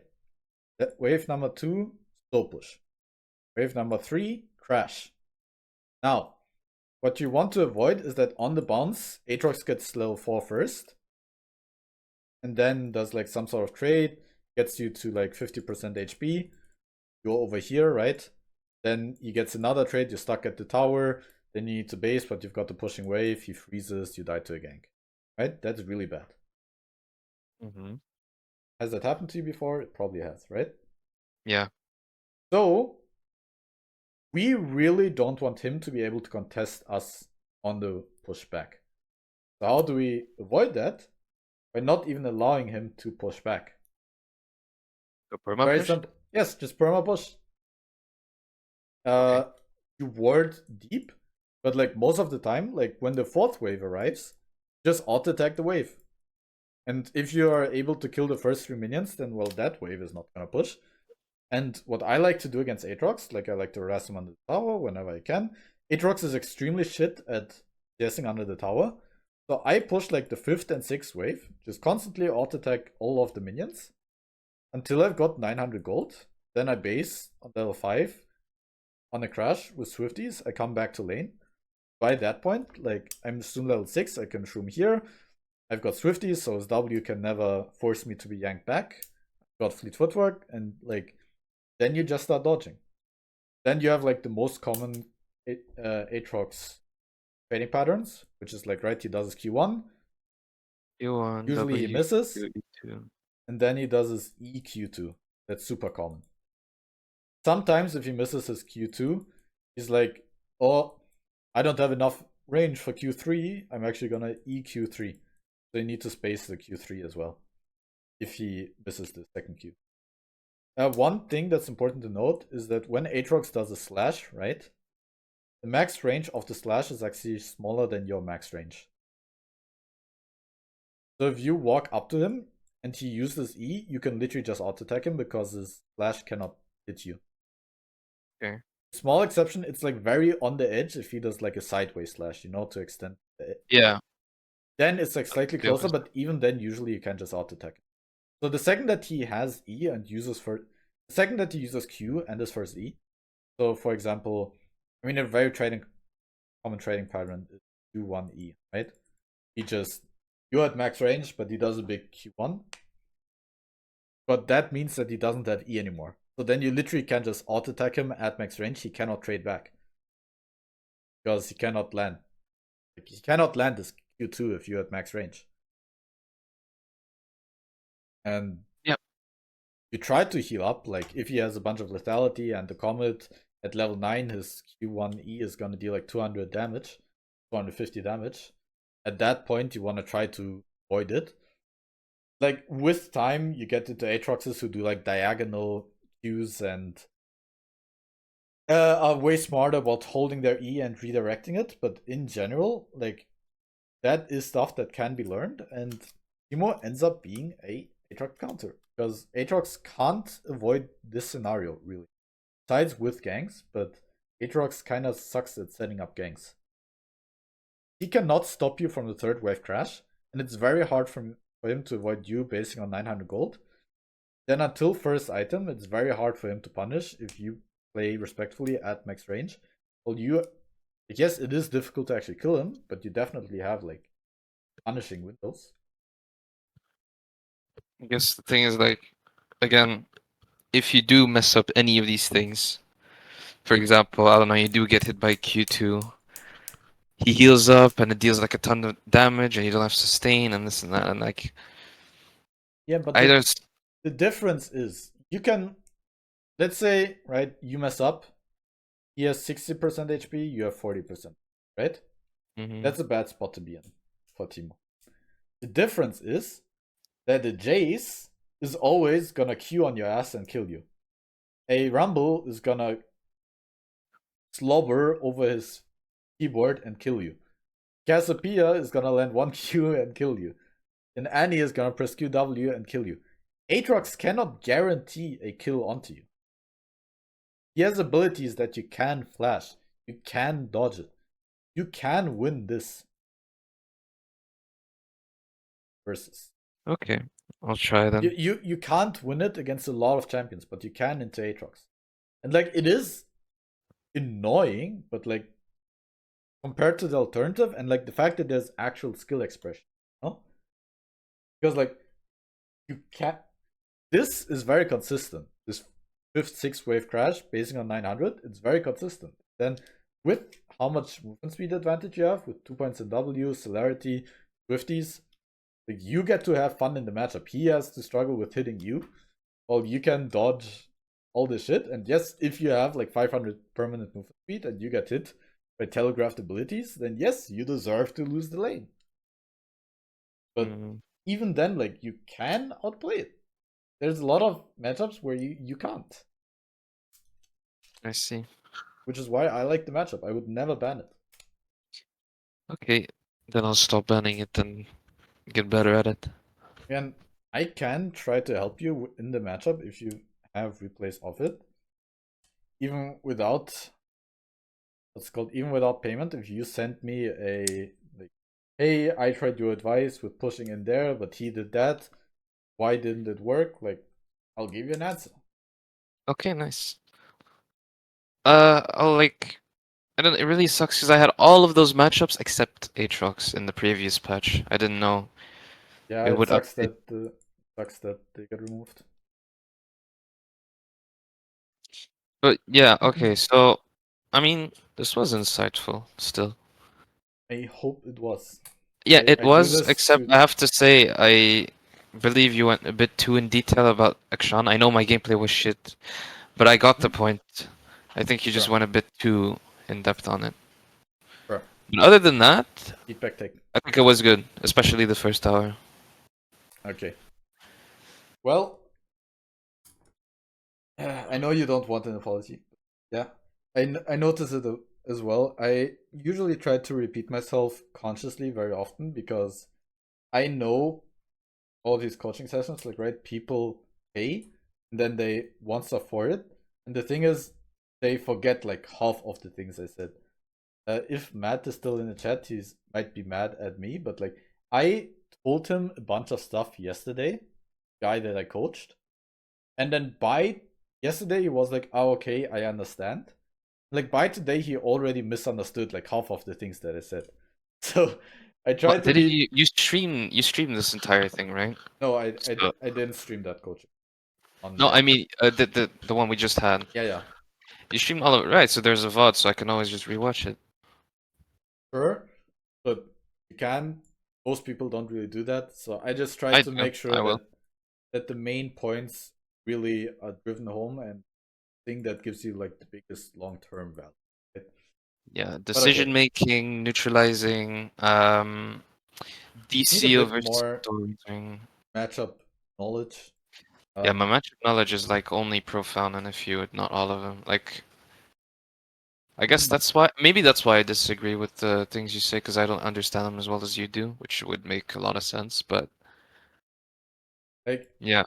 Wave number 2, slow push. Wave number 3, crash. Now, what you want to avoid is that on the bounce, Aatrox gets level 4 first, and then does like some sort of trade, gets you to like 50% HP. Go over here, right? Then he gets another trade, you're stuck at the tower, then you need to base, but you've got the pushing wave, he freezes, you die to a gank. Right? That's really bad. Mm-hmm. Has that happened to you before? It probably has, right? Yeah. So, we really don't want him to be able to contest us on the pushback. So how do we avoid that? By not even allowing him to push back. Go perma Very push. simple. Yes, just perma push. Okay. You ward deep, but like most of the time, like when the 4th wave arrives, just auto attack the wave. And if you are able to kill the first 3 minions, then well, that wave is not gonna push. And what I like to do against Aatrox, like I like to harass him under the tower whenever I can. Aatrox is extremely shit at chasing under the tower. So I push like the 5th and 6th wave, just constantly auto attack all of the minions until I've got 900 gold. Then I base on level 5 on a crash with Swifties. I come back to lane. By that point, like I'm soon level 6, I can shroom here. I've got Swifties, so his W can never force me to be yanked back. I've got Fleet Footwork, and like then you just start dodging. Then you have like the most common Aatrox trading patterns, which is like, right, he does his Q1. Q1, Usually W, he misses. Q2. And then he does his EQ2. That's super common. Sometimes if he misses his Q2, he's like, oh, I don't have enough range for Q3. I'm actually gonna EQ3. So you need to space the Q3 as well if he misses the second Q. One thing that's important to note is that when Aatrox does a slash, right, the max range of the slash is actually smaller than your max range. So if you walk up to him and he uses E, you can literally just auto attack him because his slash cannot hit you. Okay. Small exception, it's like very on the edge if he does like a sideways slash, to extend. Yeah. Then it's like slightly The closer, opposite. but even then, usually you can just auto attack him. So the second that he has E and uses the second that he uses Q and his first E. So for example, I mean a very common trading pattern is Q1E, right? You're at max range, but he does a big Q1. But that means that he doesn't have E anymore. So then you literally can just auto attack him at max range. He cannot trade back because he cannot land. He cannot land this Q2 if you're at max range. And yep, you try to heal up. Like if he has a bunch of lethality and the comet at level 9, his Q1E is gonna deal like 200 damage, 250 damage. At that point, you want to try to avoid it. Like with time, you get into Aatroxes who do like diagonal Qs and are way smarter about holding their E and redirecting it. But in general, like that is stuff that can be learned, and Teemo ends up being a Aatrox counter because Aatrox can't avoid this scenario really. Besides with ganks, but Aatrox kind of sucks at setting up ganks. He cannot stop you from the 3rd wave crash, and it's very hard for him to avoid you basing on 900 gold. Then until first item, it's very hard for him to punish if you play respectfully at max range. Well, yes, it is difficult to actually kill him, but you definitely have like punishing windows. I guess the thing is like, again, if you do mess up any of these things, for example, I don't know, you do get hit by Q2, he heals up and it deals like a ton of damage and you don't have sustain and this and that, and like Yeah, but either the difference is you can, let's say, right, you mess up, he has 60% HP, you have 40%, right? That's a bad spot to be in for Teemo. The difference is that the Jayce is always gonna Q on your ass and kill you. A Rumble is gonna slobber over his keyboard and kill you. Cassiopeia is gonna land 1 Q and kill you. then Annie is gonna press QW and kill you. Aatrox cannot guarantee a kill onto you. He has abilities that you can flash. You can dodge it. You can win this. Versus. Okay, I'll try then. You can't win it against a lot of champions, but you can into Aatrox. And like it is annoying, but like compared to the alternative and like the fact that there's actual skill expression, you know? Because like you can't. This is very consistent. This 5th, 6th wave crash basing on 900, it's very consistent. Then with how much movement speed advantage you have with 2 points in W, celerity, Swifties, like you get to have fun in the matchup. He has to struggle with hitting you, while you can dodge all this shit. And yes, if you have like 500 permanent movement speed and you get hit by telegraphed abilities, then yes, you deserve to lose the lane. But even then, like you can outplay it. There's a lot of matchups where you can't. I see. Which is why I like the matchup. I would never ban it. Okay, then I'll stop banning it and get better at it. And I can try to help you in the matchup if you have replays of it. Even without even without payment, if you send me a like, hey, I tried your advice with pushing in there, but he did that. Why didn't it work? Like, I'll give you an answer. Okay, nice. I'll like, I don't. It really sucks because I had all of those matchups except Aatrox in the previous patch. I didn't know Yeah, it it would sucks update. that they get removed. But yeah, okay. So, I mean, this was insightful. Still. I hope it was. Yeah, it I do was. this Except to I have to say, I believe you went a bit too in detail about Akshan. I know my gameplay was shit, but I got the point. I think you just Sure. went a bit too in depth on it. Sure. But other than that, Feedback take. I think it was good, especially the first hour. Okay. Well, I know you don't want an apology. Yeah, I notice it as well. I usually try to repeat myself consciously very often because I know all these coaching sessions, like, right, people pay and then they want stuff for it. And the thing is, they forget like half of the things I said. If Matt is still in the chat, he's might be mad at me, but like I told him a bunch of stuff yesterday, guy that I coached, and then by yesterday he was like, "Oh, okay, I understand." Like by today he already misunderstood like half of the things that I said. So I tried What to did be. you stream this entire thing, right? No, So, I didn't stream that coaching on no, I the. mean the one we just had. Yeah, yeah, You streamed all of it, right? So there's a VOD, so I can always just rewatch it. sure, but you can. Most people don't really do that, so I just tried I to do. make sure I will. that the main points really are driven home and thing that gives you like the biggest long-term value. Right? Yeah, But okay, decision making, neutralizing, need a DC bit over more storytelling. matchup knowledge. Yeah, Um, my matchup knowledge is like only profound and a few, not all of them. Like, I guess that's why, maybe that's why I disagree with the things you say, because I don't understand them as well as you do, which would make a lot of sense, but like yeah.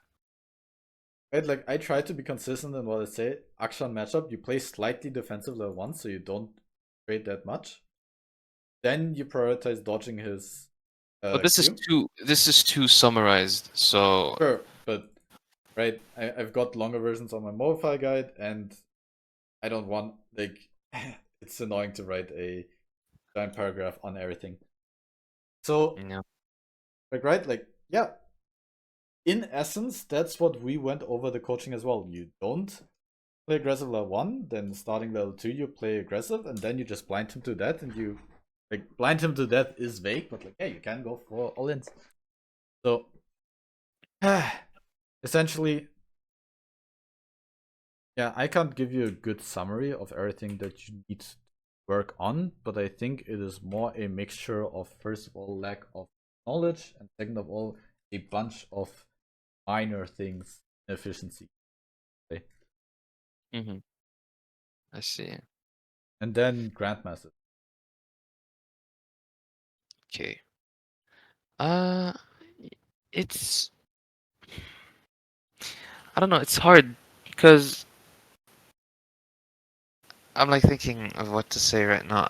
right, like I try to be consistent in what I say. Akshan matchup, you play slightly defensive level 1, so you don't trade that much. Then you prioritize dodging his But Q. this is too summarized, so Sure, but right, I've got longer versions on my mobile guide, and I don't want like it's annoying to write a giant paragraph on everything. So yeah. like right, like yeah, in essence, that's what we went over the coaching as well. You don't play aggressive level 1, then starting level 2 you play aggressive, and then you just blind him to death, and you like blind him to death is vague, but like yeah, you can go for all ins. So essentially, yeah, I can't give you a good summary of everything that you need to work on, but I think it is more a mixture of, first of all, lack of knowledge, and second of all, a bunch of minor things, inefficiency. Okay? Mm-hmm. I see. And then Grandmaster. Okay. Uh, It's I don't know. It's hard because I'm like thinking of what to say right now.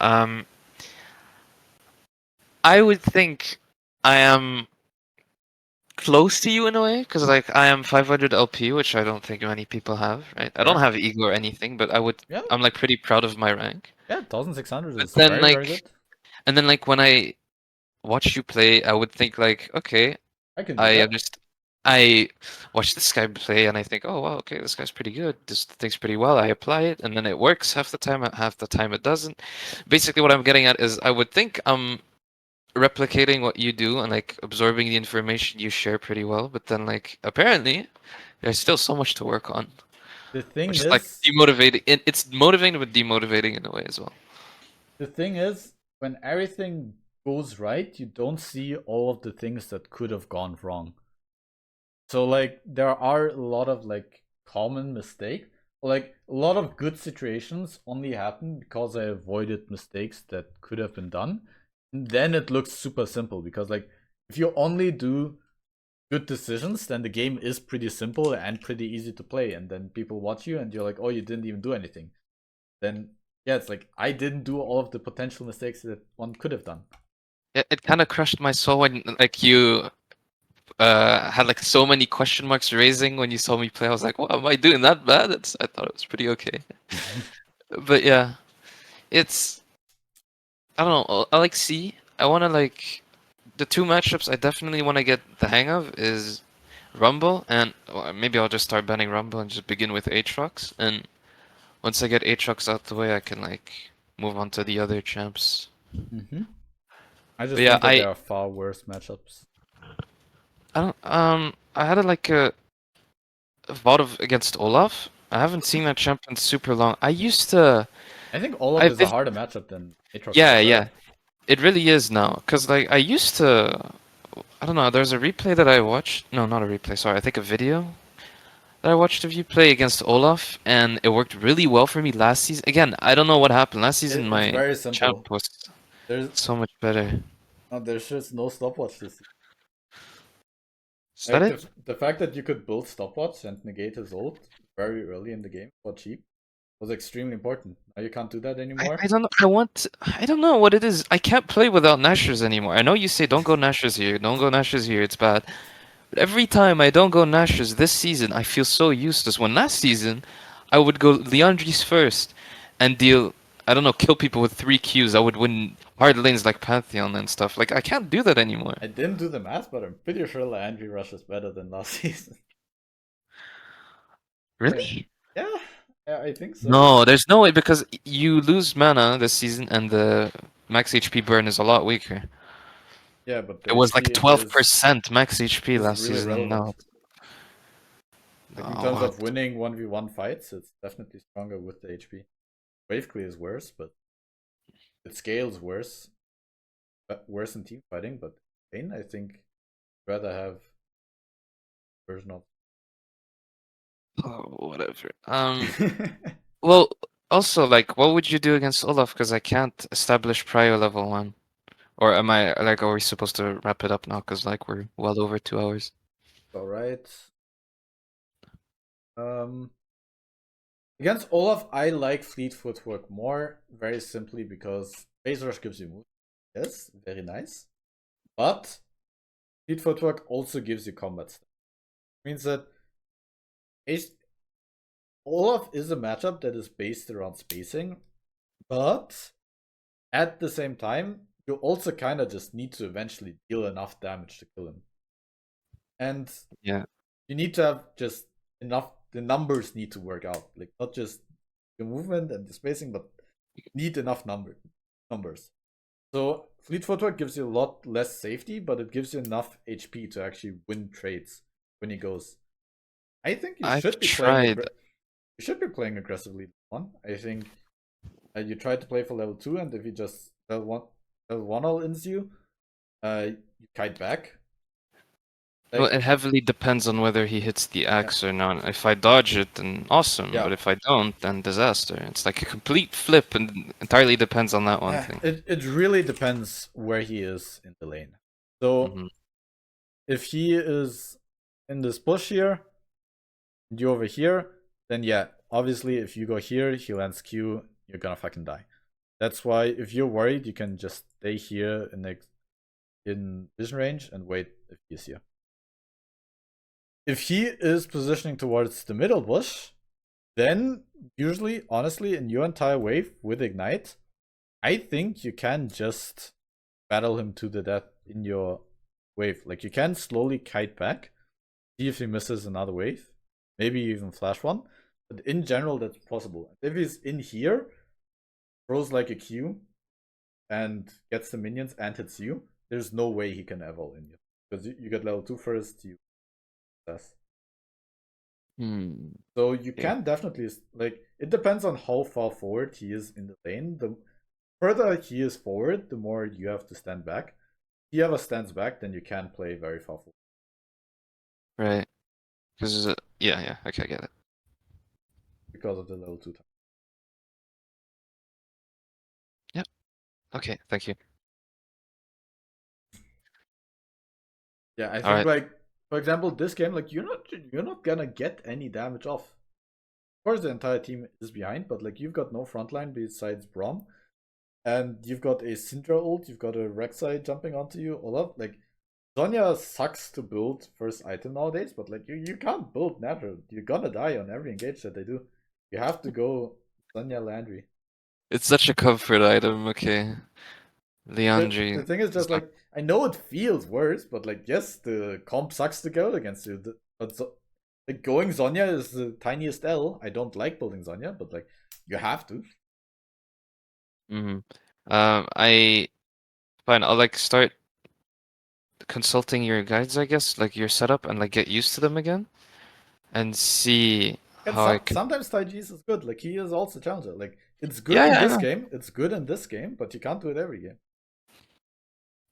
I would think I am close to you in a way because like I am 500 LP, which I don't think many people have. Right? I don't Sure. have ego or anything, but Yeah. I'm like pretty proud of my rank. Yeah, 1600 But is then very, very like good. and then like when I watch you play, I would think like, okay, I can do I that. understand. I watch this guy play and I think, oh wow, okay, this guy's pretty good. This thing's pretty well. I apply it and then it works half the time it doesn't. Basically, what I'm getting at is I would think I'm replicating what you do and like absorbing the information you share pretty well, but then like apparently there's still so much to work on, The thing which is like is, demotivating. It's motivating but demotivating in a way as well. the thing is, when everything goes right, you don't see all of the things that could have gone wrong. So like there are a lot of like common mistakes. Like a lot of good situations only happen because I avoided mistakes that could have been done. And then it looks super simple because like if you only do good decisions, then the game is pretty simple and pretty easy to play. And then people watch you and you're like, oh, you didn't even do anything. Then yeah, it's like I didn't do all of the potential mistakes that one could have done. It kind of crushed my soul when like you had like so many question marks raising when you saw me play. I was like, "Wow, am I doing that bad?" I thought it was pretty okay. But yeah, it's I don't know. I like C. I want to like the two matchups I definitely want to get the hang of is Rumble and well, maybe I'll just start banning Rumble and just begin with Aatrox. And once I get Aatrox out the way, I can like move on to the other champs. I But just yeah, think that there are far worse matchups. I don't I had like a VOD of against Olaf. I haven't seen that champ in super long. I used to I think Olaf I've is a harder matchup than Aatrox yeah, for yeah. sure. It really is now. Cause like I used to I don't know, there's a replay that I watched. No, not a replay, sorry. I think a video that I watched of you play against Olaf and it worked really well for me last season. Again, I don't know what happened. Last season It's my very champ simple. was There's so much better. there's just no stopwatch this season. Is that Like it? the fact that you could build stopwatch and negate his ult very early in the game for cheap was extremely important. Now you can't do that anymore. I don't know. I don't know what it is. I can't play without Nashers anymore. I know you say don't go Nashers here, don't go Nashers here, it's bad. But every time I don't go Nashers this season, I feel so useless. When last season, I would go Leandris first and deal, I don't know, kill people with 3 Qs. I would win hard lanes like Pantheon and stuff. Like, I can't do that anymore. I didn't do the math, but I'm pretty sure Leandry Rush is better than last season. Really? Yeah, yeah, I think so. No, there's no way because you lose mana this season and the max HP burn is a lot weaker. Yeah, but the It was like HP 12% max HP is last really season. relevant. No. Like in Oh, terms what? of winning 1v1 fights, it's definitely stronger with the HP. Wave clear is worse, but it scales worse. Worse in team fighting, but lane, I think I'd rather have version of. Oh, whatever. Well, also, like, what would you do against Olaf? Because I can't establish prior level 1. Or am I, like, are we supposed to wrap it up now? Because, like, we're well over 2 hours. Alright. Um, Against Olaf, I like Fleet Footwork more, very simply because Phase Rush gives you moves. Yes, very nice. But Fleet Footwork also gives you combat stuff. Means that Olaf is a matchup that is based around spacing, but at the same time, you also kind of just need to eventually deal enough damage to kill him. And Yeah. you need to have just enough, the numbers need to work out. Like, not just the movement and the spacing, but need enough numbers. So, Fleet Footwork gives you a lot less safety, but it gives you enough HP to actually win trades when he goes. I think you I've should be tried. you should be playing aggressively one. I think you try to play for level 2, and if you just level 1 all ins you, you kite back. Well, it heavily depends on whether he hits the axe or not. If I dodge it, then awesome. Yeah. But if I don't, then disaster. It's like a complete flip and entirely depends on that one thing. It really depends where he is in the lane. So Mhm. if he is in this bush here, and you over here, then yeah, obviously if you go here, he lands Q, you're gonna fucking die. That's why if you're worried, you can just stay here in vision range and wait if he's here. If he is positioning towards the middle bush, then usually, honestly, in your entire wave with Ignite, I think you can just battle him to the death in your wave. Like, you can slowly kite back, see if he misses another wave, maybe even flash one. But in general, that's possible. If he's in here, throws like a Q, and gets the minions and hits you, there's no way he can ever in you. Because you get level 2 first, you success. So you can definitely, like, it depends on how far forward he is in the lane. The further he is forward, the more you have to stand back. If he ever stands back, then you can play very far forward. Right. Because yeah, okay, I get it. Because of the level 2 time. Yep. Okay, thank you. Yeah, I think Alright. like, for example, this game, like, you're not gonna get any damage off. Of course the entire team is behind, but like, you've got no frontline besides Braum. And you've got a Syndra ult, you've got a Rek'Sai jumping onto you, Olaf. Like, Zhonya sucks to build first item nowadays, but like, you can't build natural. You're gonna die on every engage that they do. You have to go Zhonya Landry. It's such a comfort item, okay. The Leandri thing is is just not... like, I know it feels worse, but like, yes, the comp sucks to go against you. But like, going Zhonya is the tiniest L. I don't like building Zhonya, but like, you have to. Fine, I'll like start consulting your guides, I guess, like your setup, and like get used to them again, and see And how I can. sometimes Taijis is good. Like, he is also challenger. Like, it's good Yeah, in yeah, I this know. game. It's good in this game, but you can't do it every game.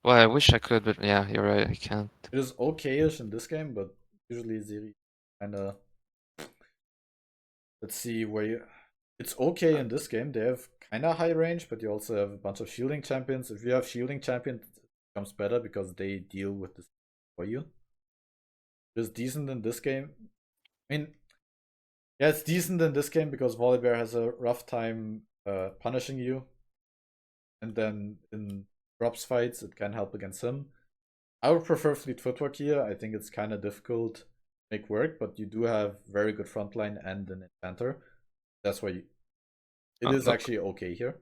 Well, I wish I could, but yeah, you're right, I can't. It is okay-ish in this game, but usually Ziri kinda. Let's see where you. It's okay in this game. They have kinda high range, but you also have a bunch of shielding champions. If you have shielding champions, it becomes better because they deal with this for you. It's decent in this game. I mean, yeah, it's decent in this game because Volibear has a rough time punishing you. And then in drops fights, it can help against him. I would prefer Fleet Footwork here. I think it's kind of difficult to make work, but you do have very good frontline and an enchanter. That's why it is Look, actually okay here.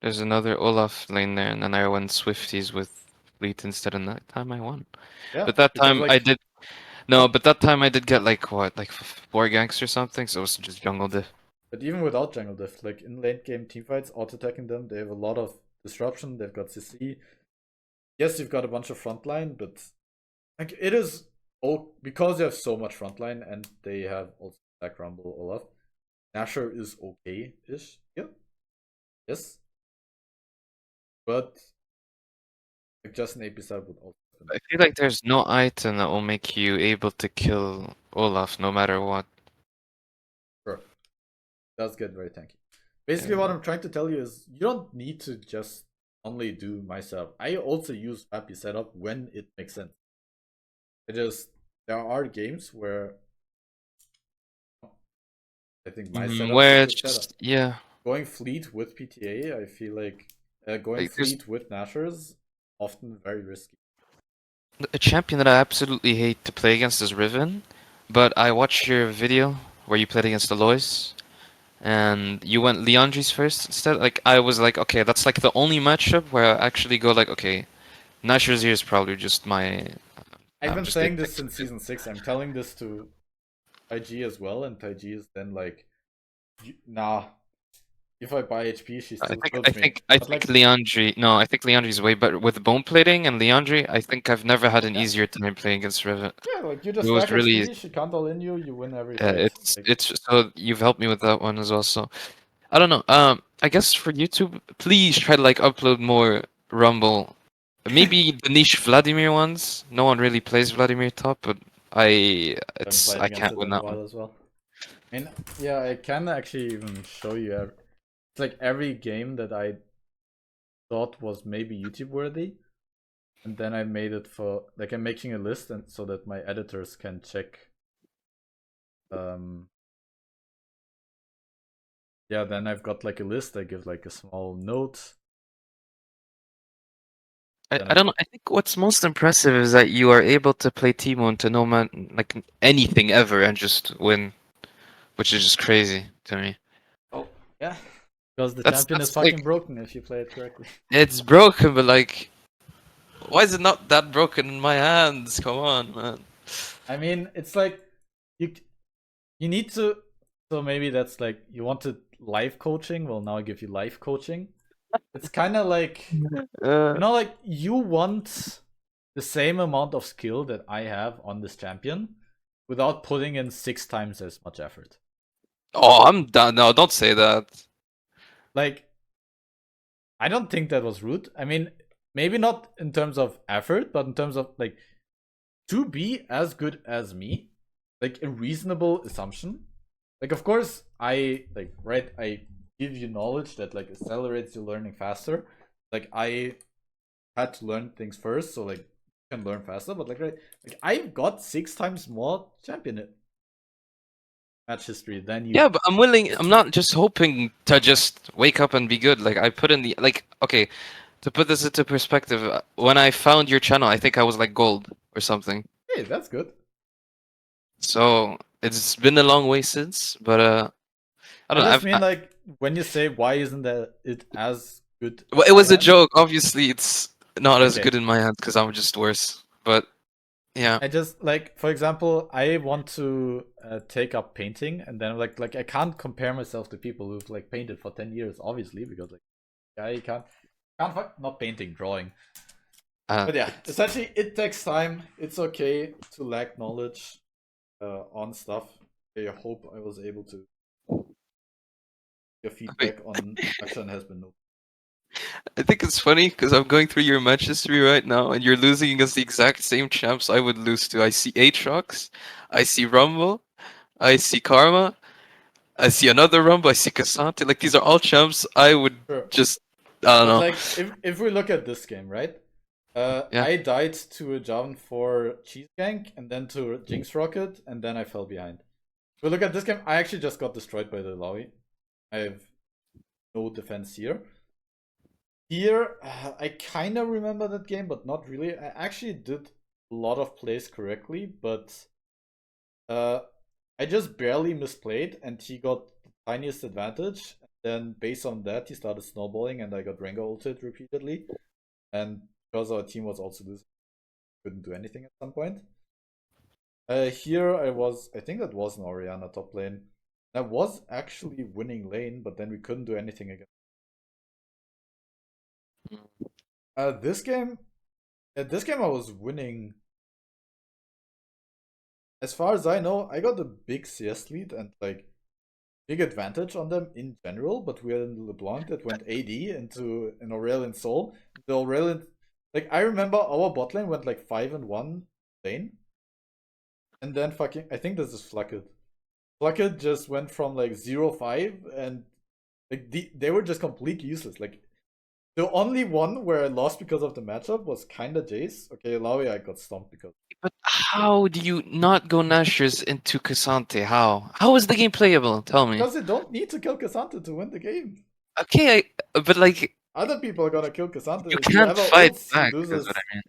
there's another Olaf lane there, and then I went Swifties with Fleet instead, and that time I won. Yeah, But that because time I like, did. No, but that time I did get like what, like 4 ganks or something, so it was just jungle diff. but even without jungle diff, like in late game teamfights, auto attacking them, they have a lot of disruption. They've got CC. Yes, you've got a bunch of frontline, but like, it is because they have so much frontline and they have also Stack Rumble Olaf. Nashor is okay-ish. Yeah. Yes. But like, just an AP setup would also. I feel like there's no item that will make you able to kill Olaf no matter what. Sure. Does get very tanky. Basically, what I'm trying to tell you is you don't need to just only do my setup. I also use happy setup when it makes sense. There are games where I think my setup Where is it's the setup. just, yeah. Going Fleet with PTA, I feel like going Like, there's Fleet with Nashor is often very risky. a champion that I absolutely hate to play against is Riven, but I watched your video where you played against Aloys, and you went Leandri's first instead. Like, I was like, okay, that's like the only matchup where I actually go like, okay, Nashor's here is probably just my... I've I'm been just being saying this picked. since season 6. I'm telling this to IG as well, and IG is then like, nah, if I buy HP, she I still think kills I me. think I But think like, Leandri. No, I think Leandri's way better with bone plating and Leandri. I think I've never had an yeah, easier time playing against Riven. yeah, like, you It just was stack really HP, she can't all in you, you win every fight. Like, it's so you've helped me with that one as well. So I don't know. I guess for YouTube, please try to like upload more Rumble. Maybe the niche Vladimir ones. No one really plays Vladimir top, but haven't played I against can't it win in a that one. while as well. And yeah, I can actually even show you. It's like every game that I thought was maybe YouTube worthy. and then I made it for like I'm making a list and so that my editors can check. Yeah, then I've got like a list. I give like a small note. I don't know. I think what's most impressive is that you are able to play Teemo into no man like anything ever and just win, which is just crazy to me. Oh yeah, because the That's champion is that's like fucking broken if you play it correctly. it's broken, but like, why is it not that broken in my hands? Come on, man. I mean, it's like you you need to. So maybe that's like you wanted life coaching. Well, now I give you life coaching. It's kind of like like you want the same amount of skill that I have on this champion without putting in 6 times as much effort. Oh, I'm done. No, don't say that. Like, I don't think that was rude. I mean, maybe not in terms of effort, but in terms of like to be as good as me, like a reasonable assumption. Like, of course, I give you knowledge that like accelerates your learning faster. Like, I had to learn things first, so like you can learn faster. But like, like I've got 6 times more champion match history than you. Yeah, but I'm willing. I'm not just hoping to just wake up and be good. Like I put in the like. Okay, to put this into perspective, when I found your channel, I think I was like gold or something. Hey, that's good. So it's been a long way since, but I I don't know. just mean like when you say why isn't that it as good Well, in it my was a hands? joke. Obviously, it's not as Okay. good in my hands because I'm just worse. But yeah, I just like, for example, I want to take up painting, and then like I can't compare myself to people who've like painted for 10 years, obviously, because like I can't not painting, drawing. But yeah, essentially, it takes time. It's okay to lack knowledge on stuff. I hope I was able to. Your wait, feedback on Akshan has been noted. I think it's funny because I'm going through your match history right now, and you're losing against the exact same champs I would lose to. I see Aatrox, I see Rumble, I see Karma, I see another Rumble, I see Cassante. Like these are all champs I would Sure. just, I don't But know. like, if we look at this game, right? Yeah. I died to a Javan for Cheese Gank, and then to Jinx Rocket, and then I fell behind. If we look at this game, I actually just got destroyed by the Lowy. I have no defense here. Here, I kind of remember that game, but not really. I actually did a lot of plays correctly, but I just barely misplayed, and he got the tiniest advantage. Then, based on that, he started snowballing, and I got Rengar ulted repeatedly. And because our team was also losing, couldn't do anything at some point. Here I think that was an Orianna top lane. I was actually winning lane, but then we couldn't do anything again. This game, I was winning. As far as I know, I got a big CS lead and like big advantage on them in general. But we had in LeBlanc that went AD into an Aurelion Soul. The Aurelion, like I remember our bot lane went like 5-1 lane, and then fucking I think this is Flucket. Flucket just went from like 0-5 and like they were just completely useless. Like the only one where I lost because of the matchup was kinda Jayce. Okay, Lawi I got stomped because. But how do you not go Nashers into Cassante? How? How is the game playable? Tell me. Because you don't need to kill Cassandra to win the game. Okay, but like Other people are gonna kill Cassandra. you If he can't ever fight ults, he back, is loses. what I mean.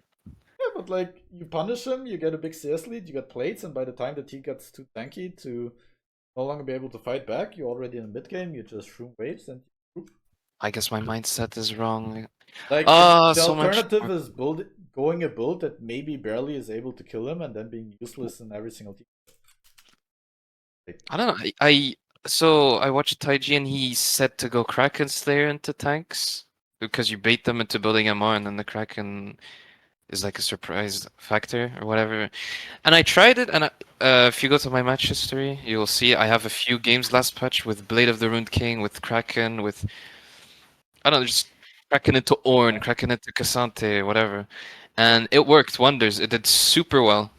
Yeah, but like you punish him, you get a big CS lead, you get plates, and by the time that he gets too tanky to no longer be able to fight back, you're already in the mid game. You just shroom waves and I guess my mindset is wrong. like Ah, the so much. alternative is going a build that maybe barely is able to kill him and then being useless in every single team. Like, I don't know. I watched Taiji and he said to go Kraken Slayer into tanks because you bait them into building MR and then the Kraken is like a surprise factor or whatever. And I tried it, and if you go to my match history, you'll see I have a few games last patch with Blade of the Ruined King, with Kraken, with I don't know, just Kraken into Ornn, Kraken into Cassante, whatever, and it worked wonders. It did super well.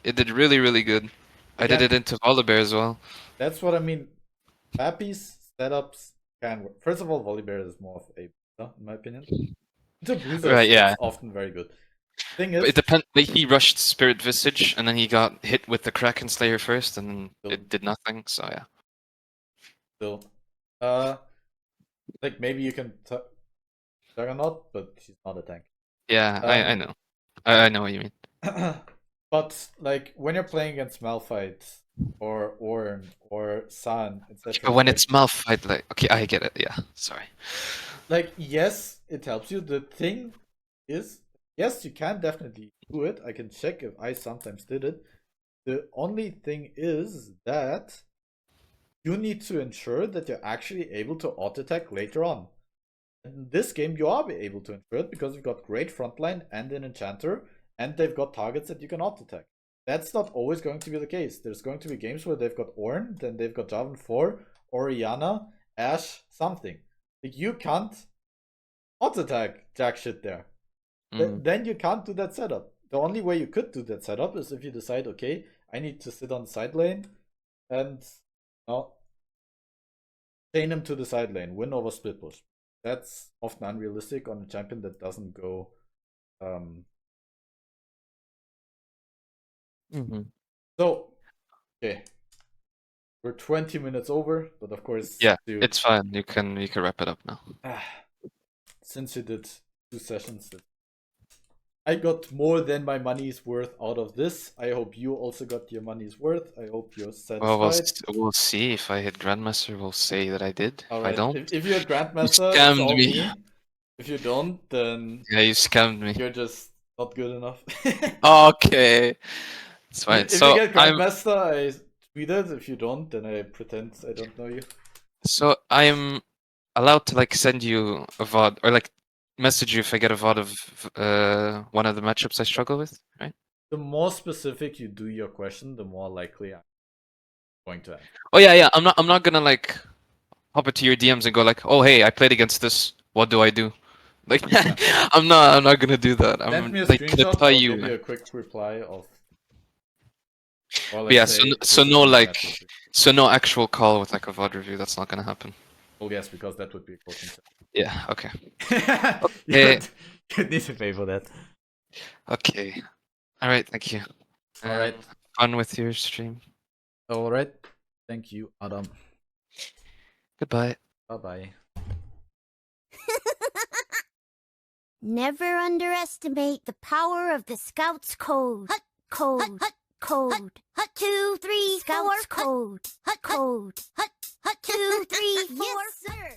It did really, really good. I did again, it into Volibear as well. that's what I mean. Mappies, setups can work. First of all, Volibear is more of a booster, in my opinion. Into boosters, Right? it's Yeah. often very good. Thing But is, it depends. Like, he rushed Spirit Visage, and then he got hit with the Kraken Slayer first, and then Still. it did nothing. So yeah. still, like maybe you can Juggernaut, but she's not a tank. Yeah, I know. I know what you mean. But like when you're playing against Malphite or Ornn or San, etc. But when like, it's Malphite, like, okay, I get it. Yeah, sorry. like yes, it helps you. The thing is, yes, you can definitely do it. I can check if I sometimes did it. The only thing is that you need to ensure that you're actually able to auto attack later on. In this game, you are able to ensure it because you've got great frontline and an enchanter, and they've got targets that you can auto attack. That's not always going to be the case. There's going to be games where they've got Ornn, then they've got Jarvan 4, Orianna, Ashe, something. Like you can't auto attack jack shit there. Then you can't do that setup. The only way you could do that setup is if you decide, okay, I need to sit on the side lane and chain him to the side lane, win over split push. That's often unrealistic on a champion that doesn't go. So, okay, we're 20 minutes over, but of course, Yeah, it's fine. You can wrap it up now. Since you did 2 sessions, I got more than my money's worth out of this. I hope you also got your money's worth. I hope you're satisfied. Well, we'll see. If I hit Grandmaster, we'll say that I did. All if right. I don't, If you had Grandmaster, you it's scammed all me. me. If you don't, then Yeah, you scammed me. you're just not good enough. Okay, it's fine. If So you get Grandmaster, I tweet it. If you don't, then I pretend I don't know you. I'm allowed to like send you a VOD or like message you if I get a VOD of one of the matchups I struggle with, right? The more specific you do your question, the more likely I'm going to answer. Oh yeah. I'm not gonna like hop into your DMs and go like, oh hey, I played against this. What do I do? Like I'm not gonna do that. I'm Send me a like gonna screenshot. tell I'll you. give you a quick reply of. Or But yeah, say, so this no is like matches. so no actual call with like a VOD review. That's not gonna happen. Oh yes, because that would be a coaching. Yeah. Okay. You need to pay for that. Okay. All right. Thank you. All right. Fun with your stream. All right. Thank you, Adam. Goodbye. Bye bye. Never underestimate the power of the Scouts code. Code. Code. 2, 3, Scouts code. Code. 2, 3, 4. Yes, sir.